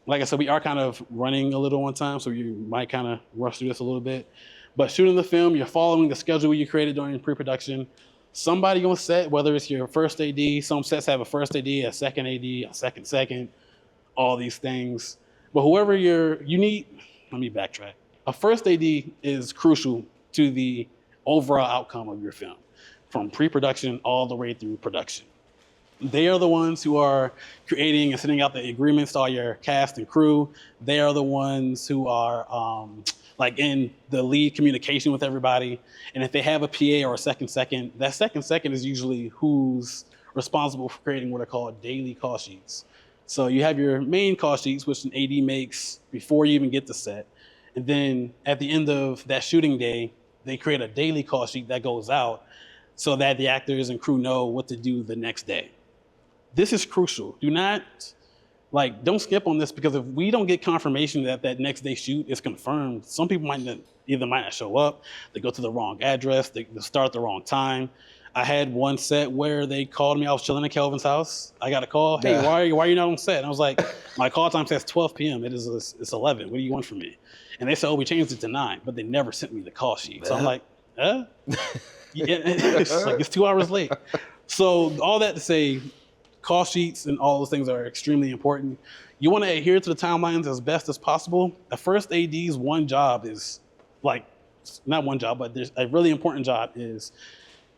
like I said, we are kind of running a little on time, so you might kind of rush through this a little bit. But shooting the film, you're following the schedule you created during pre-production. Somebody on set, whether it's your first AD, some sets have a first AD, a second AD, a second, all these things. But whoever you need, let me backtrack. A first AD is crucial to the overall outcome of your film, from pre-production all the way through production. They are the ones who are creating and sending out the agreements to all your cast and crew. They are the ones who are like in the lead communication with everybody. And if they have a PA or a second, that second is usually who's responsible for creating what are called daily call sheets. So you have your main call sheets, which an AD makes before you even get the set. And then at the end of that shooting day, they create a daily call sheet that goes out so that the actors and crew know what to do the next day. This is crucial. Don't skip on this, because if we don't get confirmation that that next day shoot is confirmed, some people might not show up, they go to the wrong address, they start at the wrong time. I had one set where they called me. I was chilling at Kelvin's house. I got a call. Hey, why are you not on set? And I was like, my call time says 12 p.m. It's 11. What do you want from me? And they said, oh, we changed it to 9, but they never sent me the call sheet. So I'm like, huh? It's 2 hours late. So all that to say, call sheets and all those things are extremely important. You want to adhere to the timelines as best as possible. The first AD's one job is not one job, but there's a really important job is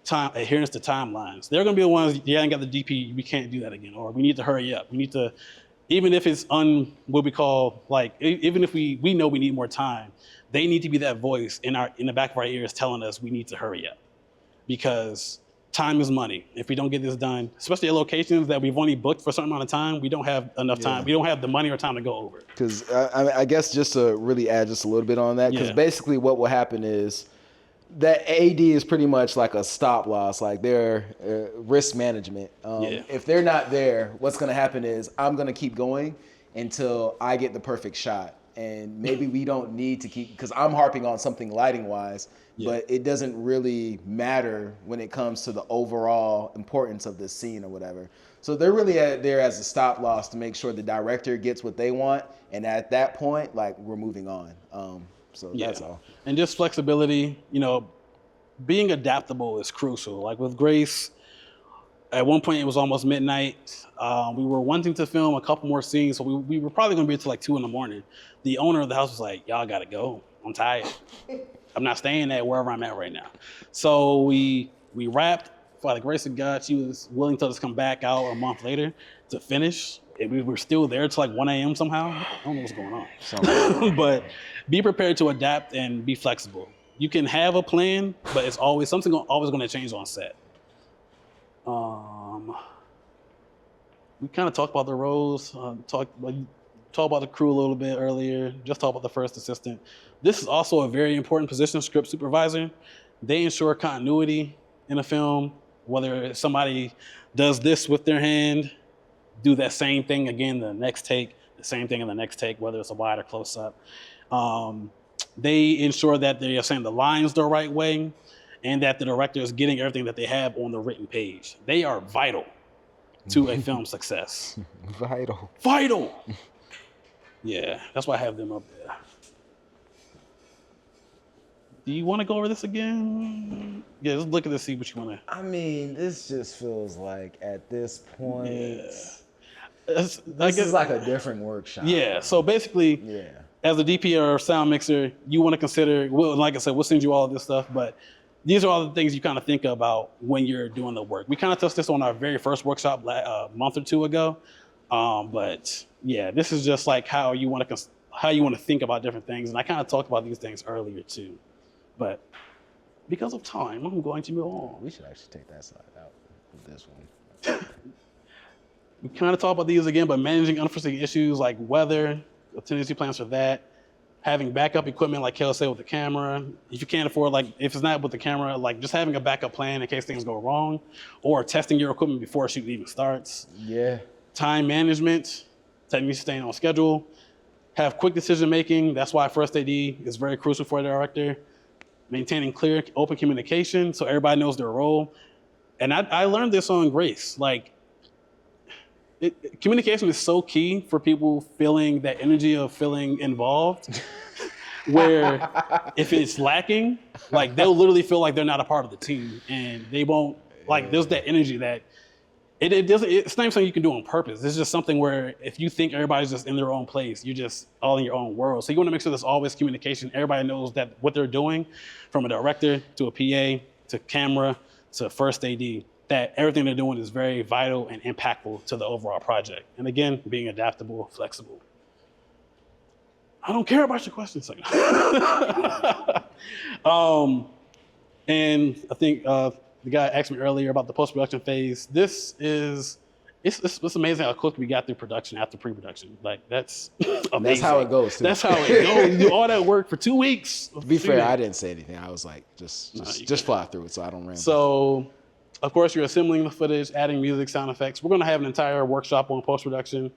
time adherence to timelines. They're going to be the ones, I ain't got the DP, we can't do that again, or we need to hurry up. We need to, even if it's what we call, even if we know we need more time, they need to be that voice in the back of our ears telling us we need to hurry up, because time is money. If we don't get this done, especially at locations that we've only booked for a certain amount of time, we don't have enough time. We don't have the money or time to go over. Because I guess just to really add just a little bit on that, because basically what will happen is that AD is pretty much like a stop loss, like their risk management. If they're not there, what's going to happen is I'm going to keep going until I get the perfect shot. And maybe we don't need to keep, because I'm harping on something lighting wise, but it doesn't really matter when it comes to the overall importance of this scene or whatever. So they're really there as a stop loss to make sure the director gets what they want. And at that point, we're moving on. So that's all. And just flexibility, being adaptable is crucial. Like with Grace, at one point it was almost midnight. We were wanting to film a couple more scenes, so we were probably gonna be until 2 a.m. The owner of the house was like, y'all gotta go. I'm tired. I'm not staying at wherever I'm at right now. So we wrapped. By the grace of God, she was willing to let us come back out a month later to finish. And we were still there till 1 a.m. somehow. I don't know what's going on. But be prepared to adapt and be flexible. You can have a plan, but it's always something always going to change on set. We kind of talked about the roles, talked about the crew a little bit earlier, just talked about the first assistant. This is also a very important position, script supervisor. They ensure continuity in a film, whether somebody does this with their hand, do that same thing again the next take, the same thing in the next take, whether it's a wide or close up. They ensure that they are saying the lines the right way and that the director is getting everything that they have on the written page. They are vital to a film success. Vital. Yeah, that's why I have them up there. Do you want to go over this again? Yeah, let's look at this, see what you want to. I mean, this just feels like at this point, this is like a different workshop. Yeah, so basically, as a DP or sound mixer, you want to consider, like I said, we'll send you all of this stuff, but these are all the things you kind of think about when you're doing the work. We kind of touched this on our very first workshop a month or two ago, but yeah, this is just like how you want to think about different things, and I kind of talked about these things earlier too. But because of time, I'm going to move on. We should actually take that slide out with this one. We kind of talk about these again, but managing unforeseen issues like weather, contingency plans for that, having backup equipment like Kel said with the camera. If you can't afford, if it's not with the camera, just having a backup plan in case things go wrong, or testing your equipment before a shoot even starts. Yeah. Time management, technically staying on schedule, have quick decision making. That's why first AD is very crucial for a director. Maintaining clear, open communication so everybody knows their role. And I learned this on Grace. Communication is so key for people feeling that energy of feeling involved, where if it's lacking, they'll literally feel like they're not a part of the team, and they won't, there's that energy that it's not something you can do on purpose. It's just something where if you think everybody's just in their own place, you're just all in your own world. So you want to make sure there's always communication. Everybody knows that what they're doing, from a director to a PA to camera to first AD, that everything they're doing is very vital and impactful to the overall project. And again, being adaptable, flexible. I don't care about your questions. And I think the guy asked me earlier about the post-production phase. This is, it's amazing how quick we got through production after pre-production. That's amazing. That's how it goes, too. That's how it goes. You do all that work for 2 weeks. To be fair, I didn't say anything. I was like, just fly through it so I don't ramble. So, of course, you're assembling the footage, adding music, sound effects. We're going to have an entire workshop on post-production.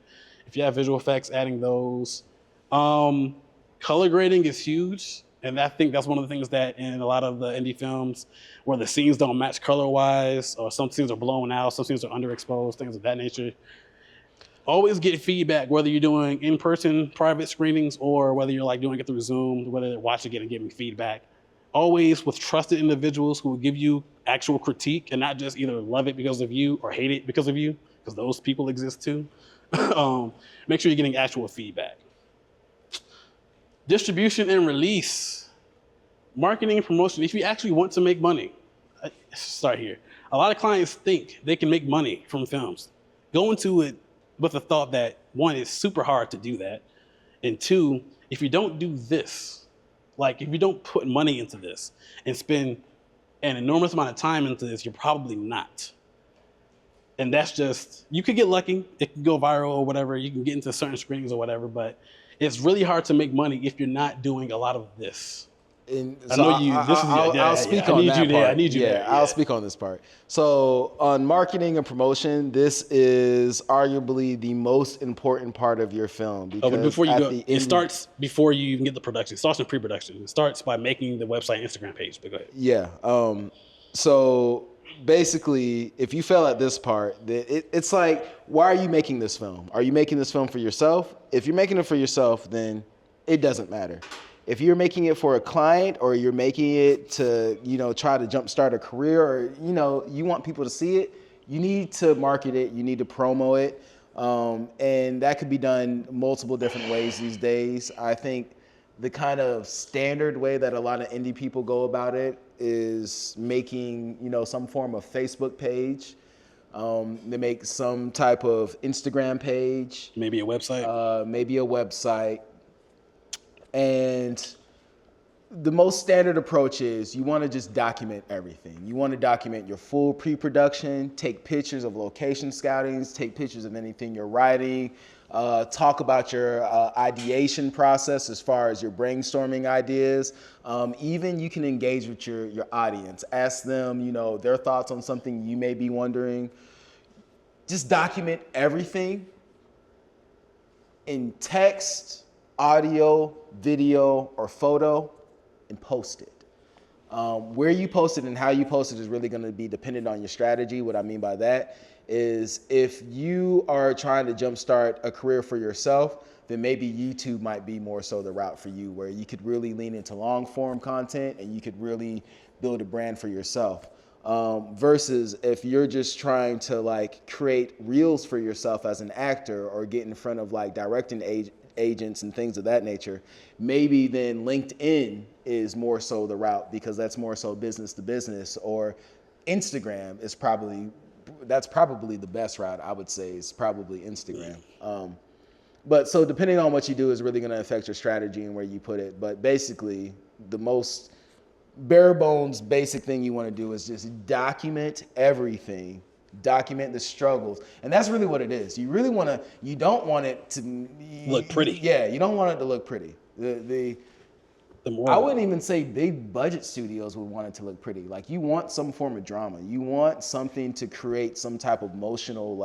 If you have visual effects, adding those. Color grading is huge. And I think that's one of the things that in a lot of the indie films where the scenes don't match color-wise, or some scenes are blown out, some scenes are underexposed, things of that nature. Always get feedback, whether you're doing in-person private screenings or whether you're like doing it through Zoom, whether they're watching it and giving feedback. Always with trusted individuals who will give you actual critique and not just either love it because of you or hate it because of you, because those people exist too. Make sure you're getting actual feedback. Distribution and release. Marketing and promotion. If you actually want to make money, start here. A lot of clients think they can make money from films. Go into it with the thought that, one, it's super hard to do that. And two, if you don't do this, like if you don't put money into this and spend an enormous amount of time into this, you're probably not. And that's just, you could get lucky, it can go viral or whatever, you can get into certain screenings or whatever, but it's really hard to make money if you're not doing a lot of this. And I so know you. I'll speak on that part. I need you there. I'll speak on this part. So on marketing and promotion, this is arguably the most important part of your film. Because but before you at go, the it end- starts before you even get the production. It starts in pre-production. It starts by making the website and Instagram page. But go ahead. Yeah. So basically, if you fail at this part, it's like, why are you making this film? Are you making this film for yourself? If you're making it for yourself, then it doesn't matter. If you're making it for a client or you're making it to, try to jumpstart a career or, you want people to see it, you need to market it, you need to promo it. And that could be done multiple different ways these days. I think the kind of standard way that a lot of indie people go about it is making, some form of Facebook page. They make some type of Instagram page. Maybe a website. And the most standard approach is you want to just document everything. You want to document your full pre-production, take pictures of location scoutings, take pictures of anything you're writing, talk about your ideation process as far as your brainstorming ideas. Even you can engage with your audience. Ask them, their thoughts on something you may be wondering. Just document everything in text, audio, video, or photo, and post it. Where you post it and how you post it is really going to be dependent on your strategy. What I mean by that is if you are trying to jumpstart a career for yourself, then maybe YouTube might be more so the route for you, where you could really lean into long form content and you could really build a brand for yourself. Versus if you're just trying to create reels for yourself as an actor or get in front of directing agents and things of that nature, maybe then LinkedIn is more so the route because that's more so business to business, or Instagram is probably the best route. I would say is probably Instagram. But so depending on what you do is really going to affect your strategy and where you put it. But basically the most bare bones basic thing you want to do is just document everything. Document the struggles. And that's really what it is. You don't want it to look pretty. Yeah, you don't want it to look pretty. I wouldn't even say big budget studios would want it to look pretty. You want some form of drama. You want something to create some type of emotional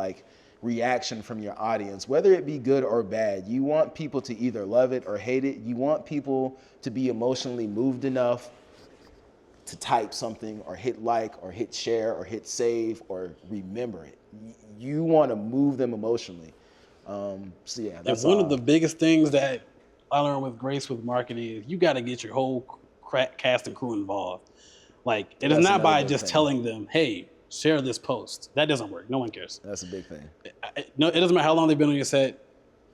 reaction from your audience, whether it be good or bad. You want people to either love it or hate it. You want people to be emotionally moved enough to type something or hit like or hit share or hit save or remember it. You want to move them emotionally. So yeah, that's one of the biggest things that I learned with Grace with marketing is you got to get your whole cast and crew involved. It is not by just telling them, hey, share this post. That doesn't work. No one cares. That's a big thing. No, it doesn't matter how long they've been on your set.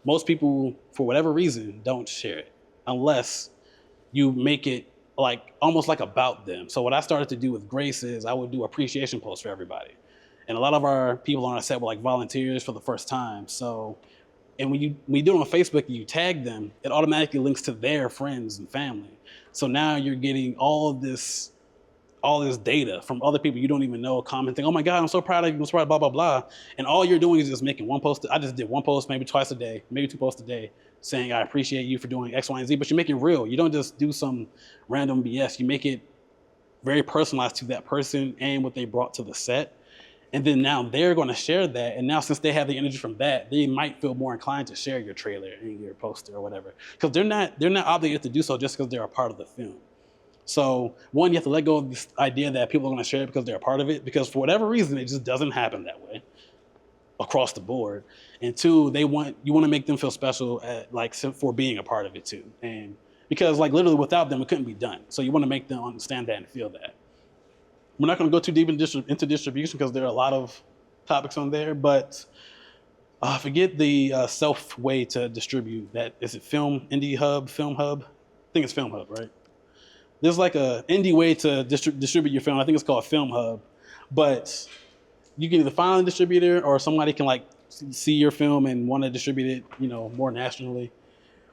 Most people, for whatever reason, don't share it unless you make it almost about them. So what I started to do with Grace is I would do appreciation posts for everybody. And a lot of our people on our set were volunteers for the first time. So, and when you do it on Facebook and you tag them, it automatically links to their friends and family. So now you're getting all this data from other people you don't even know, commenting, oh my God, I'm so proud of you, I'm so proud, blah, blah, blah. And all you're doing is just making one post. I just did one post maybe twice a day, maybe 2 posts a day, saying I appreciate you for doing X, Y, and Z, but you make it real. You don't just do some random BS. You make it very personalized to that person and what they brought to the set. And then now they're going to share that. And now since they have the energy from that, they might feel more inclined to share your trailer and your poster or whatever. Because they're not obligated to do so just because they're a part of the film. So one, you have to let go of this idea that people are going to share it because they're a part of it. Because for whatever reason, it just doesn't happen that way across the board. And two, you want to make them feel special for being a part of it too. And because like literally without them, it couldn't be done. So you want to make them understand that and feel that. We're not going to go too deep into distribution because there are a lot of topics on there, but forget the self way to distribute that. Is it Indie Hub, Film Hub? I think it's Film Hub, right? There's like a indie way to distribute your film. I think it's called Film Hub, but you can either find a distributor or somebody can like see your film and want to distribute it, more nationally.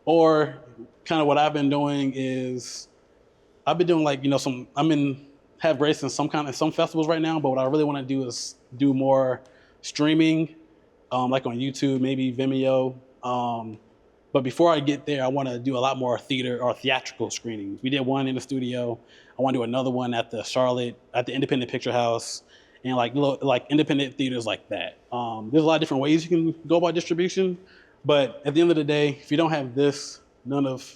Or kind of what I've been doing is I've been doing like, have grace in some festivals right now, but what I really want to do is do more streaming, like on YouTube, maybe Vimeo. But before I get there, I want to do a lot more theater or theatrical screenings. We did one in the studio. I want to do another one at the Independent Picture House, and like independent theaters like that. There's a lot of different ways you can go about distribution, but at the end of the day, if you don't have this, none of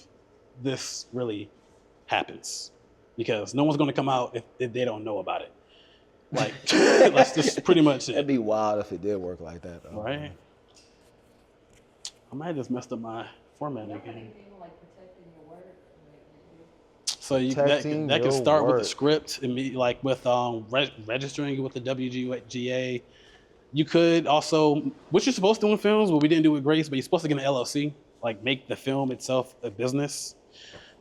this really happens. Because no one's going to come out if they don't know about it. Like, that's just pretty much it. That'd be wild if it did work like that, though. Right? I might have just messed up my formatting again. So that can start with the script, and with registering it with the WGA. You could also, which you're supposed to do in films, but we didn't do with Grace, but you're supposed to get an LLC, like make the film itself a business.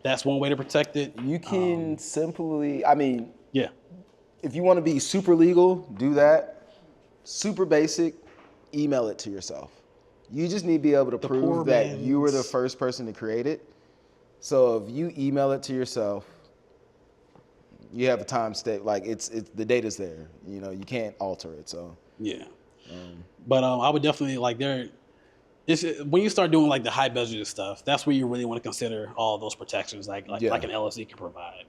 That's one way to protect it. You can simply, yeah. If you want to be super legal, do that. Super basic, email it to yourself. You just need to be able to prove that you were the first person to create it. So if you email it to yourself, you have a time stamp. Like it's the data's there. You can't alter it. So yeah. But I would definitely when you start doing like the high budgeted stuff, that's where you really want to consider all those protections like an LLC can provide.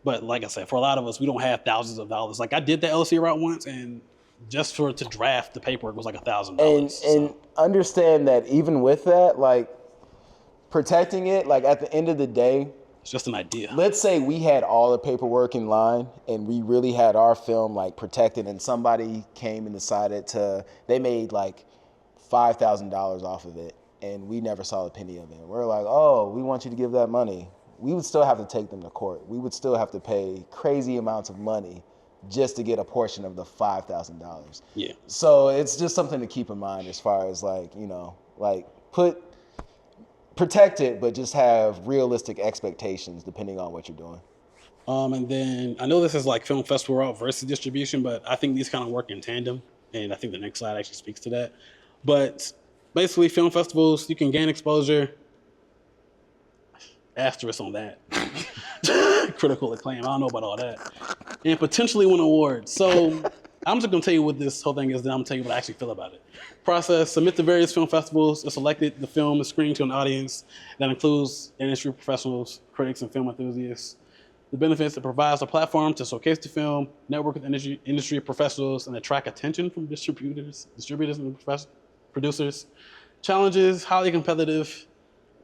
But like I said, for a lot of us, we don't have thousands of dollars. Like I did the LLC route once, and just to draft the paperwork was like $1,000. And understand that even with that, like protecting it, like at the end of the day, it's just an idea. Let's say we had all the paperwork in line and we really had our film like protected, and somebody came and decided they made like $5,000 off of it, and we never saw a penny of it. We're like, oh, we want you to give that money. We would still have to take them to court. We would still have to pay crazy amounts of money just to get a portion of the $5,000. Yeah. So it's just something to keep in mind as far as protect it, but just have realistic expectations depending on what you're doing. And then I know this is like film festival route versus distribution, but I think these kind of work in tandem, and I think the next slide actually speaks to that. But basically, film festivals, you can gain exposure. Asterisk on that. Critical acclaim. I don't know about all that. And potentially win awards. So I'm just going to tell you what this whole thing is, then I'm going to tell you what I actually feel about it. Process: submit to various film festivals. If selected, the film is screened to an audience that includes industry professionals, critics, and film enthusiasts. The benefits: it provides a platform to showcase the film, network with industry professionals, and attract attention from distributors and producers. Challenges: highly competitive,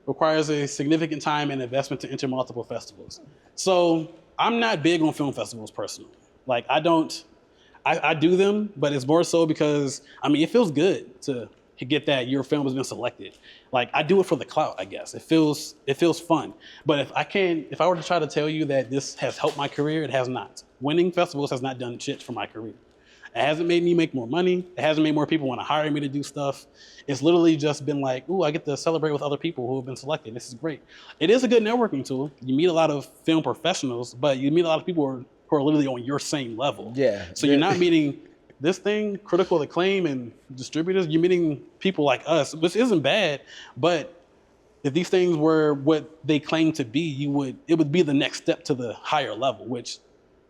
requires a significant time and investment to enter multiple festivals. So I'm not big on film festivals personally. Like I do them, but it's more so because it feels good to get that your film has been selected. Like I do it for the clout, I guess. It feels fun. But if I were to try to tell you that this has helped my career, it has not. Winning festivals has not done shit for my career. It hasn't made me make more money. It hasn't made more people want to hire me to do stuff. It's literally just been like, ooh, I get to celebrate with other people who have been selected. This is great. It is a good networking tool. You meet a lot of film professionals, but you meet a lot of people who are literally on your same level. Yeah. So you're not meeting this thing, critical acclaim and distributors. You're meeting people like us, which isn't bad, but if these things were what they claim to be, it would be the next step to the higher level, which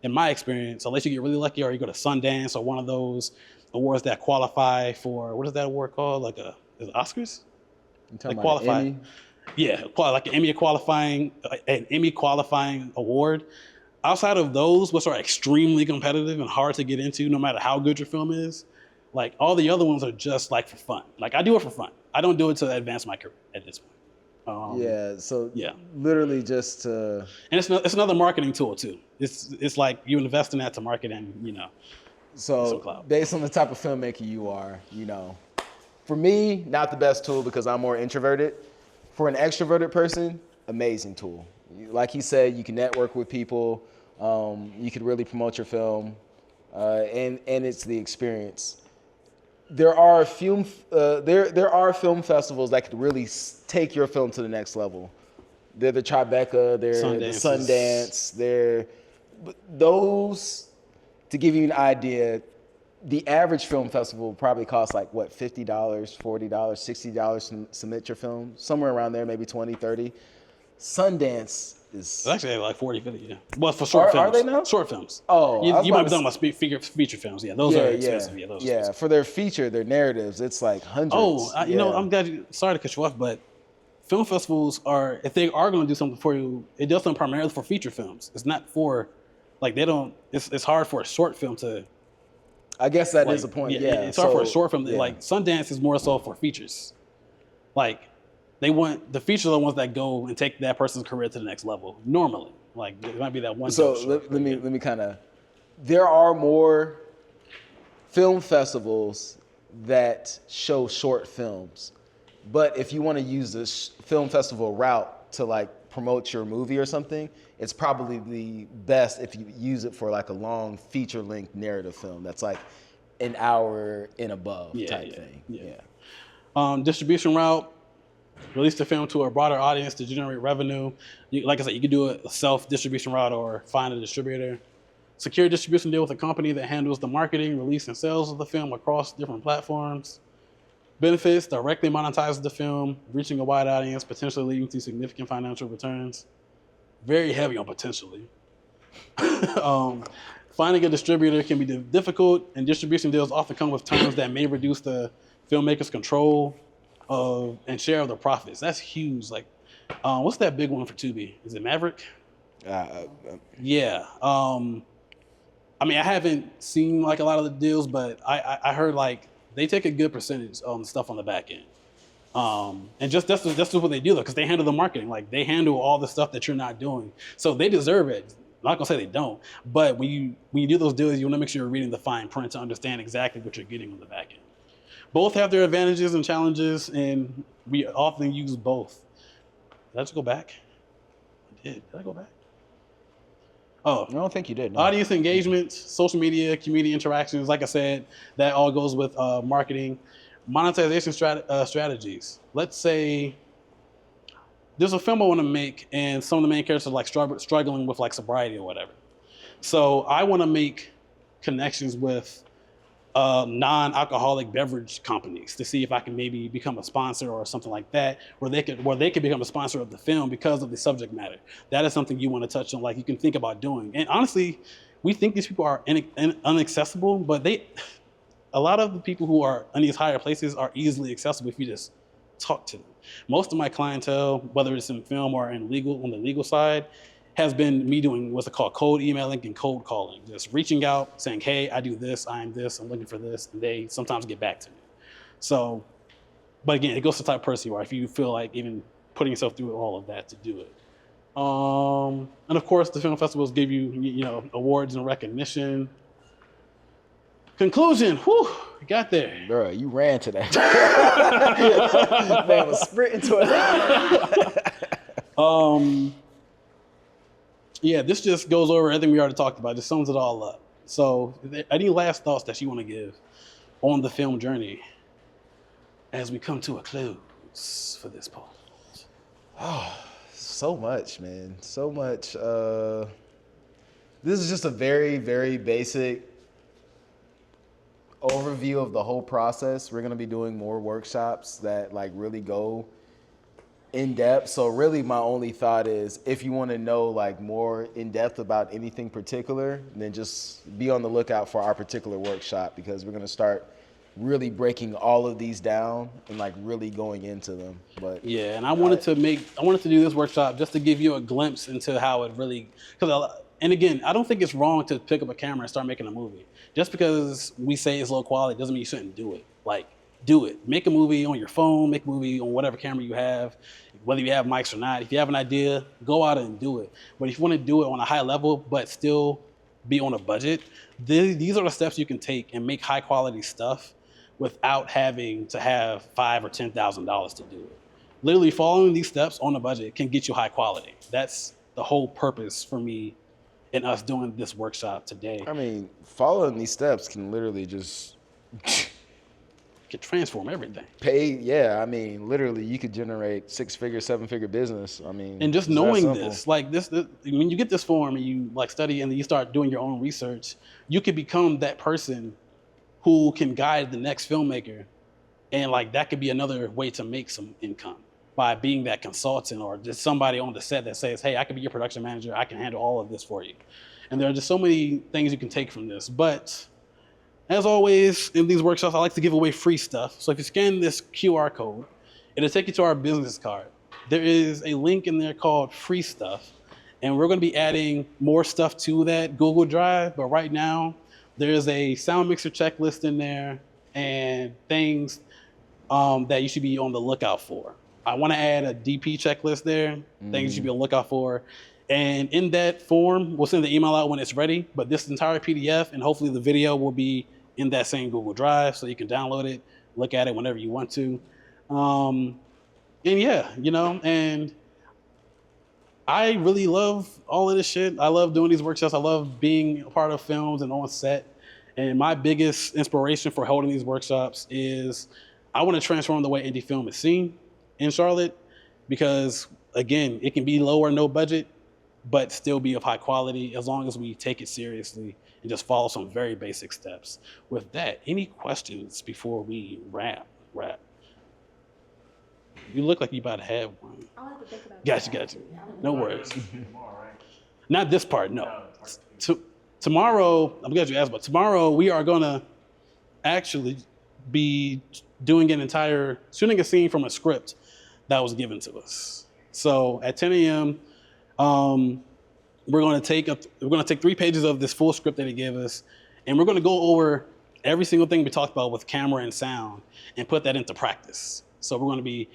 in my experience, unless you get really lucky or you go to Sundance or one of those awards that qualify for, what is that award called? Is it Oscars? You talking about Emmy? Yeah, like an Emmy qualifying award. outside of those, which are extremely competitive and hard to get into, no matter how good your film is, like all the other ones are just like for fun. Like I do it for fun. I don't do it to advance my career at this point. Yeah, so yeah. literally just to... And it's another marketing tool too. It's like you invest in that to market and, you know. So based on the type of filmmaker you are, you know, for me, not the best tool because I'm more introverted. For an extroverted person, amazing tool. Like he said, you can network with people. You can really promote your film, and it's the experience. There are film festivals that could really take your film to the next level. They're the Tribeca, they're the Sundance, those. To give you an idea, the average film festival will probably cost like what, $50, $40, $60 to submit your film, somewhere around there, maybe 20, 30. Sundance is... It's actually like 40, 50, yeah. Well, for short films. Are they now? Short films. Oh, you might be talking about feature films. Yeah, those are expensive. Yeah, those are expensive. For their feature, their narratives, it's like hundreds. Oh, you know, I'm glad sorry to cut you off, but film festivals are, if they are going to do something for you, it does something primarily for feature films. It's not for, like they don't, it's hard for a short film to... I guess that is a point, yeah. It's hard for a short film. Like Sundance is more so for features. Like they want, the features are the ones that go and take that person's career to the next level, normally. Like it might be that one. So let me kind of, there are more film festivals that show short films. But if you want to use this film festival route to like promote your movie or something, it's probably the best if you use it for like a long feature-length narrative film that's like an hour and above type thing. Yeah. Distribution route, release the film to a broader audience to generate revenue. Like I said, you can do a self-distribution route or find a distributor. Secure a distribution deal with a company that handles the marketing, release, and sales of the film across different platforms. Benefits, directly monetizes the film, reaching a wide audience, potentially leading to significant financial returns. Very heavy on potentially. Finding a distributor can be difficult, and distribution deals often come with terms that may reduce the filmmaker's control of and share of the profits. That's huge. Like, what's that big one for Tubi? Is it Maverick? Yeah. I mean, I haven't seen like a lot of the deals, but I heard like they take a good percentage on stuff on the back end. And just that's what they do though, because they handle the marketing. Like they handle all the stuff that you're not doing. So they deserve it. I'm not gonna say they don't, but when you do those deals, you want to make sure you're reading the fine print to understand exactly what you're getting on the back end. Both have their advantages and challenges, and we often use both. Did I just go back? I did. Did I go back? Oh, I don't think you did. No. Audience engagement, social media, community interactions. Like I said, that all goes with marketing. Monetization strategies. Let's say there's a film I want to make, and some of the main characters are like struggling with like sobriety or whatever. So I want to make connections with non-alcoholic beverage companies to see if I can maybe become a sponsor or something like that, where they could become a sponsor of the film because of the subject matter. That is something you want to touch on, like you can think about doing. And honestly, we think these people are inaccessible, but a lot of the people who are in these higher places are easily accessible if you just talk to them. Most of my clientele, whether it's in film or on the legal side, has been me doing what's called cold emailing and cold calling. Just reaching out, saying, hey, I do this, I'm looking for this, and they sometimes get back to me. So, but again, it goes to the type of person you are, if you feel like even putting yourself through all of that to do it. And of course, the film festivals give you, awards and recognition. Conclusion, whew, got there. Bro, you ran to that. Man was sprinting to it. Yeah, this just goes over everything we already talked about. Just sums it all up. So, any last thoughts that you want to give on the film journey as we come to a close for this poll? Oh, so much, man. So much. This is just a very, very basic overview of the whole process. We're going to be doing more workshops that like really go in depth. So really my only thought is if you want to know like more in depth about anything particular, then just be on the lookout for our particular workshop, because we're going to start really breaking all of these down and like really going into them. But yeah, and I wanted to do this workshop just to give you a glimpse into how it really, because And again, I don't think it's wrong to pick up a camera and start making a movie. Just because we say it's low quality doesn't mean you shouldn't do it. Like, do it. Make a movie on your phone, make a movie on whatever camera you have, whether you have mics or not. If you have an idea, go out and do it. But if you want to do it on a high level, but still be on a budget, these are the steps you can take and make high quality stuff without having to have $5,000 or $10,000 to do it. Literally following these steps on a budget can get you high quality. That's the whole purpose for me in us doing this workshop today. I mean, following these steps can literally just Can transform everything. pay. Yeah, I mean, literally, you could generate 6-figure, 7-figure business. I mean, And just it's that knowing simple. this, like this, when you get this form and you like study and then you start doing your own research, you could become that person who can guide the next filmmaker. And like that could be another way to make some income by being that consultant or just somebody on the set that says, hey, I can be your production manager. I can handle all of this for you. And there are just so many things you can take from this. But as always, in these workshops, I like to give away free stuff. So if you scan this QR code, it'll take you to our business card. There is a link in there called free stuff. And we're going to be adding more stuff to that Google Drive. But right now, there's a sound mixer checklist in there and things that you should be on the lookout for. I want to add a DP checklist there, things you should be on the lookout for. And in that form, we'll send the email out when it's ready, but this entire PDF and hopefully the video will be in that same Google Drive so you can download it, look at it whenever you want to. And yeah, and I really love all of this shit. I love doing these workshops. I love being a part of films and on set. And my biggest inspiration for holding these workshops is I want to transform the way indie film is seen in Charlotte because, again, it can be low or no budget, but still be of high quality as long as we take it seriously and just follow some very basic steps. With that, any questions before we wrap? You look like you about to have one. I like to think about Got you. No worries. Tomorrow, right? Not this part, no. part two. Tomorrow, I'm glad you asked, but tomorrow we are gonna actually be doing shooting a scene from a script that was given to us. So at 10 a.m., we're gonna take 3 pages of this full script that he gave us, and we're gonna go over every single thing we talked about with camera and sound and put that into practice. So we're gonna be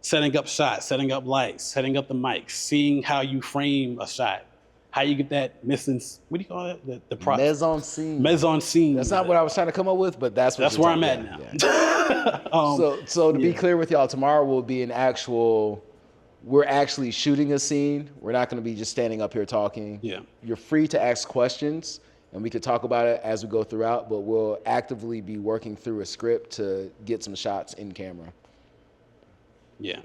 setting up shots, setting up lights, setting up the mics, seeing how you frame a shot, how you get that missing, what do you call it? The prop. Mise-en-scene. That's not what I was trying to come up with, but that's where I'm at now. Yeah. So to be clear with y'all, tomorrow will be we're actually shooting a scene. We're not going to be just standing up here talking. Yeah. You're free to ask questions, and we could talk about it as we go throughout, but we'll actively be working through a script to get some shots in camera. Yeah.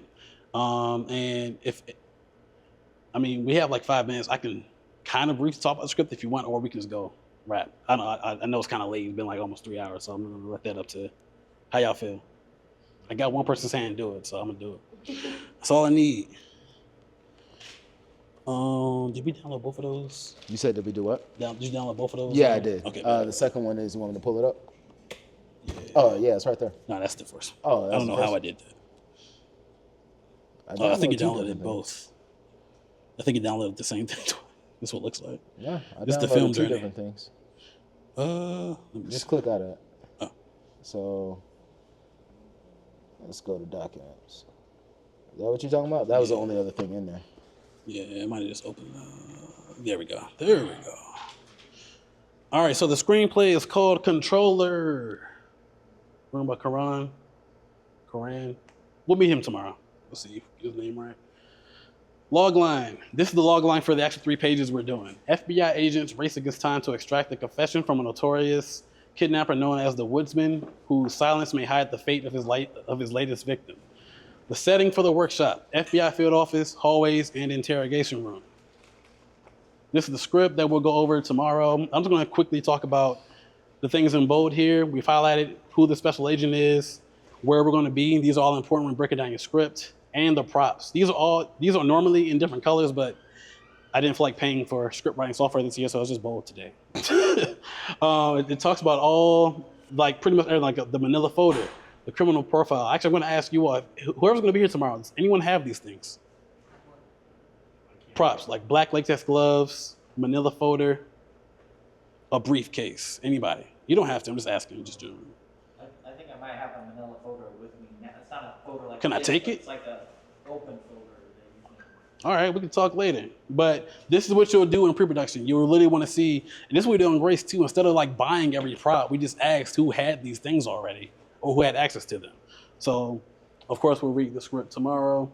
And we have like 5 minutes. I can kind of briefly talk about the script if you want, or we can just go rap. I know it's kind of late. It's been like almost 3 hours, so I'm gonna let that up to how y'all feel. I got one person saying do it, so I'm gonna do it. That's all I need. Did we download both of those? You said did we do what? Did you download both of those? Yeah, I did. Okay. The second one is, you want me to pull it up? Yeah. Oh, yeah, it's right there. No, that's the first Oh, one. I that's don't the know how first I did that. I I think you two downloaded different both. things. I think you downloaded the same thing. That's what it looks like. Yeah, I This the downloaded film two journey. different things. Let me Just see. click out of it. Oh. So let's go to documents. Is that what you're talking about? That was the only other thing in there. Yeah, it might have just opened. There we go. There we go. All right, so the screenplay is called Controller. Remember Karan? We'll meet him tomorrow. We'll see if get his name right. Logline. This is the logline for the actual 3 pages we're doing. FBI agents race against time to extract a confession from a notorious kidnapper known as the Woodsman, whose silence may hide the fate of his latest victim. The setting for the workshop: FBI field office, hallways, and interrogation room. This is the script that we'll go over tomorrow. I'm just going to quickly talk about the things in bold here. We've highlighted who the special agent is, where we're going to be. These are all important when breaking down your script, and the props. These are normally in different colors, but I didn't feel like paying for script writing software this year, so it's just bold today. It talks about all, like pretty much everything, like the manila folder, the criminal profile. Actually, I'm going to ask you all, whoever's going to be here tomorrow, does anyone have these things? Props, like black latex gloves, manila folder, a briefcase? Anybody? You don't have to. I'm just asking. Just do it. I think I might have a manila folder with me now. It's not a folder like Can I this, take but it? It's like a open folder that you can. All right, we can talk later. But this is what you'll do in pre-production. You'll really want to see, and this is what we do in Grace too. Instead of like buying every prop, we just asked who had these things already or who had access to them. So, of course, we'll read the script tomorrow.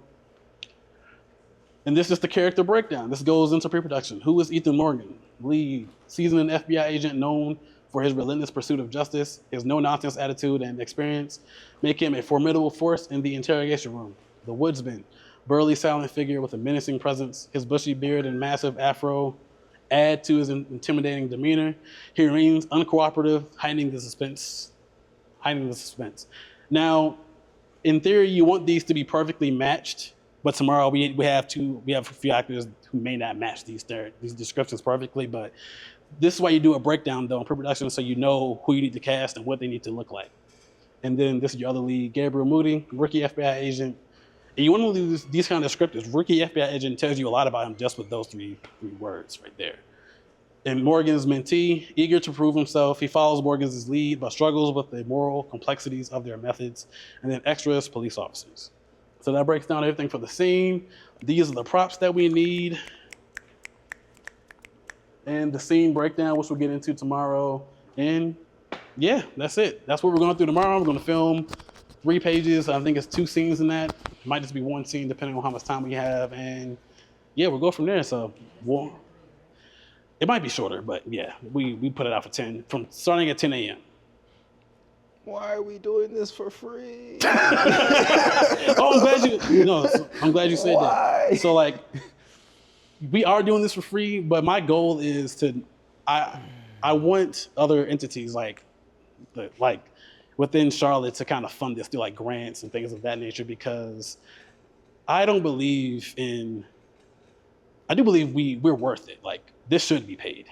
And this is the character breakdown. This goes into pre-production. Who is Ethan Morgan? Lead, seasoned FBI agent known for his relentless pursuit of justice, his no-nonsense attitude and experience make him a formidable force in the interrogation room. The woodsman, burly silent figure with a menacing presence, his bushy beard and massive afro add to his intimidating demeanor. He remains uncooperative, heightening the suspense. Now, in theory, you want these to be perfectly matched, but tomorrow we have a few actors who may not match these descriptions perfectly, but this is why you do a breakdown though in pre-production so you know who you need to cast and what they need to look like. And then this is your other lead, Gabriel Moody, rookie FBI agent. And you want to use these kind of descriptors. Rookie FBI agent tells you a lot about him just with those three words right there. And Morgan's mentee, eager to prove himself, he follows Morgan's lead but struggles with the moral complexities of their methods. And then extras, police officers. So that breaks down everything for the scene. These are the props that we need. And the scene breakdown, which we'll get into tomorrow. And yeah, that's it. That's what we're going to do tomorrow. We're going to film 3 pages. I think it's 2 scenes in that. It might just be 1 scene depending on how much time we have. And yeah, we'll go from there. So it might be shorter, but yeah, we put it out for 10, from starting at 10 a.m. Why are we doing this for free? Oh, I'm glad you said Why? that. So like, we are doing this for free, but my goal is I want other entities like within Charlotte to kind of fund this through like grants and things of that nature, because I do believe we're worth it. Like, this should be paid.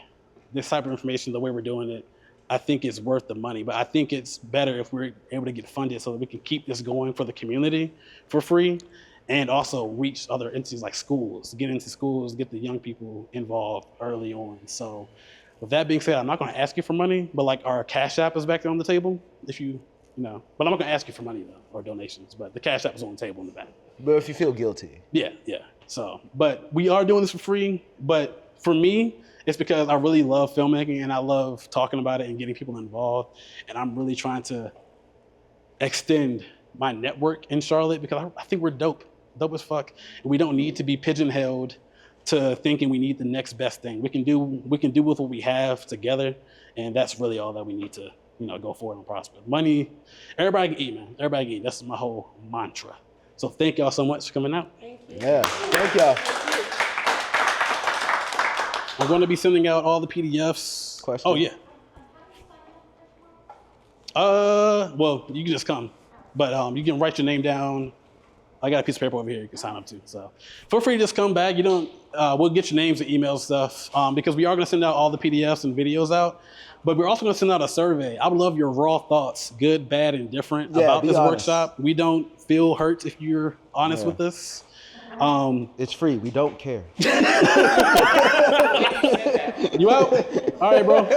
This type of information, the way we're doing it, I think it's worth the money, but I think it's better if we're able to get funded so that we can keep this going for the community for free and also reach other entities like schools, get into schools, get the young people involved early on. So with that being said, I'm not going to ask you for money, but like our Cash App is back there on the table if you know, but I'm not going to ask you for money though, or donations, but the Cash App is on the table in the back. But if you feel guilty. Yeah. So, but we are doing this for free, but for me, it's because I really love filmmaking and I love talking about it and getting people involved. And I'm really trying to extend my network in Charlotte because I think we're dope as fuck. And we don't need to be pigeonholed to thinking we need the next best thing. We can do with what we have together. And that's really all that we need to, go forward and prosper. Money, everybody can eat, man. Everybody can eat. That's my whole mantra. So thank y'all so much for coming out. Thank you. Yeah, thank y'all. We're going to be sending out all the PDFs. Question? Oh, yeah. Well, you can just come. But you can write your name down. I got a piece of paper over here you can sign up to. So feel free to just come back. We'll get your names and email stuff because we are going to send out all the PDFs and videos out. But we're also going to send out a survey. I would love your raw thoughts, good, bad, and different about this workshop. We don't feel hurt if you're honest with us. It's free. We don't care. You out? All right, bro.